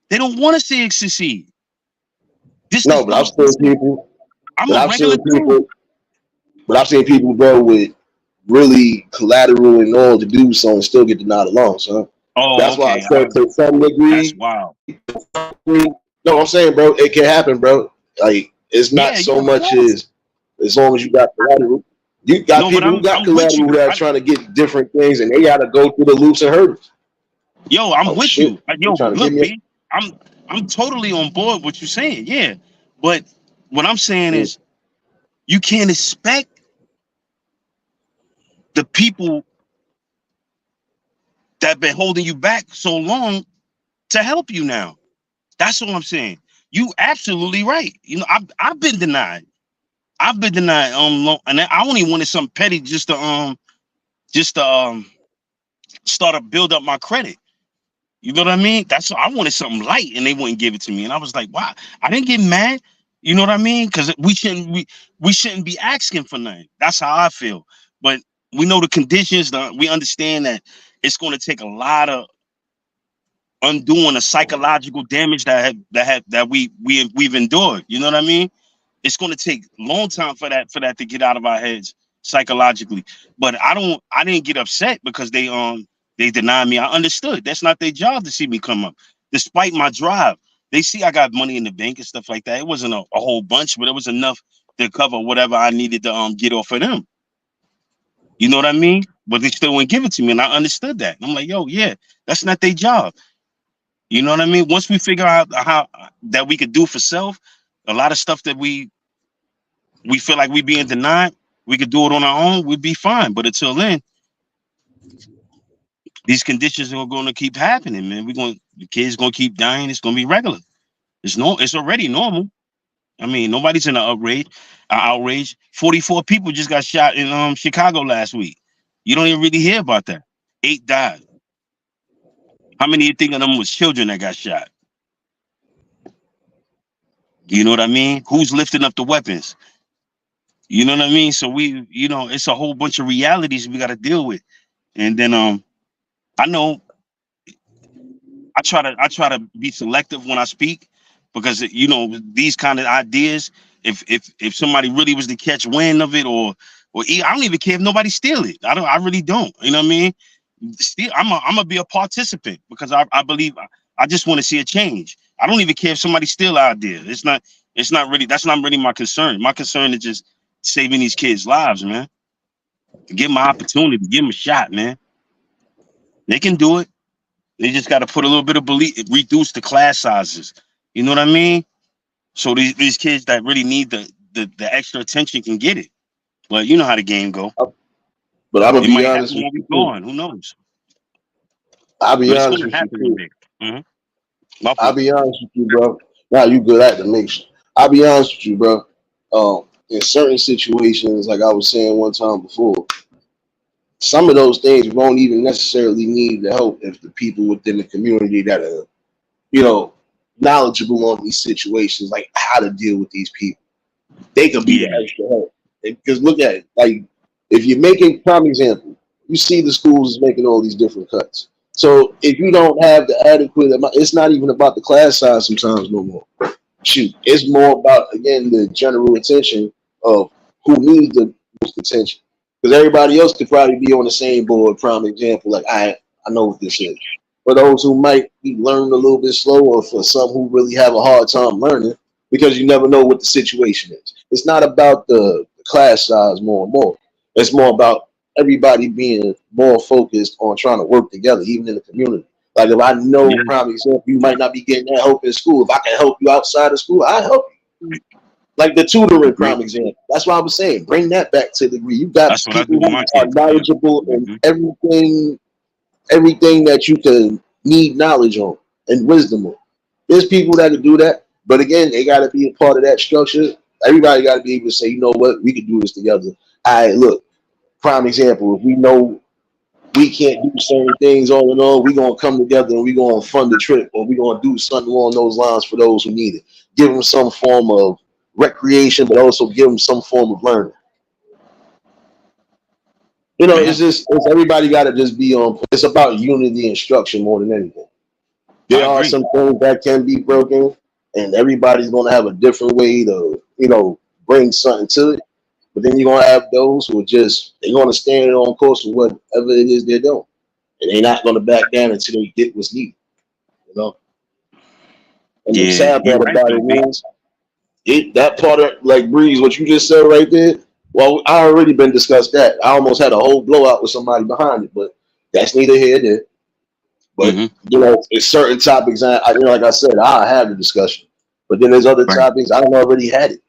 they don't want to see it succeed. This No, is but I've no. seen people, I'm but a I've regular seen dude. people, but I've seen people, bro, with really collateral and all to do so and still get denied a loan, son. Oh, That's why I okay. said to some That's degree, wild. no, I'm saying, bro, it can happen, bro. Like it's not Yeah, yeah, so of much course. as long as you got collateral. You got No, but people who got I'm with collateral you. that are trying to get different things, and they got to go through the loops and hurdles. Yo, I'm Oh with shit, you. they Yo, trying to give look, me B, I'm totally on board with what you're saying. Yeah, but what I'm saying a. is you can't expect the people that been holding you back so long to help you now. That's what I'm saying. You absolutely right. You know, I've been denied. I've been denied and I only wanted something petty just to start to build up my credit. You know what I mean? That's I wanted something light, and they wouldn't give it to me, and I was like, "Wow!" I didn't get mad. You know what I mean? Because we shouldn't be asking for nothing. That's how I feel. But we know the conditions. We understand that it's going to take a lot of undoing the psychological damage we've endured. You know what I mean? It's going to take a long time for that to get out of our heads psychologically. But I didn't get upset because they denied me. I understood that's not their job to see me come up, despite my drive. They see I got money in the bank and stuff like that. It wasn't a whole bunch, but it was enough to cover whatever I needed to get off of them. You know what I mean? But they still wouldn't give it to me, and I understood that. And I'm like, yo, yeah, that's not their job. You know what I mean? Once we figure out how that we could do for self, a lot of stuff that we feel like we being denied, we could do it on our own, we'd be fine. But until then, these conditions are going to keep happening, man. The kids going to keep dying. It's going to be regular. It's already normal. I mean, nobody's in an outrage. 44 people just got shot in Chicago last week. You don't even really hear about that. 8 died. How many you think of them was children that got shot? You know what I mean? Who's lifting up the weapons? You know what I mean? So it's a whole bunch of realities we got to deal with. And then I know I try to be selective when I speak because these kind of ideas. If somebody really was to catch wind of it I don't even care if nobody steal it. I really don't. You know what I mean? Still, I'm gonna be a participant because I believe I just want to see a change. I don't even care if somebody steal an idea. It's not really that's not really my concern. My concern is just saving these kids' lives, man. Give them an opportunity, give them a shot, man. They can do it. They just got to put a little bit of belief, reduce the class sizes. You know what I mean? So these kids that really need the extra attention can get it. But you know how the game go. But I'm gonna It be might honest happen with when we you too. gone. Who knows? I'll be But it's honest going to with you happen one too. day. My I'll fault. be honest with you, bro. Now you good at the mix. I'll be honest with you, bro. In certain situations, like I was saying one time before, some of those things won't even necessarily need the help if the people within the community that are, you know, knowledgeable on these situations, like how to deal with these people, they could be the Yeah, extra help. Because look at it, like if you're making prime example, you see the schools is making all these different cuts. So if you don't have the adequate amount, it's not even about the class size sometimes no more. Shoot, it's more about again the general attention of who needs the most attention. Because everybody else could probably be on the same board. Prime example, like I know what this is. For those who might be learning a little bit slower, for some who really have a hard time learning, because you never know what the situation is. It's not about the class size more and more. It's more about everybody being more focused on trying to work together, even in the community. Like if I know, yeah. prime example, you might not be getting that help in school. If I can help you outside of school, I help you. Like the tutoring Agree. prime example. That's what I was saying. Bring that back to the degree. You got That's what I people do with who my are kids. Yeah. knowledgeable in Hmm. everything that you can need knowledge on and wisdom on. There's people that can do that, but again, they got to be a part of that structure. Everybody got to be able to say, you know what, we can do this together. All right, look, prime example. If we know we can't do certain things all in all, we're gonna come together and we're gonna fund the trip or we're gonna do something along those lines for those who need it. Give them some form of recreation, but also give them some form of learning. Yeah, It's everybody got to just be on. It's about unity and structure more than anything. I There are agree. some things that can be broken, and everybody's gonna have a different way to, bring something to it. But then you're gonna have those who are just they're gonna stand on course with whatever it is they're doing, and they're not gonna back down until they get what's needed. You know. And the Yeah, sad you're part right about though, B. it is, that part of like Breeze, what you just said right there. Well, I already been discussed that. I almost had a whole blowout with somebody behind it, but that's neither here nor there. But Mm-hmm. it's certain topics. Like I said, I had the discussion, but then there's other Right. topics I already had it.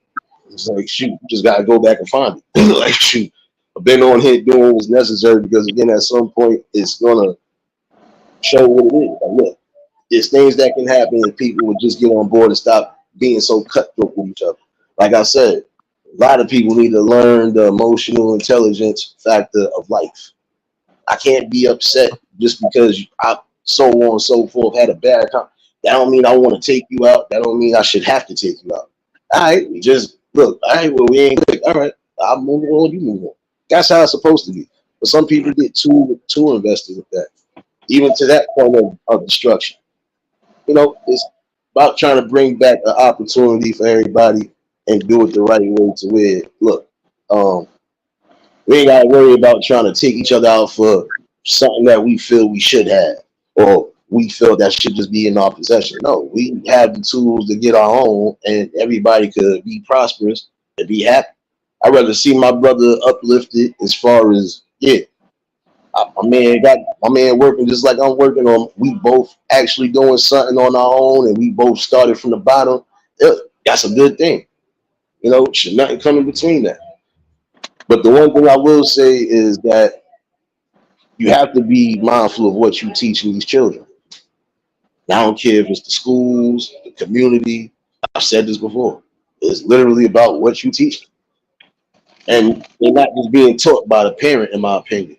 It's like shoot, you just gotta go back and find it. Like shoot, I've been on here doing what's necessary because again, at some point, it's gonna show what it is. Like, look, there's things that can happen if people would just get on board and stop being so cutthroat with each other. Like I said, a lot of people need to learn the emotional intelligence factor of life. I can't be upset just because I so on and so forth had a bad time. That don't mean I want to take you out. That don't mean I should have to take you out. All right, we just look. All right, well we ain't click. All right, I'll move on. You move on. That's how it's supposed to be. But some people get too invested with that, even to that point of destruction. It's about trying to bring back an opportunity for everybody and do it the right way to where look, um, we ain't gotta worry about trying to take each other out for something that we feel we should have or we feel that should just be in our possession. No, we have the tools to get our own and everybody could be prosperous and be happy. I'd rather see my brother uplifted as far as my man working just like I'm working on. We both actually doing something on our own, and we both started from the bottom. That's a good thing. Should nothing come in between that. But the one thing I will say is that you have to be mindful of what you teaching these children. I don't care if it's the schools, the community. I've said this before. It's literally about what you teach them, and they're not just being taught by the parent, in my opinion.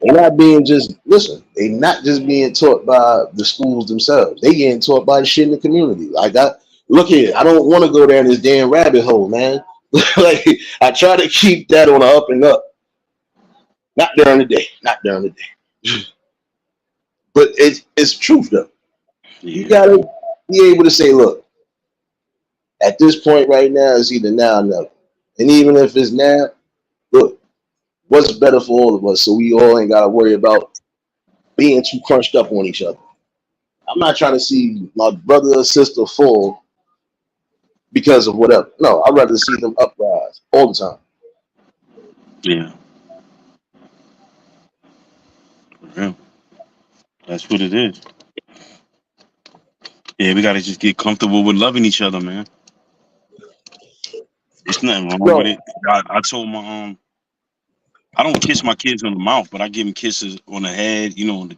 They're not being just listen. They're not just being taught by the schools themselves. They getting taught by the shit in the community. Like I look here, I don't want to go down this damn rabbit hole, man. Like I try to keep that on the up and up. Not during the day. Not during the day. But it's truth though. You Yeah. gotta be able to say, look, at this point right now, it's either now or never. And even if it's now, look, what's better for all of us so we all ain't gotta worry about being too crunched up on each other. I'm not trying to see my brother or sister fall because of whatever. No, I'd rather see them uprise all the time. Yeah. For real. That's what it is. Yeah, we gotta just get comfortable with loving each other, man. It's nothing wrong with No, it. I told my I don't kiss my kids on the mouth, but I give them kisses on the head, on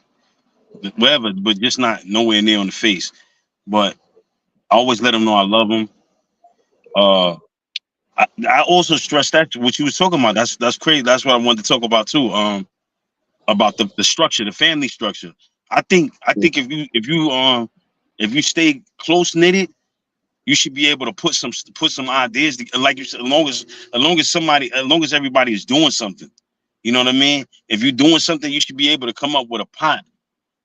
wherever, but just not nowhere near on the face. But I always let them know I love them. Uh, I also stress that what you was talking about. That's crazy. That's what I wanted to talk about too. About the structure, the family structure. I think if you stay close knitted, you should be able to put some ideas like you said, as long as everybody is doing something. You know what I mean? If you're doing something, you should be able to come up with a pot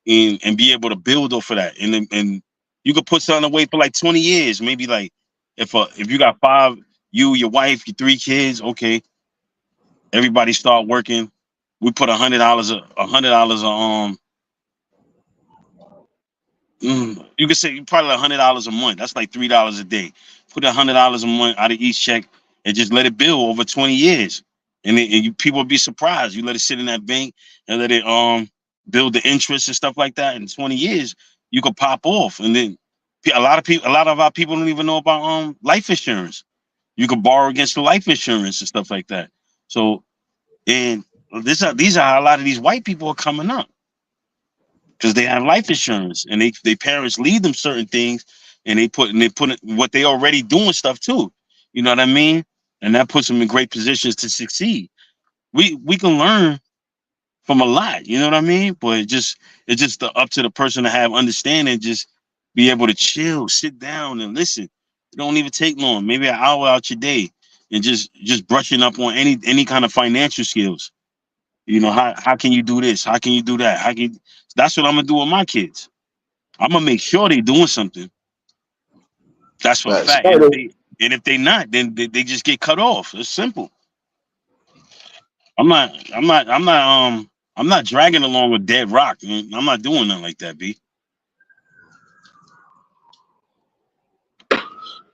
and be able to build off of that. And you could put something away for like 20 years. Maybe like if you got five, you, your wife, your three kids, okay, everybody start working. We put you could say probably $100 a month. That's like $3 a day. Put $100 a month out of each check and just let it build over 20 years. And people will be surprised. You let it sit in that bank and let it build the interest and stuff like that. In 20 years, you could pop off. And then a lot of our people don't even know about life insurance. You could borrow against the life insurance and stuff like that. So and these are how a lot of these white people are coming up because they have life insurance and they parents leave them certain things and they put what they already doing stuff too. You know what I mean? And that puts them in great positions to succeed. We can learn from a lot, you know what I mean? But it's just up to the person to have understanding, just be able to chill, sit down and listen. It don't even take long, maybe an hour out your day and just brushing up on any kind of financial skills. You know, how can you do this? How can you do that? How can you... That's what I'm gonna do with my kids. I'm gonna make sure they doing something. That's for a Right. fact. And if they not, then they just get cut off. It's simple. I'm not dragging along a dead rock. I'm not doing nothing like that, B.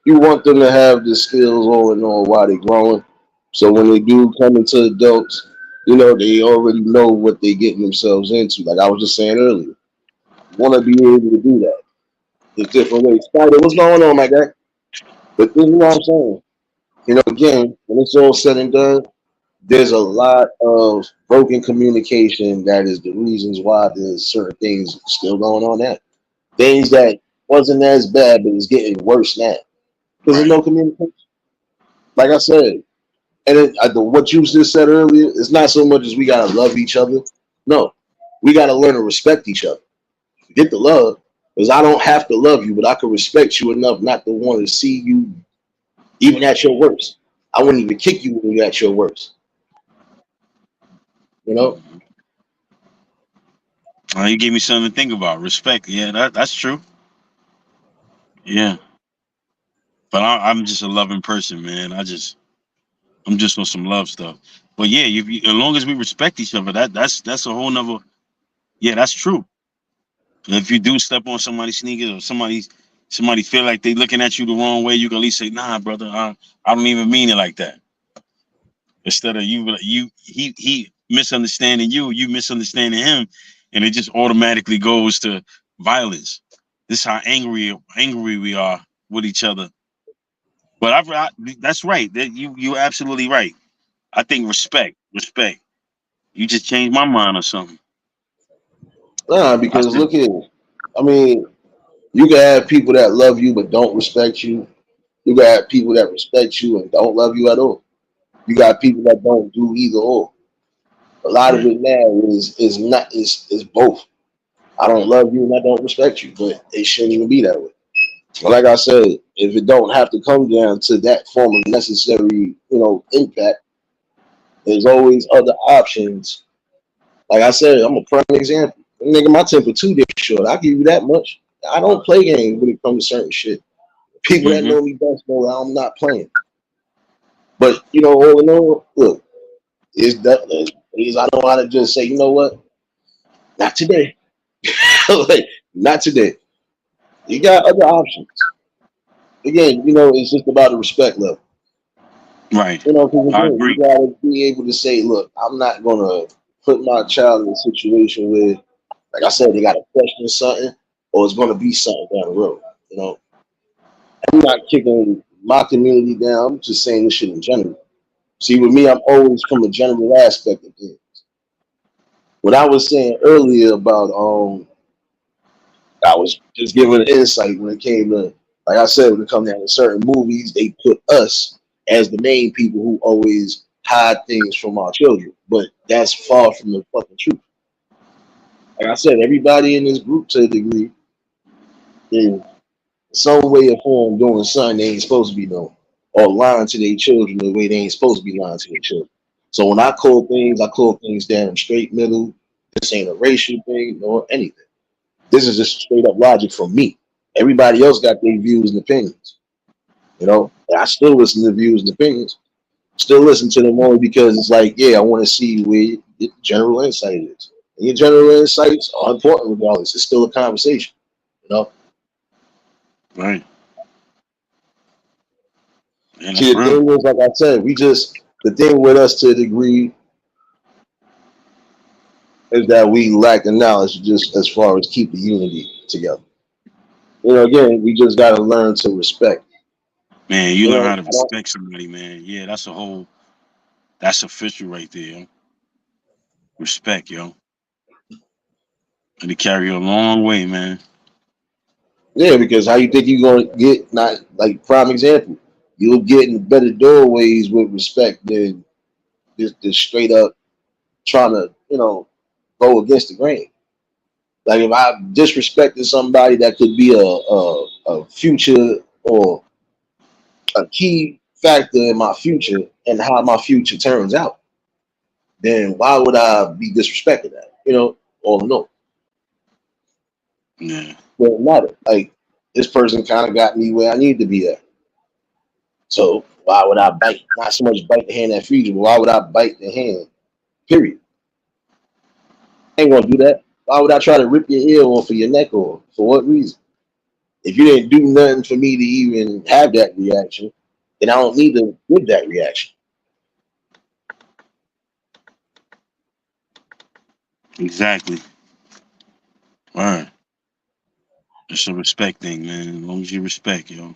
You want them to have the skills all in all while they're growing. So when they do come into adults, they already know what they're getting themselves into. Like I was just saying earlier, you want to be able to do that. There's different ways. Spider, what's going on, my guy? But this is what I'm saying. Again, when it's all said and done, there's a lot of broken communication that is the reasons why there's certain things still going on now. Things that wasn't as bad, but it's getting worse now. Because there's Right. no communication. Like I said, and what you just said earlier, it's not so much as we gotta love each other. No, we gotta learn to respect each other. Get the love, because I don't have to love you, but I can respect you enough not to want to see you even at your worst. I wouldn't even kick you when you're at your worst. You know, Mhm. You gave me something to think about. Respect. Yeah, that's true. Yeah. But I'm just a loving person, man. I'm just on some love stuff. But yeah, as long as we respect each other, that's a whole nother. Yeah, that's true. If you do step on somebody's sneakers or somebody feel like they looking at you the wrong way, you can at least say, "Nah, brother, I don't even mean it like that." Instead of he misunderstanding you misunderstanding him, and it just automatically goes to violence. This is how angry we are with each other. But that's right. That you absolutely right. I think respect. You just changed my mind or something. nah, I because said, look here. I mean, you can have people that love you but don't respect you. You can have people that respect you and don't love you at all. You got people that don't do either or. A lot of right. it now is not is both. I don't love you and I don't respect you, but it shouldn't even be that way. Like I said, if it don't have to come down to that form of necessary, impact, there's always other options. Like I said, I'm a prime example. Nigga, my temper too damn short. I give you that much. I don't play games when it comes to certain shit. People that Mm-hmm. know me best know that I'm not playing. But all in all, look, it's that is I know how to just say, you know what? Not today. Like, not today. You got other options. Again, it's just about the respect level. Right. Because I again, you agree. gotta be able to say, look, I'm not gonna put my child in a situation where, like I said, they gotta question something or it's gonna be something down the road. You know, I'm not kicking my community down. I'm just saying this shit in general. See, with me, I'm always from a general aspect of things. What I was saying earlier about I was just giving an insight when it came to, like I said, when it comes down to certain movies, they put us as the main people who always hide things from our children. But that's far from the fucking truth. Like I said, everybody in this group to a degree is some way or form doing something they ain't supposed to be doing. Or lying to their children the way they ain't supposed to be lying to their children. So when I call things down straight middle. This ain't a racial thing nor anything. This is just straight up logic from me. Everybody else got their views and opinions. And I still listen to views and opinions. Still listen to them only because it's like, yeah, I want to see where your general insight is. And your general insights are important regardless. It's still a conversation. You know. Right. And that's See, the real. thing is, like I said, the thing with us to a degree is that we lack the knowledge just as far as keep the unity together. Again, we just got to learn to respect. Man, you learn how to I don't. respect somebody, man. Yeah, that's official right there, yo. Respect, yo. And it carry you a long way, man. Yeah, because how you think you gonna get not like prime example, you'll get in better doorways with respect than just straight up trying to go against the grain. Like if I disrespected somebody that could be a future or a key factor in my future and how my future turns out. then why would I be disrespecting that? You know, all in all. Yeah. Doesn't matter. Like this person kind of got me where I need to be at. So why would I bite? Not so much bite the hand that feeds you, but why would I bite the hand? Period. I ain't gonna do that. Why would I try to rip your ear off or your neck off? For what reason? If you didn't do nothing for me to even have that reaction, then I don't need to give that reaction. Exactly. All right. It's a respect thing, man. As long as you respect, yo.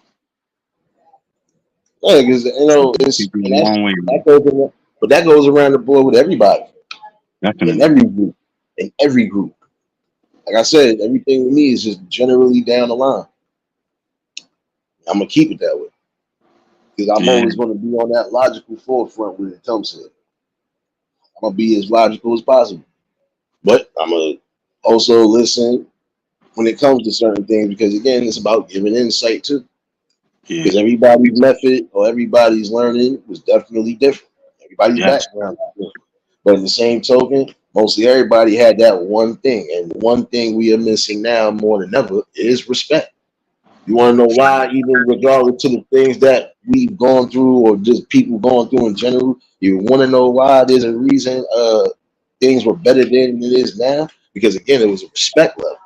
Yeah, because it's It goes and a long way, that man. goes around, but that goes around the board with everybody in Definitely. every group. In every group, like I said, everything with me is just generally down the line. I'm gonna keep it that way because I'm Yeah. always going to be on that logical forefront when it comes to it. I'm gonna be as logical as possible, but I'm gonna also listen when it comes to certain things because again, it's about giving insight too. Yeah. Because everybody's method or everybody's learning was definitely different. Everybody's Yes. background is different. But in the same token, mostly everybody had that one thing. And one thing we are missing now more than ever is respect. You want to know why, even regardless to the things that we've gone through or just people going through in general, you want to know why there's a reason things were better than it is now? Because again, it was a respect level.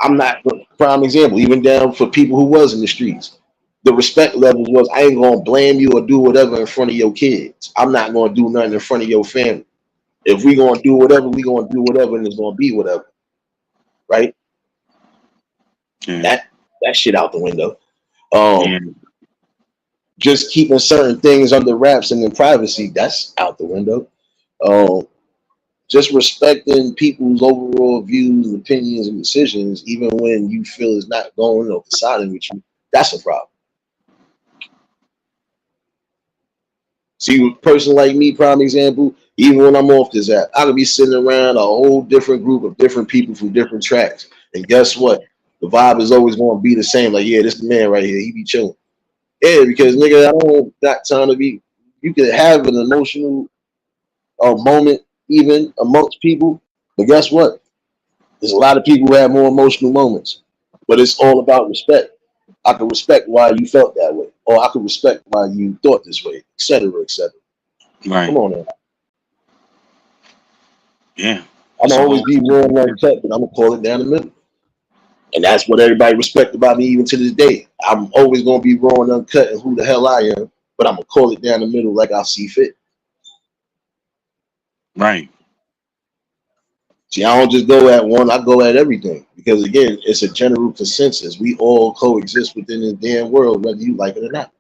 I'm not prime example, even down for people who was in the streets. The respect levels was I ain't gonna blame you or do whatever in front of your kids. I'm not gonna do nothing in front of your family. If we gonna do whatever, we gonna do whatever and it's gonna be whatever. Right? Yeah. That shit out the window. Yeah. Just keeping certain things under wraps and in privacy, that's out the window. Um, just respecting people's overall views and opinions and decisions, even when you feel it's not going or deciding with you, that's a problem. See, a person like me, prime example, even when I'm off this app, I could be sitting around a whole different group of different people from different tracks. And guess what? The vibe is always going to be the same. Like, yeah, this the man right here. He be chilling. Yeah, because nigga, I don't got time to be. You can have an emotional moment even amongst people, but guess what? There's a lot of people who have more emotional moments. But it's all about respect. I can respect why you felt that way, or I can respect why you thought this way, etc., etc. Come Right. on, man. Yeah. I'm It's gonna a always whole. be real and uncut, but I'm gonna call it down the middle. And that's what everybody respect about me even to this day. I'm always gonna be raw and uncut and who the hell I am, but I'm gonna call it down the middle like I see fit. Right. See, I don't just go at one, I go at everything. Because again, it's a general consensus. We all coexist within this damn world, whether you like it or not.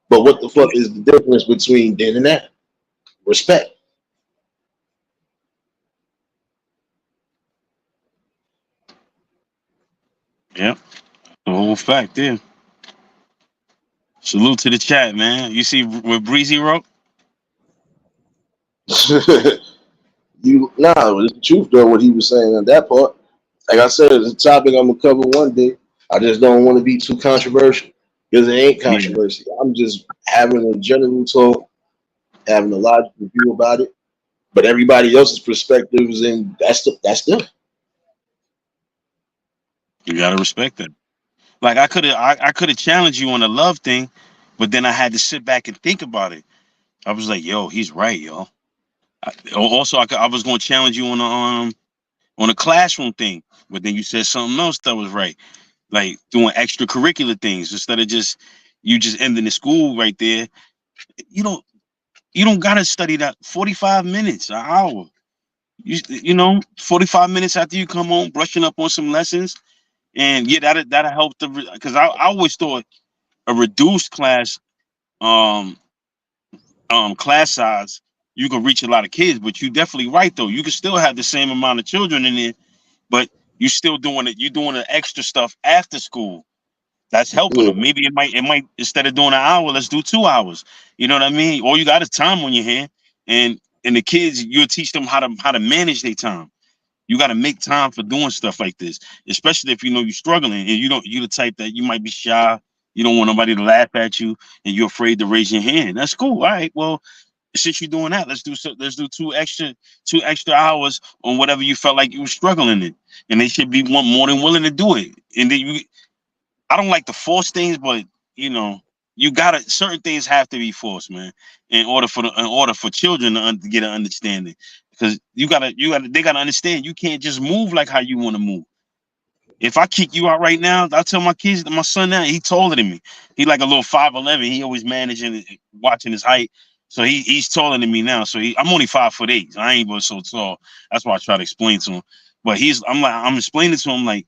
But what the fuck is the difference between then and that? Respect. Yep. The whole fact. Yeah. Salute to the chat, man. You see what Breezy wrote? You nah, it's the truth though, what he was saying on that part. Like I said, it's a topic I'm gonna cover one day. I just don't want to be too controversial because it ain't Yeah. controversy. I'm just having a general talk, having a logical view about it. But everybody else's perspectives and that's them. You gotta respect that. Like I could have challenged you on the love thing, but then I had to sit back and think about it. I was like, yo, he's right, yo. Also, I was going to challenge you on a classroom thing, but then you said something else that was right, like doing extracurricular things instead of just you just ending the school right there. You don't you don't gotta study that 45 minutes, an hour. You know 45 minutes after you come home, brushing up on some lessons, and yeah, that'll help the because I always thought a reduced um class size you can reach a lot of kids, but you definitely right though. You can still have the same amount of children in there, but you still doing it. You're doing the extra stuff after school. That's helping Yeah, them. Maybe it might instead of doing an hour, let's do 2 hours. You know what I mean? All you got is time on your hand, and the kids you'll teach them how to manage their time. You got to make time for doing stuff like this, especially if you know you're struggling and you don't. You the type that you might be shy. You don't want nobody to laugh at you, and you're afraid to raise your hand. That's cool. All right. Well, since you're doing that, let's do two extra hours on whatever you felt like you were struggling in, and they should be more than willing to do it. And then I don't like to force things, but you know, you gotta certain things have to be forced, man, in order for children to get an understanding, because they gotta understand you can't just move like how you want to move. If I kick you out right now, I tell my kids, my son now, he taller than me. He like a little 5'11". He always managing, watching his height. So he's taller than me now. So I'm only 5'8". So I ain't but so tall. That's why I try to explain to him. But I'm explaining to him like,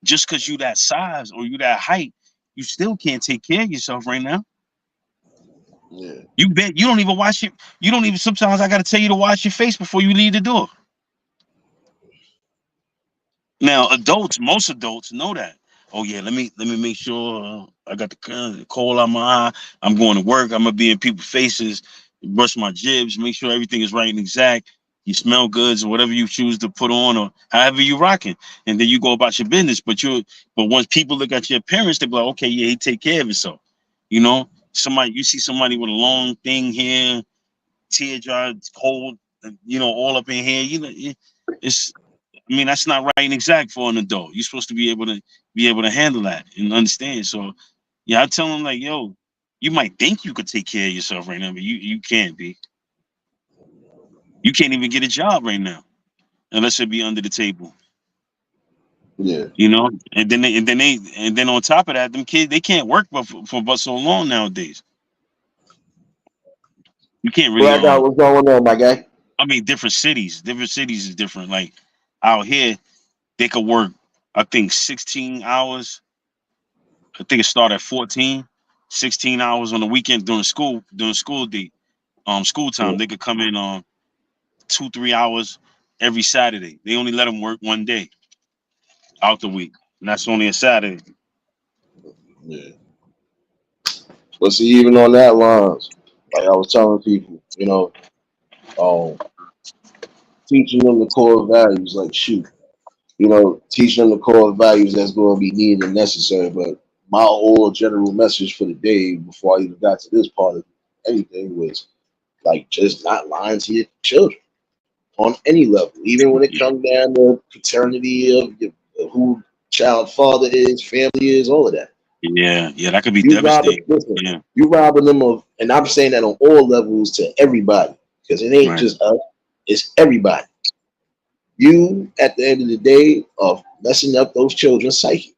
just because you that size or you that height, you still can't take care of yourself right now. Yeah. You don't even wash it. You don't even. Sometimes I got to tell you to wash your face before you leave the door. Now, most adults know that. Oh yeah, let me make sure I got the coal out my eye. I'm going to work. I'm gonna be in people's faces. Brush my jibs. Make sure everything is right and exact. You smell goods or whatever you choose to put on or however you rocking, and then you go about your business. But once people look at your appearance, they be like, okay, yeah, he take care of himself. You know, you see somebody with a long thing here, tear dry, cold, all up in here. It's I mean, that's not right and exact for an adult. You're supposed to be able to handle that and understand. So, yeah, I tell them like, yo, you might think you could take care of yourself right now, but you can't be. You can't even get a job right now unless it be under the table. Yeah. And then on top of that, them kids they can't work for but so long nowadays. You can't really Black out, what's going on, my guy? I mean, different cities is different. Like out here, they could work, I think 16 hours. I think it started at 14, 16 hours on the weekend during school day, school Yeah. time. They could come in on 2, 3 hours every Saturday. They only let them work one day out the week, and that's only a Saturday. Yeah. But see, even on that lines, like I was telling people, um, teaching them the core values, like shoot, teaching them the core values that's going to be needed and necessary. But my whole general message for the day, before I even got to this part of anything, was like just not lying to your children on any level, even when it Yeah, comes down to paternity of who child father is, family is, all of that. yeah, that could be You robbing, devastating. listen, Yeah, you robbing them of, and I'm saying that on all levels to everybody, because it ain't right, just us, it's everybody. You, at the end of the day, are messing up those children's psyche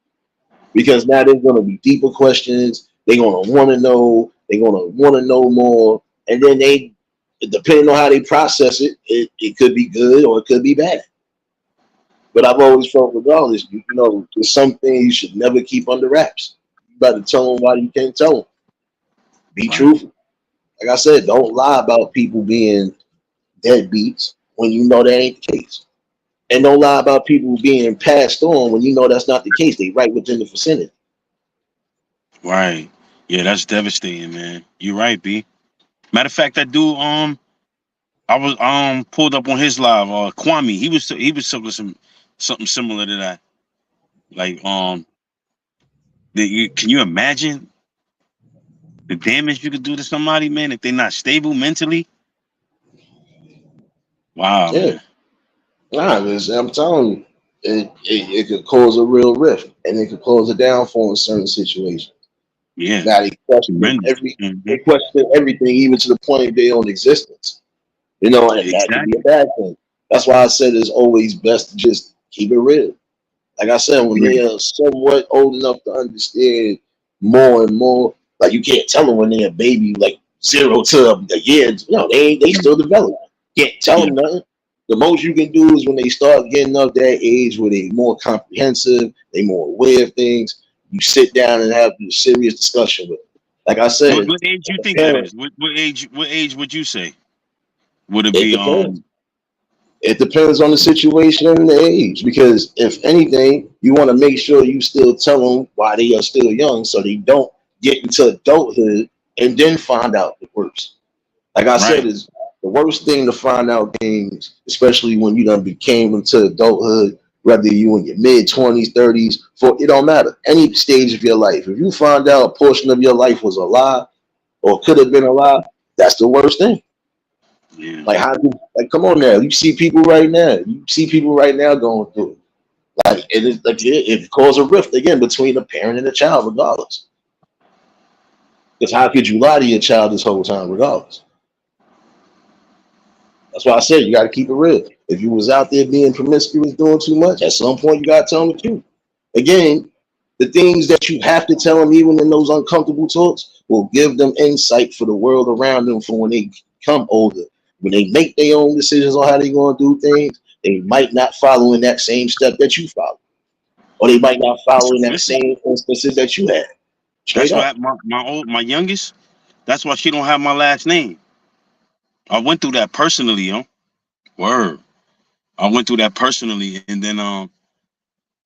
because now there's going to be deeper questions. They're going to want to know. They're going to want to know more, and then depending on how they process it, it could be good or it could be bad. But I've always felt, regardless, there's some things you should never keep under wraps. You better tell them why you can't tell them. Be right, truthful. Like I said, don't lie about people being deadbeats when you know that ain't the case. And don't lie about people being passed on when you know that's not the case. They right within the vicinity. right. Yeah, that's devastating, man. You're right, B. Matter of fact, that dude, I was pulled up on his live. Kwame, he was something similar to that. Like can you imagine the damage you could do to somebody, man, if they're not stable mentally? Wow, Yeah. man. Nah, I'm telling you, it could cause a real rift and it could cause a downfall in certain situations. Yeah, Now tremendous. they question everything, even to the point of their own existence. And that could be a Exactly. bad thing. That's why I said it's always best to just keep it real. Like I said, when Yeah, they are somewhat old enough to understand more and more, like you can't tell them when they're a baby, like 0 to a year. They yeah, still develop. Can't tell yeah, them nothing. The most you can do is when they start getting up that age where they more comprehensive, they more aware of things. You sit down and have a serious discussion with them. Like I What said, what age as you a think that parent, is? What age would you say? Would it it be depends. It depends on the situation and the age. Because if anything, you want to make sure you still tell them why they are still young, so they don't get into adulthood and then find out the worst. Like I said, right? is the worst thing to find out things, especially when you done became into adulthood. whether you in your mid-20s, 30s, it don't matter. Any stage of your life. If you find out a portion of your life was a lie or could have been a lie, that's the worst thing. Yeah. Like come on now. You see people right now. You see people right now going through it. Like it is like it causes a rift again between the parent and the child, regardless. Because how could you lie to your child this whole time, regardless? That's why I said you got to keep it real. If you was out there being promiscuous, doing too much, at some point you got to tell them the truth. Again, the things that you have to tell them, even in those uncomfortable talks, will give them insight for the world around them for when they become older. When they make their own decisions on how they're going to do things, they might not follow in that same step that you follow, or they might not follow in that Listen, same instances that you had. Straight that's up. what my youngest. That's why she don't have my last name. I went through that personally, Word. I went through that personally, and then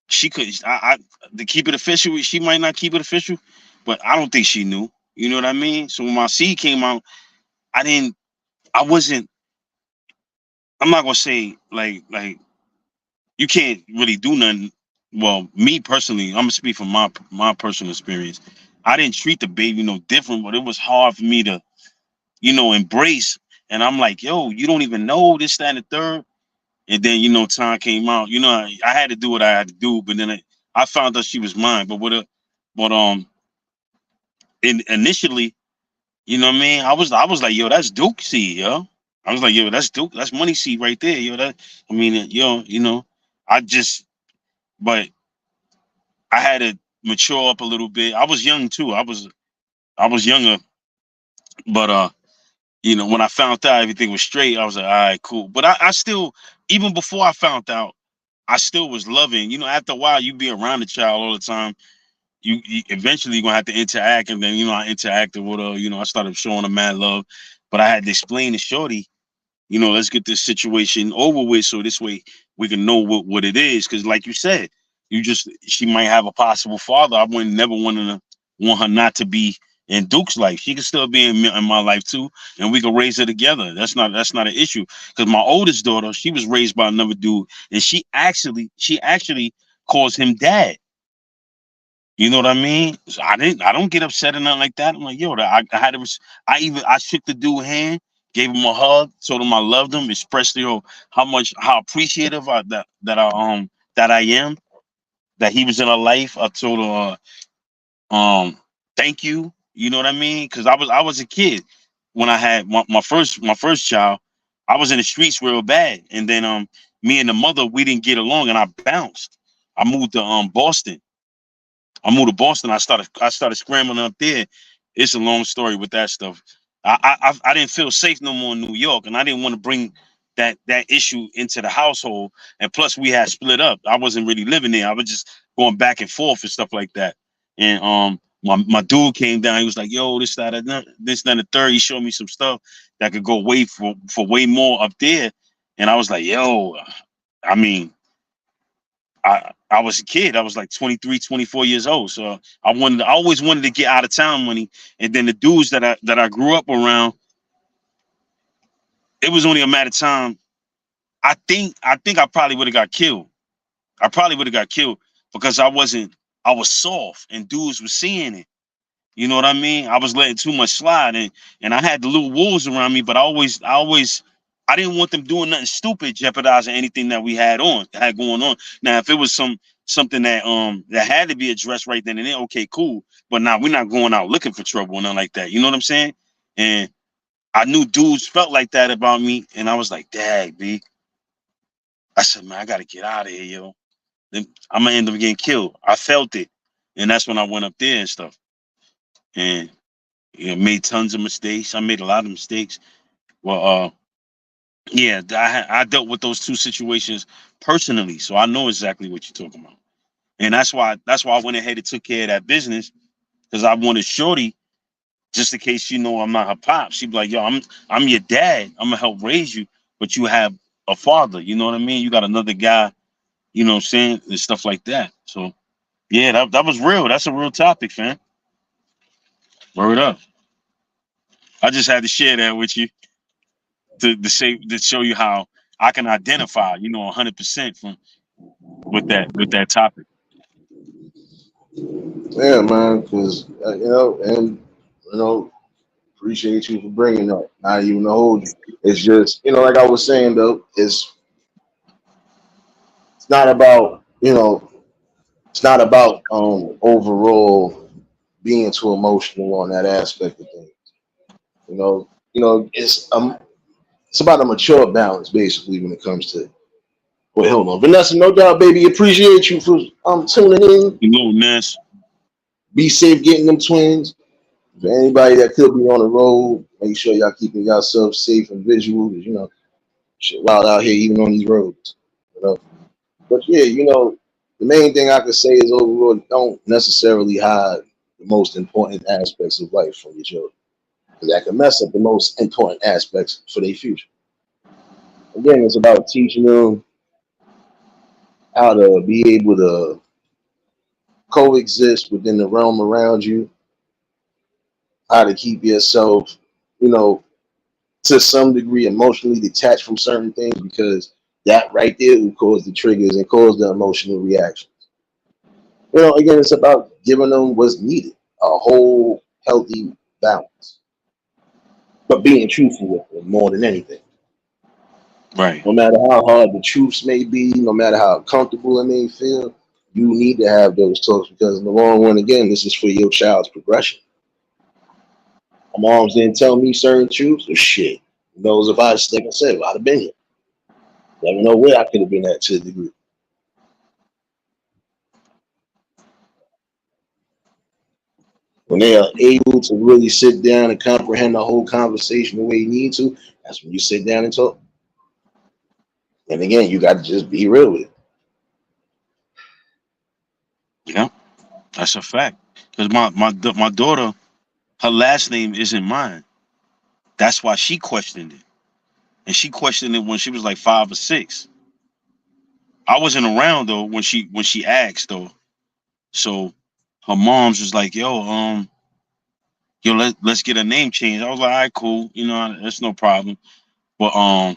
she could. I to keep it official. She might not keep it official, but I don't think she knew. You know what I mean? So when my seed came out, I didn't. I wasn't. I'm not gonna say like you can't really do nothing. Well, me personally, I'm gonna speak from my personal experience. I didn't treat the baby no different, but it was hard for me to, embrace. And I'm like, yo, you don't even know this, that, and the third. And then, time came out. I had to do what I had to do, but then I found out she was mine. But initially, you know what I mean? I was like, yo, that's Duke seed, yo. I was like, yo, that's Duke, that's money seed right there, yo. I mean, I just, but I had to mature up a little bit. I was young too. I was younger, but when I found out everything was straight, I was like, all right, cool. But I still, even before I found out, I still was loving. After a while, you be around the child all the time. You eventually gonna have to interact, and then I interacted with her. I started showing her mad love, but I had to explain to Shorty, let's get this situation over with, so this way we can know what it is. Because, like you said, she might have a possible father. I wouldn't never want her not to be in Duke's life. She can still be in my life too, and we can raise her together. That's not an issue. Because my oldest daughter, she was raised by another dude, and she actually calls him dad. You know what I mean? So I don't get upset or nothing like that. I'm like, yo, I shook the dude hand, gave him a hug, told him I loved him, expressed how appreciative that I am, that he was in her life. I told her thank you. You know what I mean? Because I was a kid when I had my first child. I was in the streets real bad, and then me and the mother, we didn't get along, and I bounced. I moved to Boston. I started scrambling up there. It's a long story with that stuff. I didn't feel safe no more in New York, and I didn't want to bring that issue into the household. And plus, we had split up. I wasn't really living there. I was just going back and forth and stuff like that. And my dude came down. He was like, "Yo, this, that, and this, that, and the third." He showed me some stuff that could go way for way more up there. And I was like, "Yo, I mean." I was a kid. I was like 23, 24 years old. So I always wanted to get out of town money. And then the dudes that I grew up around, it was only a matter of time. I think I probably would have got killed. I probably would have got killed because I was soft and dudes were seeing it. You know what I mean? I was letting too much slide, and I had the little wolves around me, but I didn't want them doing nothing stupid, jeopardizing anything that we had going on. Now, if it was something that had to be addressed right then and there, okay, cool. But now we're not going out looking for trouble or nothing like that. You know what I'm saying? And I knew dudes felt like that about me, and I was like, "Dang, B." I said, "Man, I gotta get out of here, yo. Then I'm gonna end up getting killed." I felt it, and that's when I went up there and stuff. And made tons of mistakes. I made a lot of mistakes. Well, yeah, I dealt with those two situations personally, so I know exactly what you're talking about. And that's why I went ahead and took care of that business, because I wanted Shorty, just in case I'm not her pop. She'd be like, "Yo, I'm your dad. I'm gonna help raise you, but you have a father. You know what I mean? You got another guy. You know what I'm saying, and stuff like that." So yeah, that was real. That's a real topic, fam. Word up. I just had to share that with you to show you how I can identify, 100% from with that topic. Yeah, man, because and you know, appreciate you for bringing that. Not even to hold you. It's just, like I was saying though, it's not about, it's not about overall being too emotional on that aspect of things. It's about a mature balance basically when it comes to. Well, hold on, Vanessa, no doubt, baby. Appreciate you for tuning in. You know, Ness. Be safe getting them twins. For anybody that could be on the road, make sure y'all keeping yourself safe and visual. 'Cause, shit wild out here, even on these roads. You know. But yeah, the main thing I could say is overall, don't necessarily hide the most important aspects of life from your children. 'Cause that can mess up the most important aspects for their future. Again, it's about teaching them how to be able to coexist within the realm around you, how to keep yourself, you know, to some degree emotionally detached from certain things because that right there will cause the triggers and cause the emotional reaction. Again, it's about giving them what's needed, a whole healthy balance, but being truthful with them more than anything. Right. No matter how hard the truths may be, no matter how comfortable it may feel, you need to have those talks because in the long run, again, this is for your child's progression. My moms didn't tell me certain truths, or shit. Who knows if I, like I said, if I'd have been here. Never know where I could have been at to a degree. When they are able to really sit down and comprehend the whole conversation the way you need to, that's when you sit down and talk. And again, you got to just be real with it. Yeah, that's a fact. Because my daughter, her last name isn't mine. That's why she questioned it, and she questioned it when she was like 5 or 6. I wasn't around though when she asked though. So her mom's was like, yo, let's get a name change. I was like, all right, cool. That's no problem. But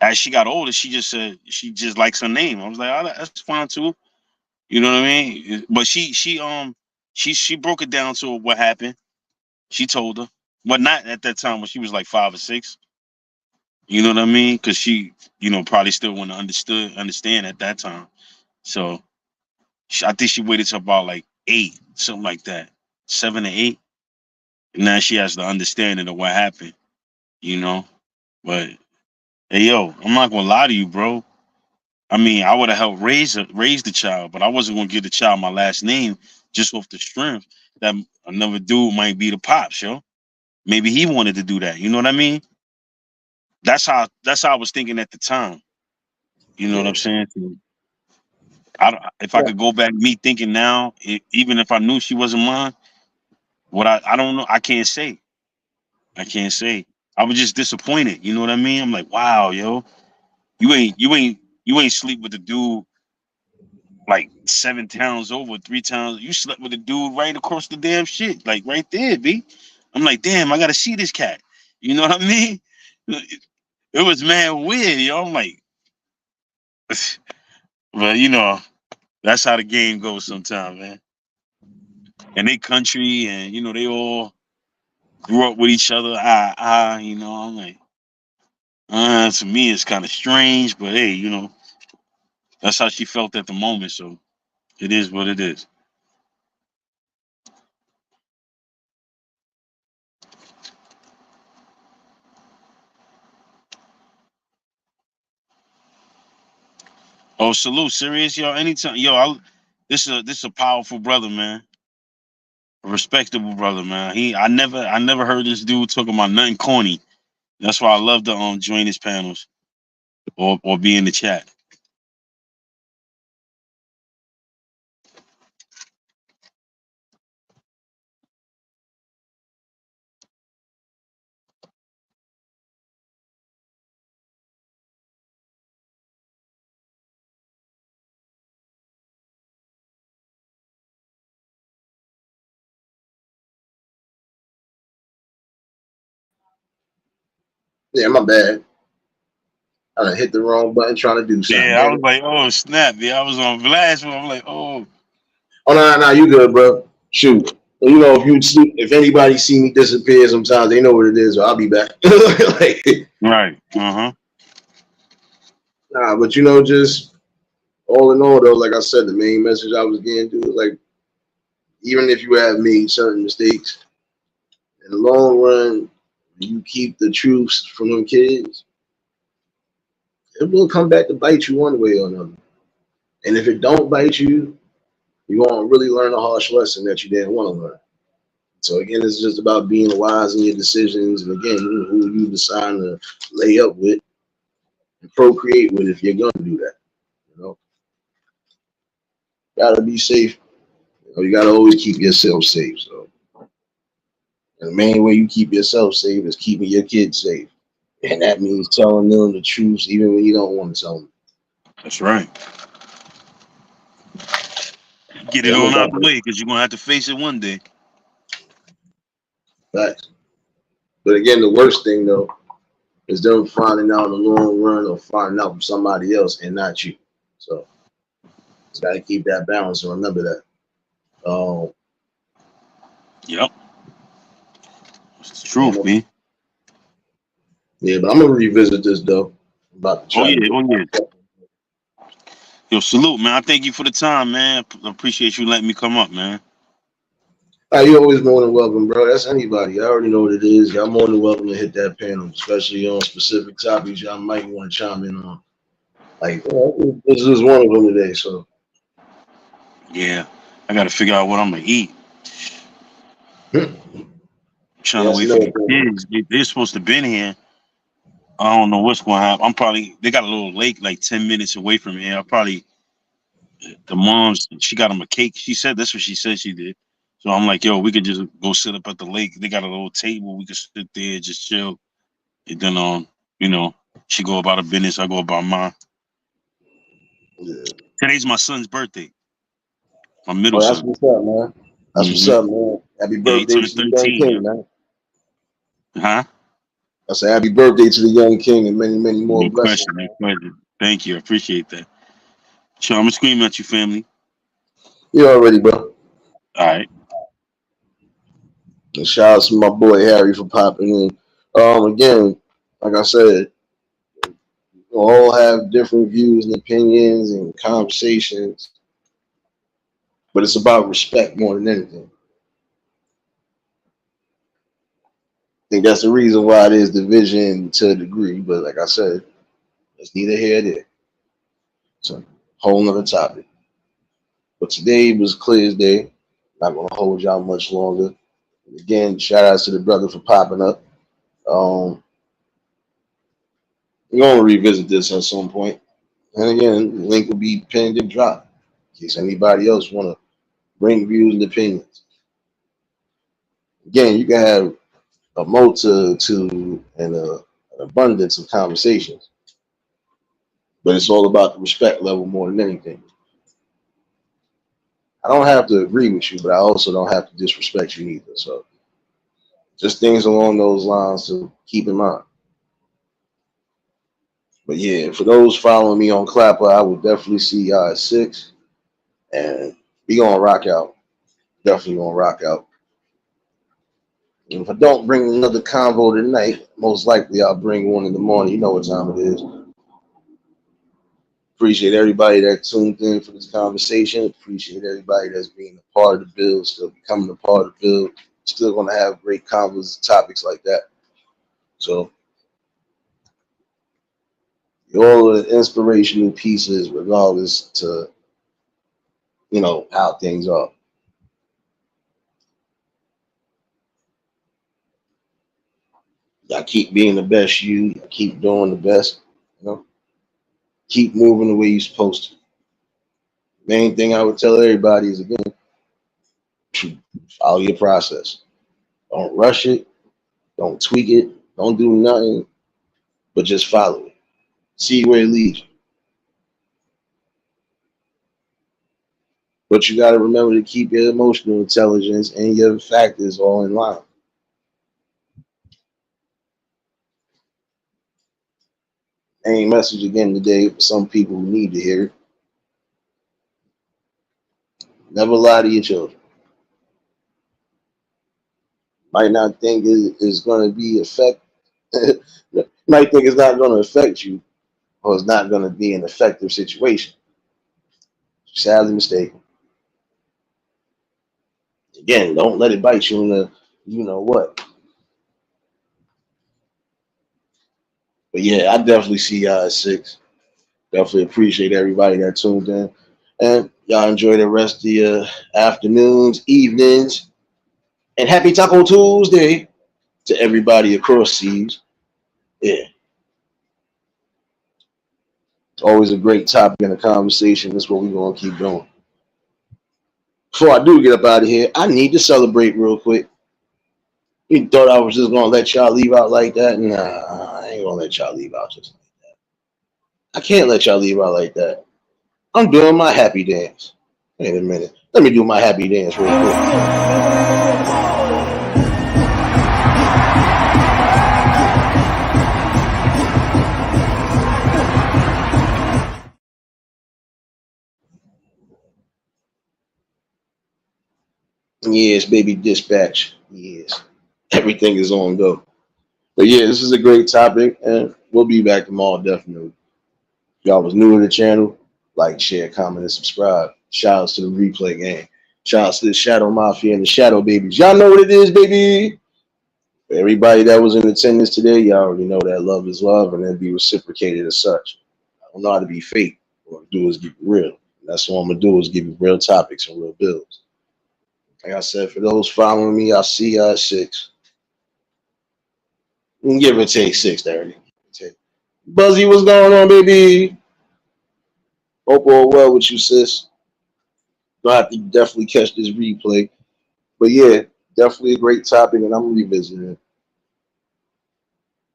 as she got older, she just said she just likes her name. I was like, oh, that's fine too. You know what I mean? But she broke it down to her what happened. She told her, but not at that time when she was like 5 or 6. You know what I mean? Because she, probably still wouldn't understand at that time. So I think she waited till about like 8, something like that, 7 or 8. And now she has the understanding of what happened. You know, but hey, yo, I'm not gonna lie to you, bro. I mean, I would have helped raise the child, but I wasn't gonna give the child my last name just off the strength that another dude might be the pops, yo. Maybe he wanted to do that. You know what I mean? That's how I was thinking at the time. You know what Yeah. I'm saying? If I Yeah. could go back, me thinking now, even if I knew she wasn't mine, what I don't know, I can't say. I can't say. I was just disappointed. You know what I mean? I'm like, wow, yo, you ain't sleep with the dude like 7 towns over, 3 towns. You slept with a dude right across the damn shit, like right there, B. I'm like, damn, I gotta see this cat. You know what I mean? It was mad weird, yo. I'm like, but that's how the game goes sometimes, man. And they country, and they all grew up with each other. I'm like, to me, it's kind of strange, but hey, that's how she felt at the moment. So it is what it is. Oh, salute, serious, yo. Anytime, yo. This is a powerful brother, man. A respectable brother, man. I never heard this dude talking about nothing corny. That's why I love to join his panels or be in the chat. Yeah, my bad. I done hit the wrong button trying to do something, Yeah, I nigga. was like, oh snap, yeah, I was on blast. I'm like, oh, Oh no, you good, bro. Shoot. You know, if anybody see me disappear sometimes, they know what it is, or I'll be back. Like, right, uh-huh. nah, but you know, just all in all though, like I said, the main message I was getting to is like, even if you have made certain mistakes, in the long run, you keep the truths from them kids, it will come back to bite you one way or another. And if it don't bite you, you won't really learn a harsh lesson that you didn't want to learn. So again, it's just about being wise in your decisions, and again, who you decide to lay up with and procreate with if you're going to do that. You know, gotta be safe. You gotta always keep yourself safe. So, and the main way you keep yourself safe is keeping your kids safe, and that means telling them the truth even when you don't want to tell them. That's right. Get it Yeah, I'm on out about the way because you're gonna have to face it one day. that. But again, the worst thing though is them finding out in the long run or finding out from somebody else and not you. So, just gotta keep that balance and remember that. Um, Yep, it's the yeah, truth, man. yeah, but I'm gonna revisit this though. I'm about to Oh try to yeah, get. oh yeah. Yo, salute, man. I thank you for the time, man. I appreciate you letting me come up, man. You always more than welcome, bro. That's anybody. I already know what it is. Y'all more than welcome to hit that panel, especially on specific topics y'all might want to chime in on. Like, this is one of them today. So, Yeah, I got to figure out what I'm gonna eat. yeah, I'm trying to that's wait for another the thing. kids. They're supposed to been here. I don't know what's gonna happen. I'm probably they got a little lake like 10 minutes away from here. I probably the mom's she got them a cake. She said that's what she said she did. So I'm like, yo, we could just go sit up at the lake. They got a little table. We could sit there, just chill. And then you know, she go about her business. I go about mine. Yeah. Today's my son's birthday. My middle Oh, that's son. what's up, man. That's what's Hmm. up, man. Happy Yeah, he birthday turned to the young 13 king, now. man. Huh? I say happy birthday to the young king and many, many more No blessings, question. No man. question. Thank you. I appreciate that. Sure, I'm gonna scream at you, family. You already, bro. All right. And shout out to my boy Harry for popping in. Again, like I said, we all have different views and opinions and conversations, but it's about respect more than anything. I think that's the reason why there's division to a degree, but like I said, it's neither here nor there. It's a whole nother topic. But today was clear as day. Not gonna hold y'all much longer. And again, shout outs to the brother for popping up. Um, we're gonna revisit this at some point. And again, the link will be pinned and dropped in case anybody else wanna bring views and opinions. Again, you can have a multitude and an abundance of conversations, but it's all about the respect level more than anything. I don't have to agree with you, but I also don't have to disrespect you either. So just things along those lines to keep in mind. But yeah, for those following me on Clapper, I would definitely see y'all at 6. And we gonna rock out. Definitely gonna rock out. And if I don't bring another convo tonight, most likely I'll bring one in the morning. You know what time it is. Appreciate everybody that tuned in for this conversation. Appreciate everybody that's being a part of the build, still becoming a part of the build. Still gonna have great convos, topics like that. So all the inspirational pieces, regardless to how things are. Y'all keep being the best you. Y'all keep doing the best. You know, keep moving the way you're supposed to. Main thing I would tell everybody is again, follow your process. Don't rush it. Don't tweak it. Don't do nothing, but just follow it. See where it leads you. But you got to remember to keep your emotional intelligence and your factors all in line. Ain't message again today for some people who need to hear it. Never lie to your children. Might not think it is going to be affect. Might think it's not going to affect you, or it's not going to be an effective situation. Sadly mistaken. Again, don't let it bite you in the you know what. But yeah, I definitely see y'all at 6. Definitely appreciate everybody that tuned in. And y'all enjoy the rest of your afternoons, evenings, and happy Taco Tuesday to everybody across seas. Yeah, always a great topic in a conversation. That's what we're going to keep doing. Before I do get up out of here, I need to celebrate real quick. You thought I was just going to let y'all leave out like that? Nah, I ain't going to let y'all leave out just like that. I can't let y'all leave out like that. I'm doing my happy dance. Wait a minute. Let me do my happy dance real quick. Yes, baby, dispatch. Yes. Everything is on go. But yeah, this is a great topic, and we'll be back tomorrow, definitely. If y'all was new to the channel, like, share, comment, and subscribe. Shout outs to the replay gang. Shout outs to the Shadow Mafia and the Shadow Babies. Y'all know what it is, baby. For everybody that was in attendance today, y'all already know that love is love, and then be reciprocated as such. I don't know how to be fake. What I do is keep it real. And that's what I'm gonna do is give you real topics and real builds. Like I said, for those following me, I'll see y'all at 6. Give or take 6:30. Buzzy, what's going on, baby? Hope all well with you, sis. Gonna have to definitely catch this replay. But yeah, definitely a great topic, and I'm revisiting it.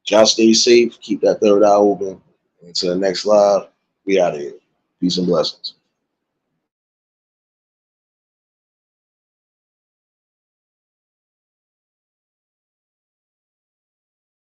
Y'all stay safe. Keep that third eye open. Until the next live, we out of here. Peace and blessings.